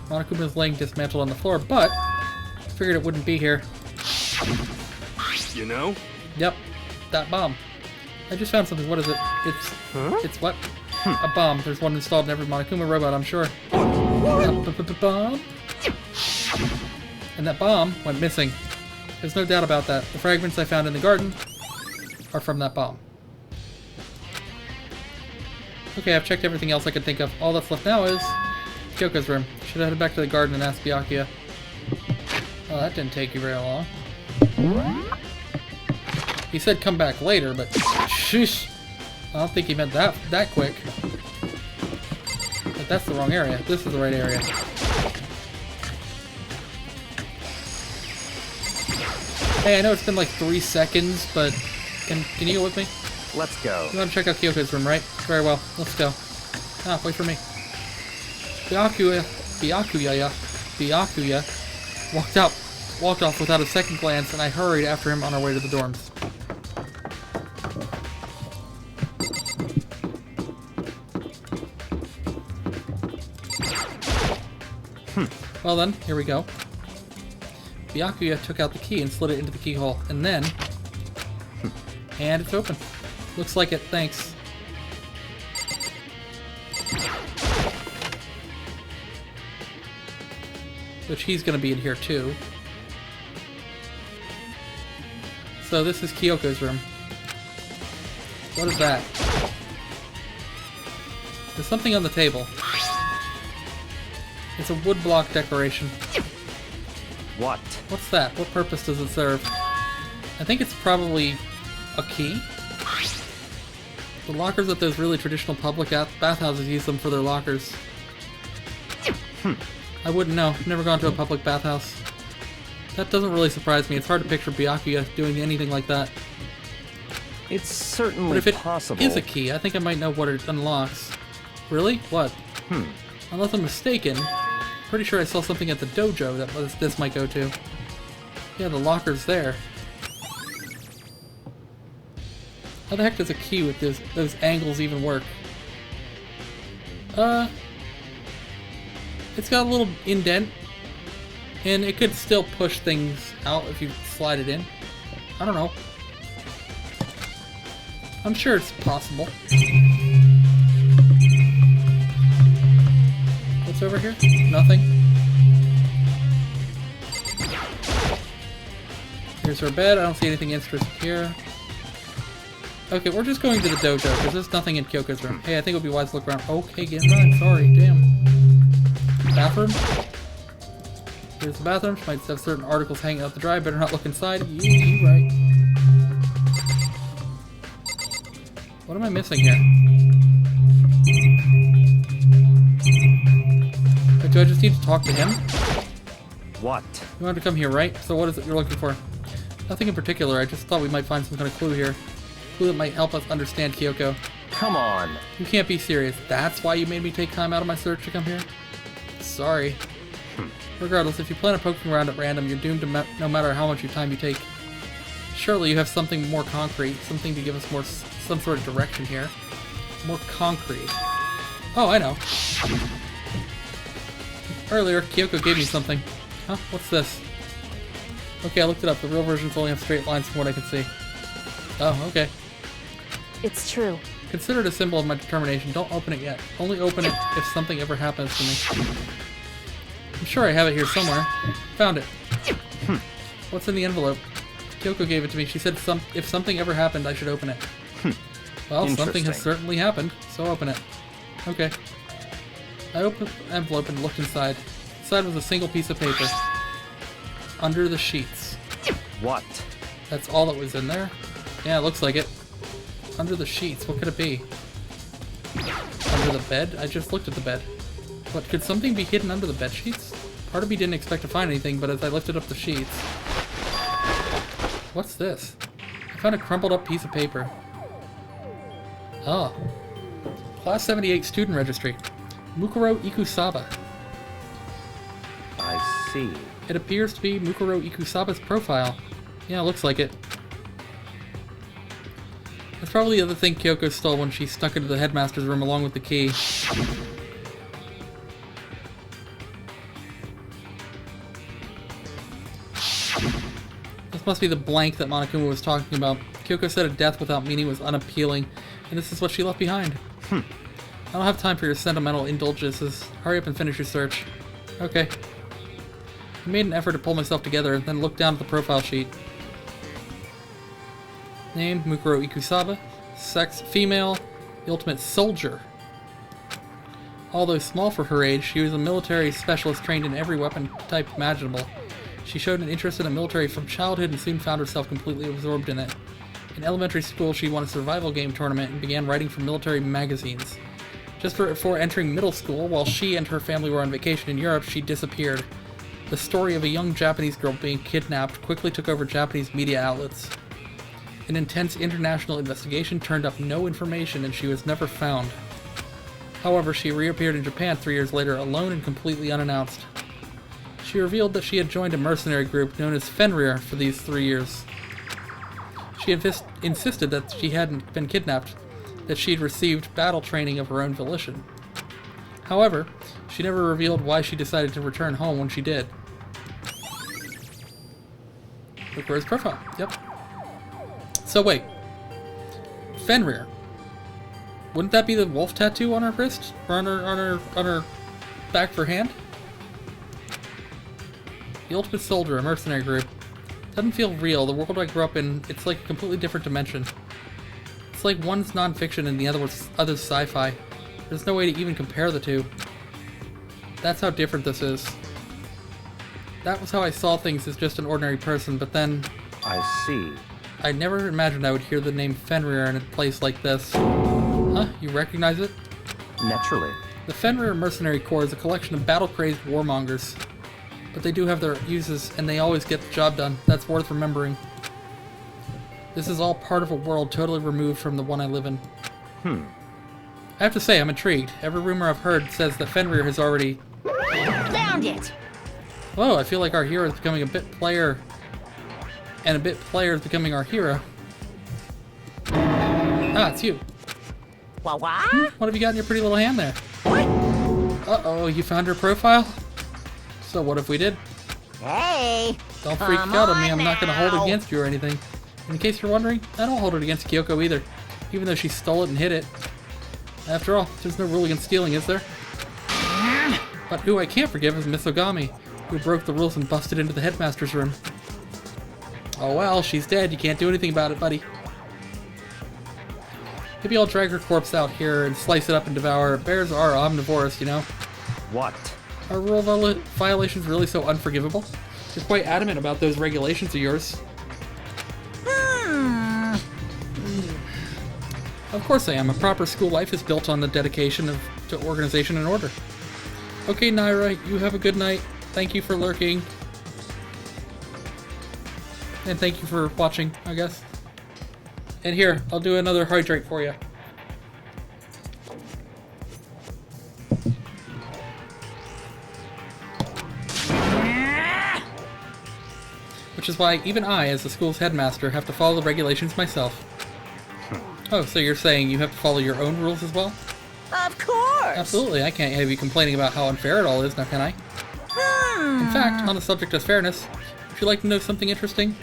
Monokuma's laying dismantled on the floor, but I figured it wouldn't be here. You know? Yep, that bomb. I just found something. What is it? It's what? A bomb. There's one installed in every Monokuma robot, I'm sure. Bomb. And that bomb went missing. There's no doubt about that. The fragments I found in the garden are from that bomb. Okay, I've checked everything else I could think of. All that's left now is Kyoko's room. Should have headed back to the garden and asked Byakuya. Oh, that didn't take you very long. He said come back later, but sheesh. I don't think he meant that quick. But that's the wrong area. This is the right area. Hey, I know it's been like 3 seconds, but can you go with me? Let's go. You want to check out Kyoko's room, right? Very well. Let's go. Ah, wait for me. Byakuya walked off without a second glance, and I hurried after him on our way to the dorms. Well then, here we go. Byakuya took out the key and slid it into the keyhole, and then... and it's open. Looks like it, thanks. Which he's gonna be in here too. So this is Kyoko's room. What is that? There's something on the table. It's a wood block decoration. What? What's that? What purpose does it serve? I think it's probably a key. The lockers at those really traditional public bathhouses use them for their lockers. I wouldn't know. I've never gone to a public bathhouse. That doesn't really surprise me. It's hard to picture Byakuya doing anything like that. It's certainly But if it possible. is a key, I think I might know what it unlocks. Really? What? Unless I'm mistaken, pretty sure I saw something at the dojo that this might go to. Yeah, the locker's there. How the heck does a key with those angles even work? It's got a little indent, and it could still push things out if you slide it in. I don't know. I'm sure it's possible. What's over here? Nothing. Here's her bed. I don't see anything interesting here. Okay, we're just going to the dojo, because there's nothing in Kyoko's room. Hey, I think it would be wise to look around. Okay, get right. Sorry, damn. Bathroom? Here's the bathroom. She might have certain articles hanging out to dry. Better not look inside. You right. What am I missing here? Wait, do I just need to talk to him? What? You wanted to come here, right? So what is it you're looking for? Nothing in particular. I just thought we might find some kind of clue here. Clue that might help us understand Kyoko. Come on. You can't be serious. That's why you made me take time out of my search to come here? Sorry. Regardless, if you plan on poking around at random, you're doomed to no matter how much time you take. Surely you have something more concrete, something to give us some sort of direction here. More concrete. Oh, I know. Earlier, Kyoko gave me something. Huh? What's this? Okay, I looked it up. The real versions only have straight lines from what I can see. Oh, okay. It's true. Consider it a symbol of my determination. Don't open it yet. Only open it if something ever happens to me. I'm sure I have it here somewhere. Found it. What's in the envelope? Kyoko gave it to me. She said if something ever happened, I should open it. Well, something has certainly happened, so open it. Okay. I opened the envelope and looked inside. Inside was a single piece of paper. Under the sheets. What? That's all that was in there? Yeah, it looks like it. Under the sheets, what could it be? Under the bed? I just looked at the bed. What, could something be hidden under the bed sheets? Part of me didn't expect to find anything, but as I lifted up the sheets... What's this? I found a crumpled up piece of paper. Oh. Class 78 student registry. Mukuro Ikusaba. I see. It appears to be Mukuro Ikusaba's profile. Yeah, it looks like it. That's probably the other thing Kyoko stole when she snuck into the headmaster's room along with the key. This must be the blank that Monokuma was talking about. Kyoko said a death without meaning was unappealing, and this is what she left behind. I don't have time for your sentimental indulgences. Hurry up and finish your search. Okay. I made an effort to pull myself together, and then looked down at the profile sheet. Name, Mukuro Ikusaba. Sex, female. The ultimate soldier. Although small for her age, she was a military specialist trained in every weapon type imaginable. She showed an interest in the military from childhood and soon found herself completely absorbed in it. In elementary school, she won a survival game tournament and began writing for military magazines. Just before entering middle school, while she and her family were on vacation in Europe, she disappeared. The story of a young Japanese girl being kidnapped quickly took over Japanese media outlets. An intense international investigation turned up no information and she was never found. However, she reappeared in Japan 3 years later, alone and completely unannounced. She revealed that she had joined a mercenary group known as Fenrir for these 3 years. She insisted that she hadn't been kidnapped, that she'd received battle training of her own volition. However, she never revealed why she decided to return home when she did. Look where his profile. Yep. So wait. Fenrir. Wouldn't that be the wolf tattoo on her wrist? Or on her back of her hand? The Ultimate Soldier, a mercenary group. Doesn't feel real. The world I grew up in, it's like a completely different dimension. It's like one's non-fiction and the other's sci-fi. There's no way to even compare the two. That's how different this is. That was how I saw things as just an ordinary person, but then I see. I never imagined I would hear the name Fenrir in a place like this. Huh? You recognize it? Naturally. The Fenrir Mercenary Corps is a collection of battle-crazed warmongers. But they do have their uses, and they always get the job done. That's worth remembering. This is all part of a world totally removed from the one I live in. I have to say, I'm intrigued. Every rumor I've heard says that Fenrir has already... Found it! Whoa, I feel like our hero is becoming a bit player... and a bit player is becoming our hero. Ah, it's you. What? What have you got in your pretty little hand there? What? Uh-oh, you found her profile? So what if we did? Hey! Don't freak Come out on me, on I'm not going to hold it now. against you or anything. In case you're wondering, I don't hold it against Kyoko either, even though she stole it and hid it. After all, there's no rule against stealing, is there? But who I can't forgive is Miss Ogami, who broke the rules and busted into the headmaster's room. Oh well, she's dead, you can't do anything about it, buddy. Maybe I'll drag her corpse out here and slice it up and devour it. Bears are omnivorous, you know? What? Are rule violations really so unforgivable? You're quite adamant about those regulations of yours. Of course I am. A proper school life is built on the dedication to organization and order. Okay, Naira, you have a good night. Thank you for lurking. And thank you for watching, I guess. And here, I'll do another hydrate for you. Which is why even I, as the school's headmaster, have to follow the regulations myself. Oh, so you're saying you have to follow your own rules as well? Of course! Absolutely, I can't have you complaining about how unfair it all is, now can I? In fact, on the subject of fairness, would you like to know something interesting?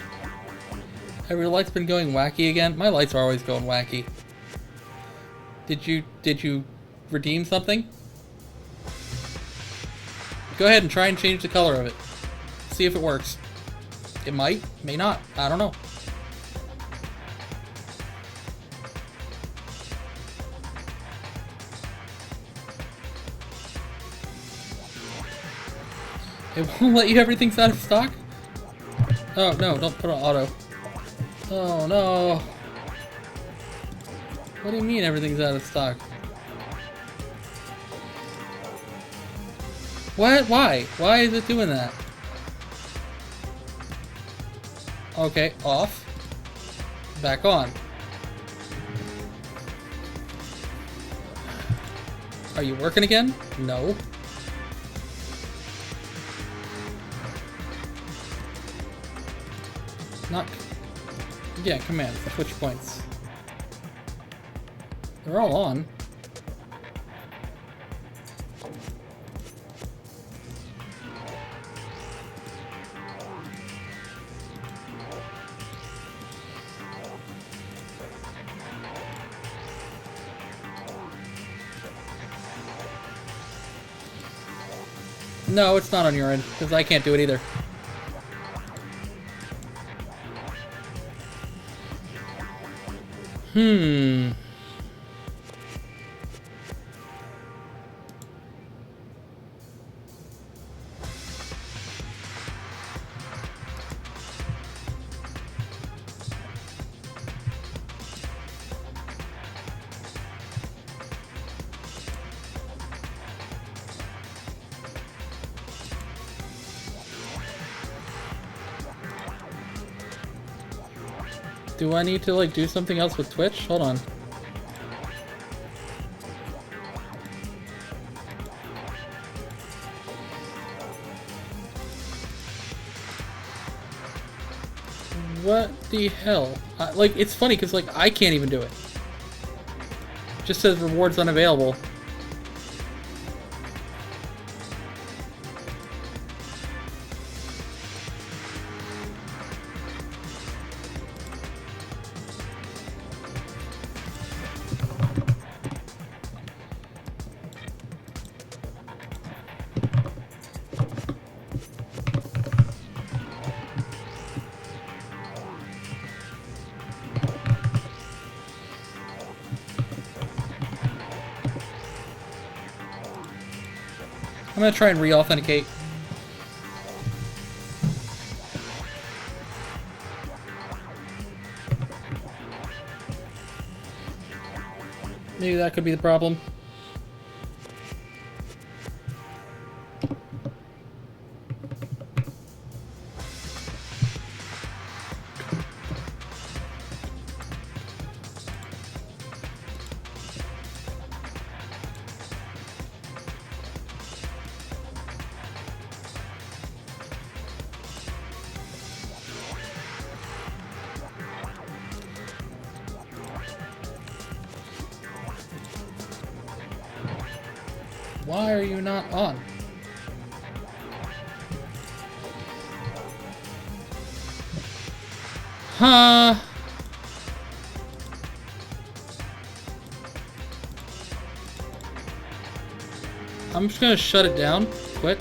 Have your lights been going wacky again? My lights are always going wacky. Did you redeem something? Go ahead and try and change the color of it. See if it works. It might, may not. I don't know. It won't let you have everything's out of stock? Oh, no, don't put on auto. Oh, no. What do you mean everything's out of stock? What? Why? Why is it doing that? Okay, off. Back on. Are you working again? No. Not... Yeah, command. Switch points. They're all on. No, it's not on your end, because I can't do it either. Do I need to, like, do something else with Twitch? Hold on. What the hell? Like, it's funny, because, like, I can't even do it. It just says rewards unavailable. I'm gonna try and re-authenticate. Maybe that could be the problem. Why are you not on? Huh? I'm just gonna shut it down. Quit.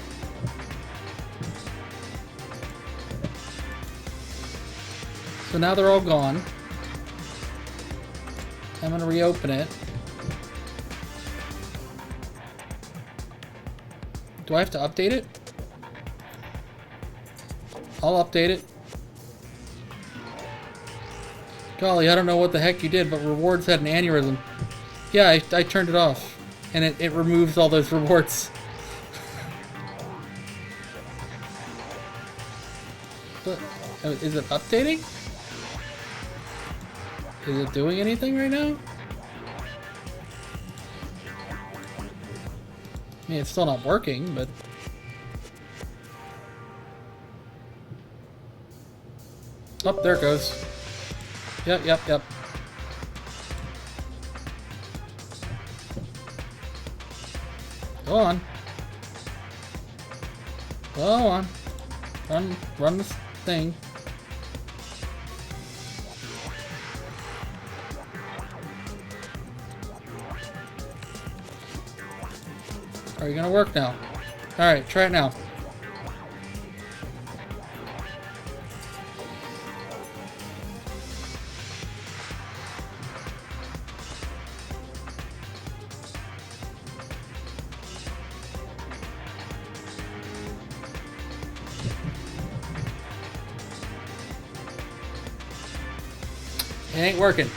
So now they're all gone. I'm gonna reopen it. Do I have to update it? I'll update it. Golly, I don't know what the heck you did, but rewards had an aneurysm. Yeah, I turned it off. And it removes all those rewards. But, is it updating? Is it doing anything right now? I mean, it's still not working, but... Oh, there it goes. Yep. Go on. Go on. Run this thing. Are you gonna work now? Alright, try it now. It ain't working.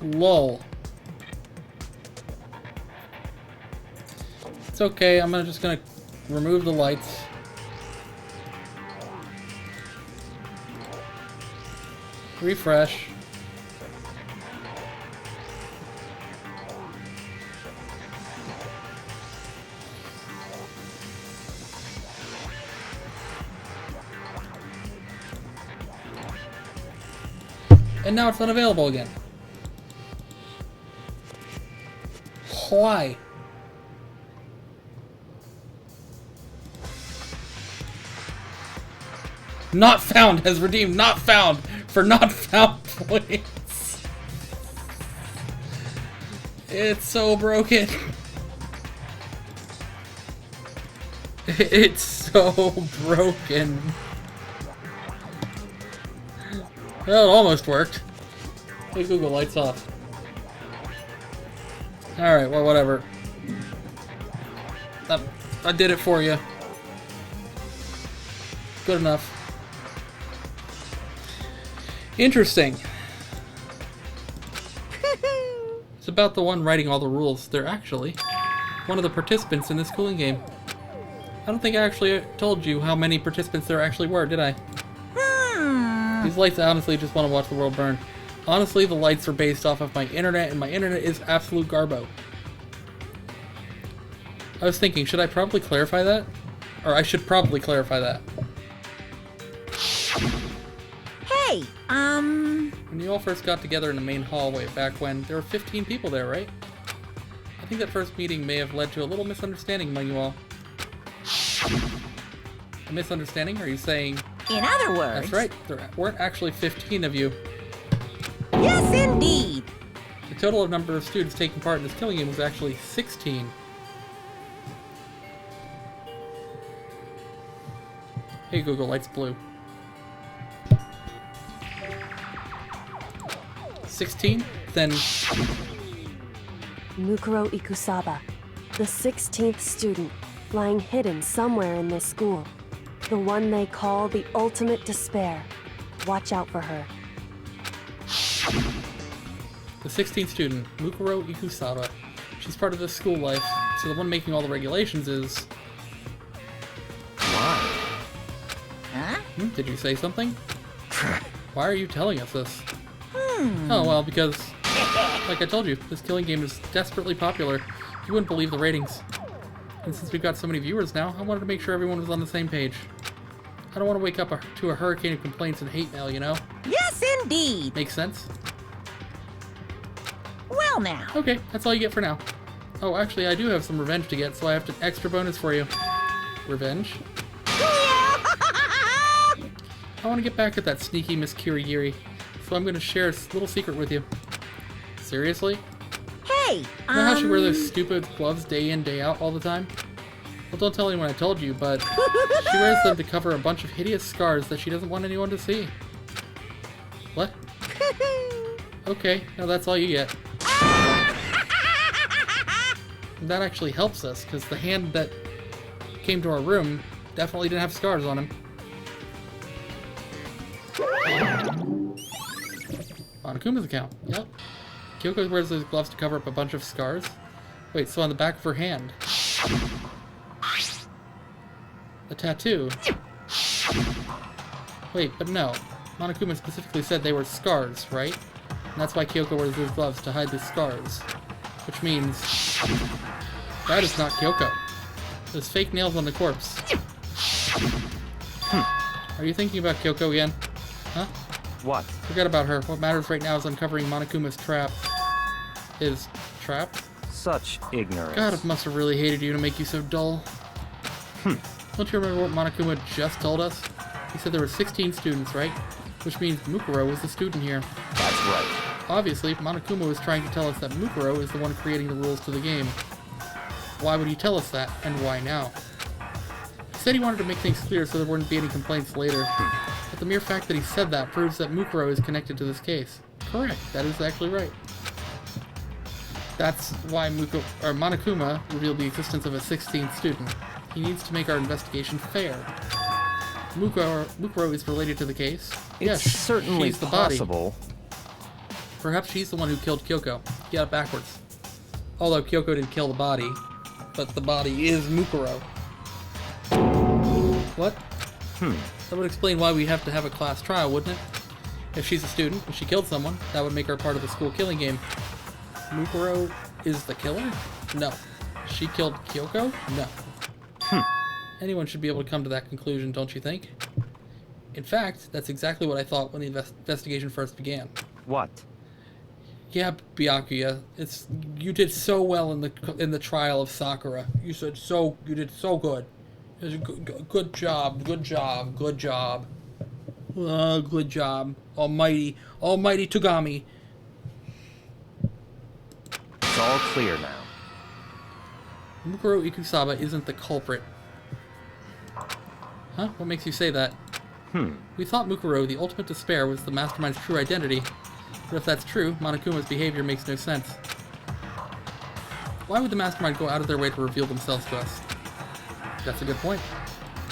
Lol. It's okay, I'm just gonna remove the lights. Refresh. And now it's unavailable again. Why? Not found has redeemed not found for not found points. It's so broken. It's so broken. Well, it almost worked. Hey Google, lights off. Alright, well, whatever. I did it for you. Good enough. Interesting. It's about the one writing all the rules. They're actually one of the participants in this cooling game. I don't think I actually told you how many participants there actually were, did I? These lights honestly just want to watch the world burn. Honestly, the lights are based off of my internet, and my internet is absolute garbo. I was thinking, should I probably clarify that? Or I should probably clarify that. Hey, When you all first got together in the main hallway back when, there were 15 people there, right? I think that first meeting may have led to a little misunderstanding among you all. A misunderstanding? Are you saying... In other words... That's right, there weren't actually 15 of you. Yes, indeed. The total number of students taking part in this killing game was actually 16. Hey Google, lights blue. 16? Then Mukuro Ikusaba, the 16th student, lying hidden somewhere in this school. The one they call the ultimate despair. Watch out for her. the 16th student, Mukuro Ikusaba. She's part of this school life, so the one making all the regulations is... Why? Huh? Did you say something? Why are you telling us this? Oh, well, because, like I told you, this killing game is desperately popular. You wouldn't believe the ratings. And since we've got so many viewers now, I wanted to make sure everyone was on the same page. I don't want to wake up to a hurricane of complaints and hate mail, you know? Yes, indeed. Makes sense? Well, now. Okay, that's all you get for now. Oh, actually, I do have some revenge to get, so I have an extra bonus for you. Revenge? I want to get back at that sneaky Miss Kirigiri, so I'm going to share a little secret with you. Seriously? Hey, You know how she wears those stupid gloves day in, day out all the time? Well, don't tell anyone I told you, but she wears them to cover a bunch of hideous scars that she doesn't want anyone to see. What? Okay, now that's all you get. That actually helps us, because the hand that came to our room definitely didn't have scars on him. Monokuma's account. Yep. Kyoko wears those gloves to cover up a bunch of scars. Wait, so on the back of her hand. The tattoo. Wait, but no. Monokuma specifically said they were scars, right? And that's why Kyoko wears those gloves, to hide the scars. Which means... that is not Kyoko. There's fake nails on the corpse. Are you thinking about Kyoko again? Huh? What? Forget about her. What matters right now is uncovering Monokuma's trap. His trap? Such ignorance. God, it must have really hated you to make you so dull. Don't you remember what Monokuma just told us? He said there were 16 students, right? Which means Mukuro was the student here. That's right. Obviously, Monokuma was trying to tell us that Mukuro is the one creating the rules to the game. Why would he tell us that, and why now? He said he wanted to make things clear so there wouldn't be any complaints later. But the mere fact that he said that proves that Mukuro is connected to this case. Correct, that is actually right. That's why Monokuma revealed the existence of a 16th student. He needs to make our investigation fair. Mukuro is related to the case. It's Yes, certainly she's the body. possible. Perhaps she's the one who killed Kyoko. You got it backwards. Although Kyoko didn't kill the body, but the body is Mukuro. What? That would explain why we have to have a class trial, wouldn't it? If she's a student, if she killed someone, that would make her part of the school killing game. Mukuro is the killer? No. She killed Kyoko? No. Anyone should be able to come to that conclusion, don't you think? In fact, that's exactly what I thought when the investigation first began. What? Yeah, Byakuya, you did so well in the trial of Sakura. You did so good. It was a good job, good job. Good job, Almighty Togami. It's all clear now. Mukuro Ikusaba isn't the culprit. Huh? What makes you say that? We thought Mukuro, the ultimate despair, was the mastermind's true identity. But if that's true, Monokuma's behavior makes no sense. Why would the mastermind go out of their way to reveal themselves to us? That's a good point.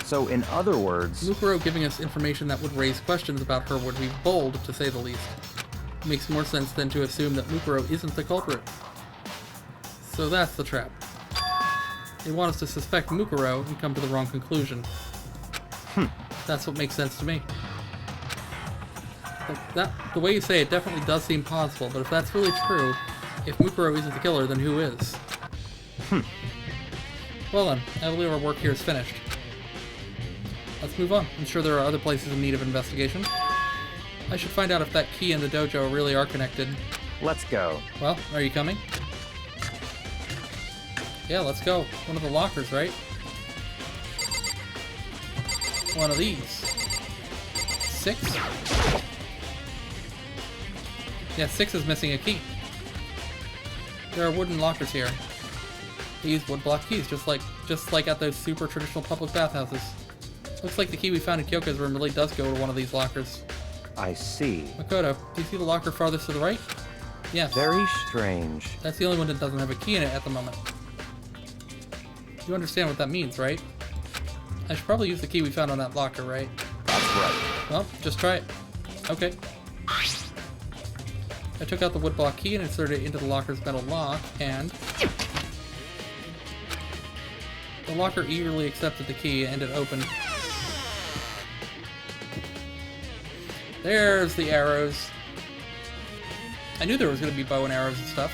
So, in other words, Mukuro giving us information that would raise questions about her would be bold, to say the least. It makes more sense than to assume that Mukuro isn't the culprit. So that's the trap. They want us to suspect Mukuro and come to the wrong conclusion. That's what makes sense to me. The way you say it definitely does seem possible, but if that's really true, if Mukuro isn't the killer, then who is? Well then, I believe our work here is finished. Let's move on. I'm sure there are other places in need of investigation. I should find out if that key and the dojo really are connected. let's go. Well, are you coming? Yeah, let's go. One of the lockers, right? One of these. 6? Yeah, 6 is missing a key. There are wooden lockers here. They use wood block keys, just like at those super traditional public bathhouses. Looks like the key we found in Kyoko's room really does go to one of these lockers. I see. Makoto, do you see the locker farthest to the right? Yes. Very strange. That's the only one that doesn't have a key in it at the moment. You understand what that means, right? I should probably use the key we found on that locker, right? That's right. Well, just try it. Okay. I took out the woodblock key and inserted it into the locker's metal lock, and the locker eagerly accepted the key and it opened. There's the arrows. I knew there was going to be bow and arrows and stuff.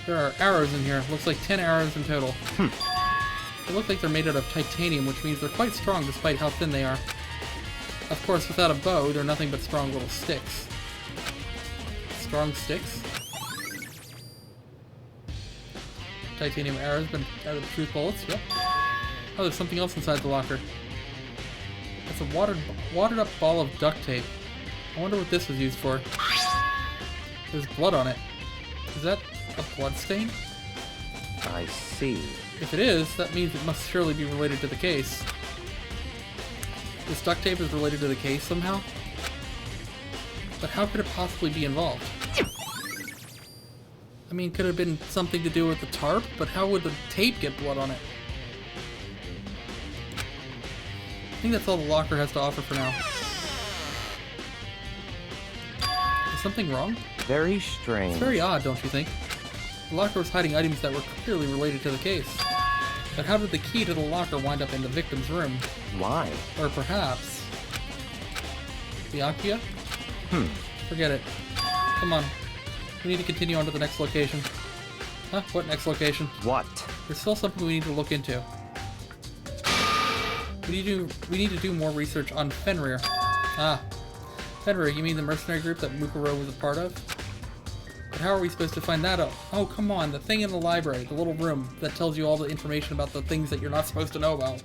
There are arrows in here. Looks like 10 arrows in total. They look like they're made out of titanium, which means they're quite strong despite how thin they are. Of course, without a bow, they're nothing but strong little sticks. Strong sticks? Titanium arrows, been out of the truth bullets, yep. Oh, there's something else inside the locker. It's a watered up ball of duct tape. I wonder what this was used for. There's blood on it. Is that a blood stain? I see. If it is, that means it must surely be related to the case. This duct tape is related to the case somehow? But how could it possibly be involved? I mean, could it have been something to do with the tarp, but how would the tape get blood on it? I think that's all the locker has to offer for now. Is something wrong? Very strange. It's very odd, don't you think? The locker was hiding items that were clearly related to the case. But how did the key to the locker wind up in the victim's room? Why? Or perhaps... Byakuya? Forget it. Come on. We need to continue on to the next location. Huh? What next location? What? There's still something we need to look into. We need to do more research on Fenrir. Ah. Fenrir, you mean the mercenary group that Mukuro was a part of? But how are we supposed to find that out? Oh, come on, the thing in the library, the little room that tells you all the information about the things that you're not supposed to know about.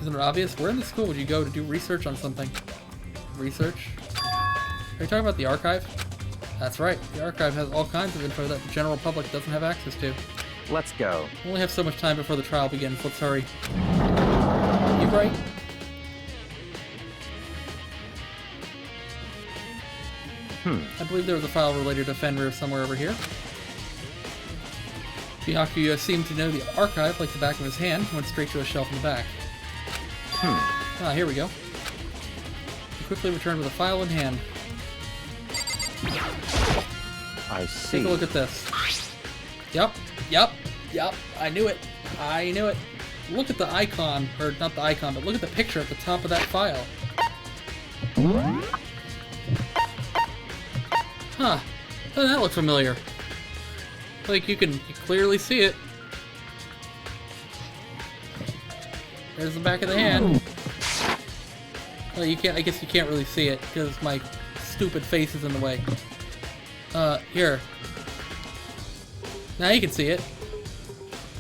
Isn't it obvious? Where in the school would you go to do research on something? Research? Are you talking about the archive? That's right, the archive has all kinds of info that the general public doesn't have access to. Let's go. We only have so much time before the trial begins, let's hurry. You right? I believe there was a file related to Fenrir somewhere over here. Byakuya seemed to know the archive like the back of his hand, went straight to a shelf in the back. Ah, here we go. He quickly returned with a file in hand. I see. Take a look at this. Yep, I knew it. I knew it. Look at the icon, or not the icon, but look at the picture at the top of that file. Huh. Doesn't that look familiar? Like you clearly see it. There's the back of the hand. Well, you can't. I guess you can't really see it because my stupid face is in the way. Here. Now you can see it.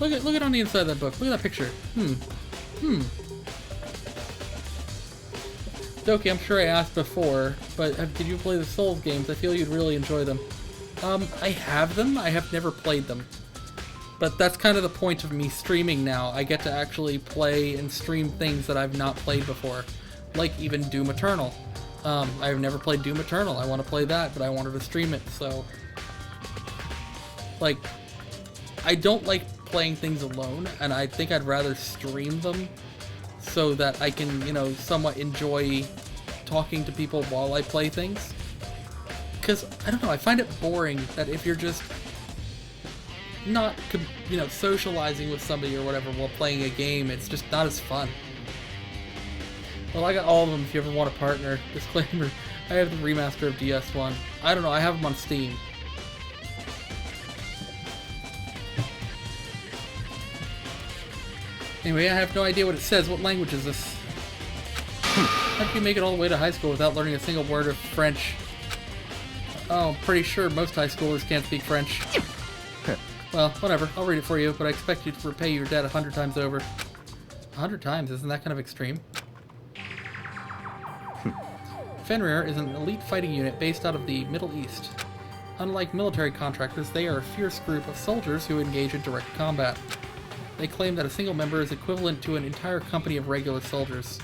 Look at on the inside of that book. Look at that picture. Doki, I'm sure I asked before, but did you play the Souls games? I feel you'd really enjoy them. I have them. I have never played them. But that's kind of the point of me streaming now. I get to actually play and stream things that I've not played before. Like even Doom Eternal. I've never played Doom Eternal. I want to play that, but I wanted to stream it, so... Like, I don't like playing things alone, and I think I'd rather stream them so that I can, you know, somewhat enjoy talking to people while I play things. Because, I don't know, I find it boring that if you're just not, you know, socializing with somebody or whatever while playing a game, it's just not as fun. Well, I got all of them if you ever want a partner. Disclaimer, I have the remaster of DS1. I don't know, I have them on Steam. Anyway, I have no idea what it says. What language is this? How can you make it all the way to high school without learning a single word of French? Oh, I'm pretty sure most high schoolers can't speak French. Well, whatever. I'll read it for you, but I expect you to repay your debt 100 times over. 100 times? Isn't that kind of extreme? Fenrir is an elite fighting unit based out of the Middle East. Unlike military contractors, they are a fierce group of soldiers who engage in direct combat. They claim that a single member is equivalent to an entire company of regular soldiers.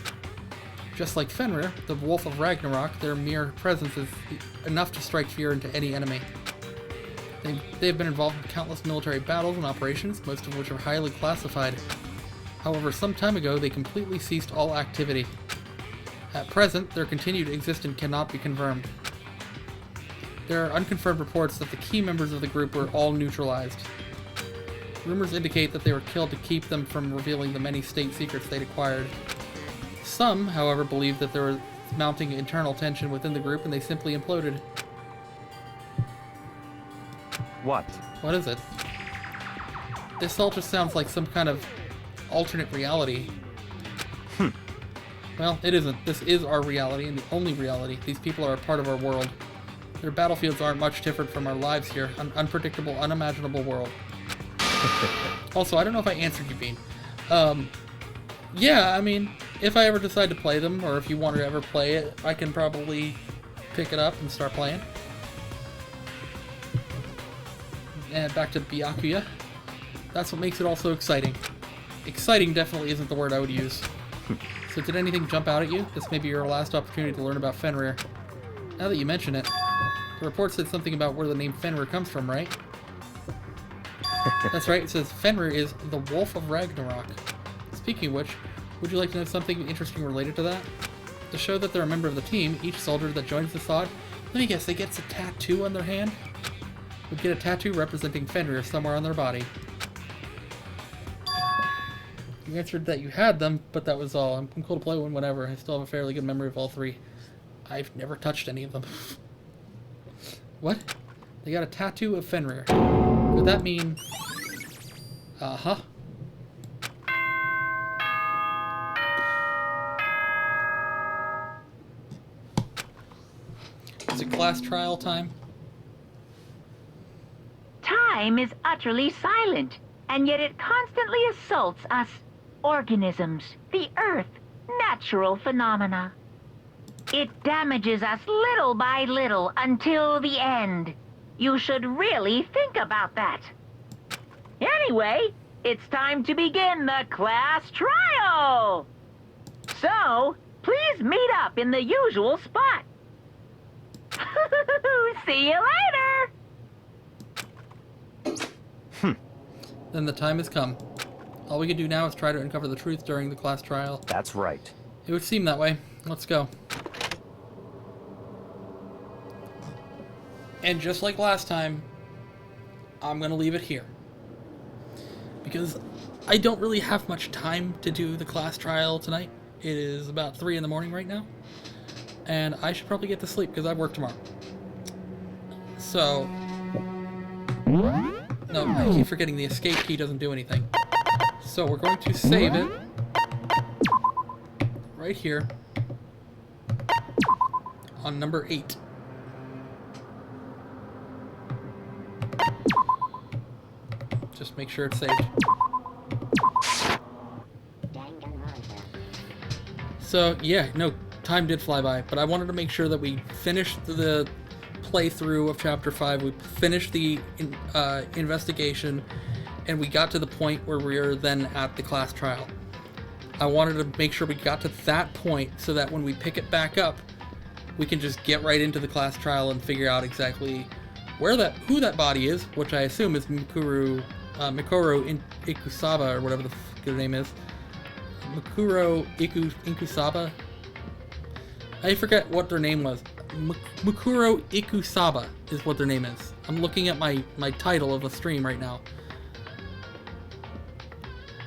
Just like Fenrir, the Wolf of Ragnarok, their mere presence is enough to strike fear into any enemy. They've been involved in countless military battles and operations, most of which are highly classified. However, some time ago, they completely ceased all activity. At present, their continued existence cannot be confirmed. There are unconfirmed reports that the key members of the group were all neutralized. Rumors indicate that they were killed to keep them from revealing the many state secrets they'd acquired. Some, however, believe that there was mounting internal tension within the group and they simply imploded. What? What is it? This all just sounds like some kind of alternate reality. Well, it isn't. This is our reality, and the only reality. These people are a part of our world. Their battlefields aren't much different from our lives here. An unpredictable, unimaginable world. Also, I don't know if I answered you, Bean. Yeah, I mean, if I ever decide to play them, or if you want to ever play it, I can probably pick it up and start playing. And back to Byakuya. That's what makes it all so exciting. Exciting definitely isn't the word I would use. So did anything jump out at you? This may be your last opportunity to learn about Fenrir. Now that you mention it, the report said something about where the name Fenrir comes from, right? That's right, it says Fenrir is the Wolf of Ragnarok. Speaking of which, would you like to know something interesting related to that? To show that they're a member of the team, each soldier that joins the squad, let me guess, they get a tattoo on their hand? Would get a tattoo representing Fenrir somewhere on their body. You answered that you had them, but that was all. I'm cool to play one whenever. I still have a fairly good memory of all three. I've never touched any of them. What? They got a tattoo of Fenrir. Would that mean... Uh-huh. Is it class trial time? Time is utterly silent, and yet it constantly assaults us. Organisms, the Earth, natural phenomena. It damages us little by little until the end. You should really think about that. Anyway, it's time to begin the class trial. So, please meet up in the usual spot. See you later. Then the time has come. All we can do now is try to uncover the truth during the class trial. That's right. It would seem that way. Let's go. And just like last time, I'm going to leave it here. Because I don't really have much time to do the class trial tonight. It is about 3 in the morning right now. And I should probably get to sleep because I work tomorrow. So... No, I keep forgetting the escape key doesn't do anything. So we're going to save it right here on number 8. Just make sure it's saved. So yeah, no, time did fly by, but I wanted to make sure that we finished the playthrough of Chapter 5, we finished the investigation, and we got to the point where we are then at the class trial. I wanted to make sure we got to that point so that when we pick it back up, we can just get right into the class trial and figure out exactly who that body is, which I assume is Mukuro Ikusaba, or whatever the fuck her name is. Mukuro Ikusaba? I forget what their name was. Mukuro Ikusaba is what their name is. I'm looking at my title of the stream right now.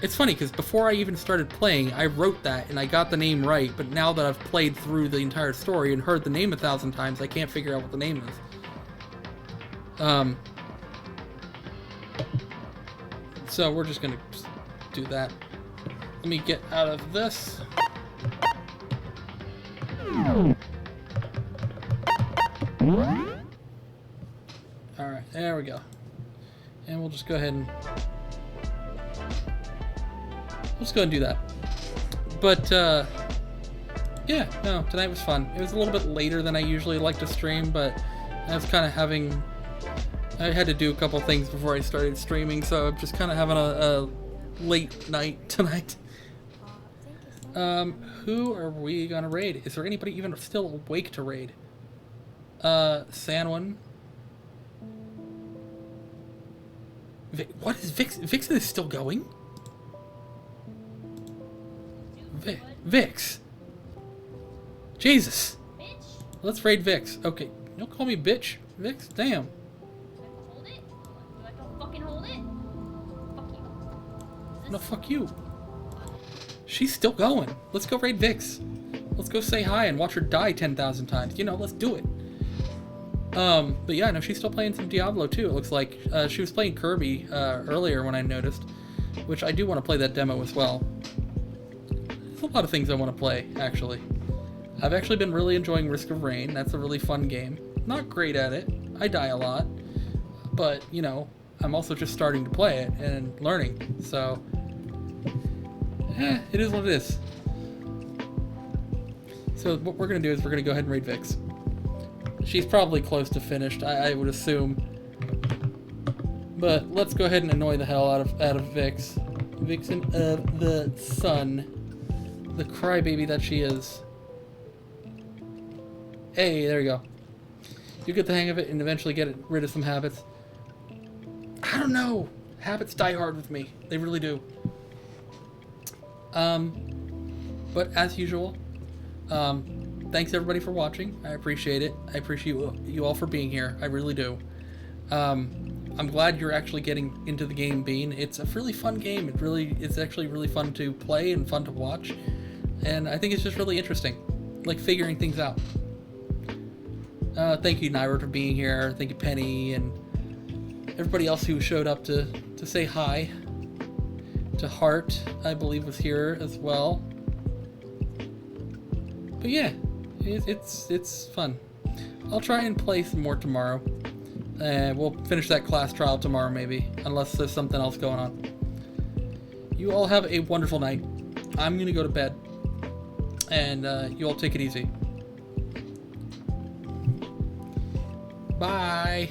It's funny, because before I even started playing, I wrote that, and I got the name right, but now that I've played through the entire story and heard the name 1,000 times, I can't figure out what the name is. So we're just gonna do that. Let me get out of this. Alright, there we go. And we'll just go ahead and... Let's go and do that. But, yeah, no, tonight was fun. It was a little bit later than I usually like to stream, but I was kind of having... I had to do a couple things before I started streaming, so I'm just kind of having a late night tonight. Who are we gonna raid? Is there anybody even still awake to raid? Sanwin. What is Vix? Vixen is still going? Vix. Jesus. Let's raid Vix. Okay. Don't call me bitch. Vix, damn. Hold it? Do I have to fucking hold it? Fuck you. No, fuck you. She's still going. Let's go raid Vix. Let's go say hi and watch her die 10,000 times. You know, let's do it. But yeah, no, she's still playing some Diablo too. It looks like she was playing Kirby earlier when I noticed, which I do want to play that demo as well. There's a lot of things I want to play, actually. I've actually been really enjoying Risk of Rain. That's a really fun game. Not great at it. I die a lot. But, you know, I'm also just starting to play it and learning. So, it is what it is. So what we're going to do is we're going to go ahead and raid Vix. She's probably close to finished, I would assume. But let's go ahead and annoy the hell out of Vix. Vixen of the Sun. The crybaby that she is. Hey, there you go. You get the hang of it and eventually get rid of some habits. I don't know. Habits die hard with me. They really do. But as usual, thanks everybody for watching. I appreciate it. I appreciate you all for being here. I really do. I'm glad you're actually getting into the game, Bean. It's a really fun game. It's actually really fun to play and fun to watch. And I think it's just really interesting. Like figuring things out. Thank you, Naira, for being here. Thank you, Penny, and everybody else who showed up to say hi. To Hart, I believe, was here as well. But yeah, it's fun. I'll try and play some more tomorrow. We'll finish that class trial tomorrow, maybe, unless there's something else going on. You all have a wonderful night. I'm gonna go to bed, and you all take it easy. Bye.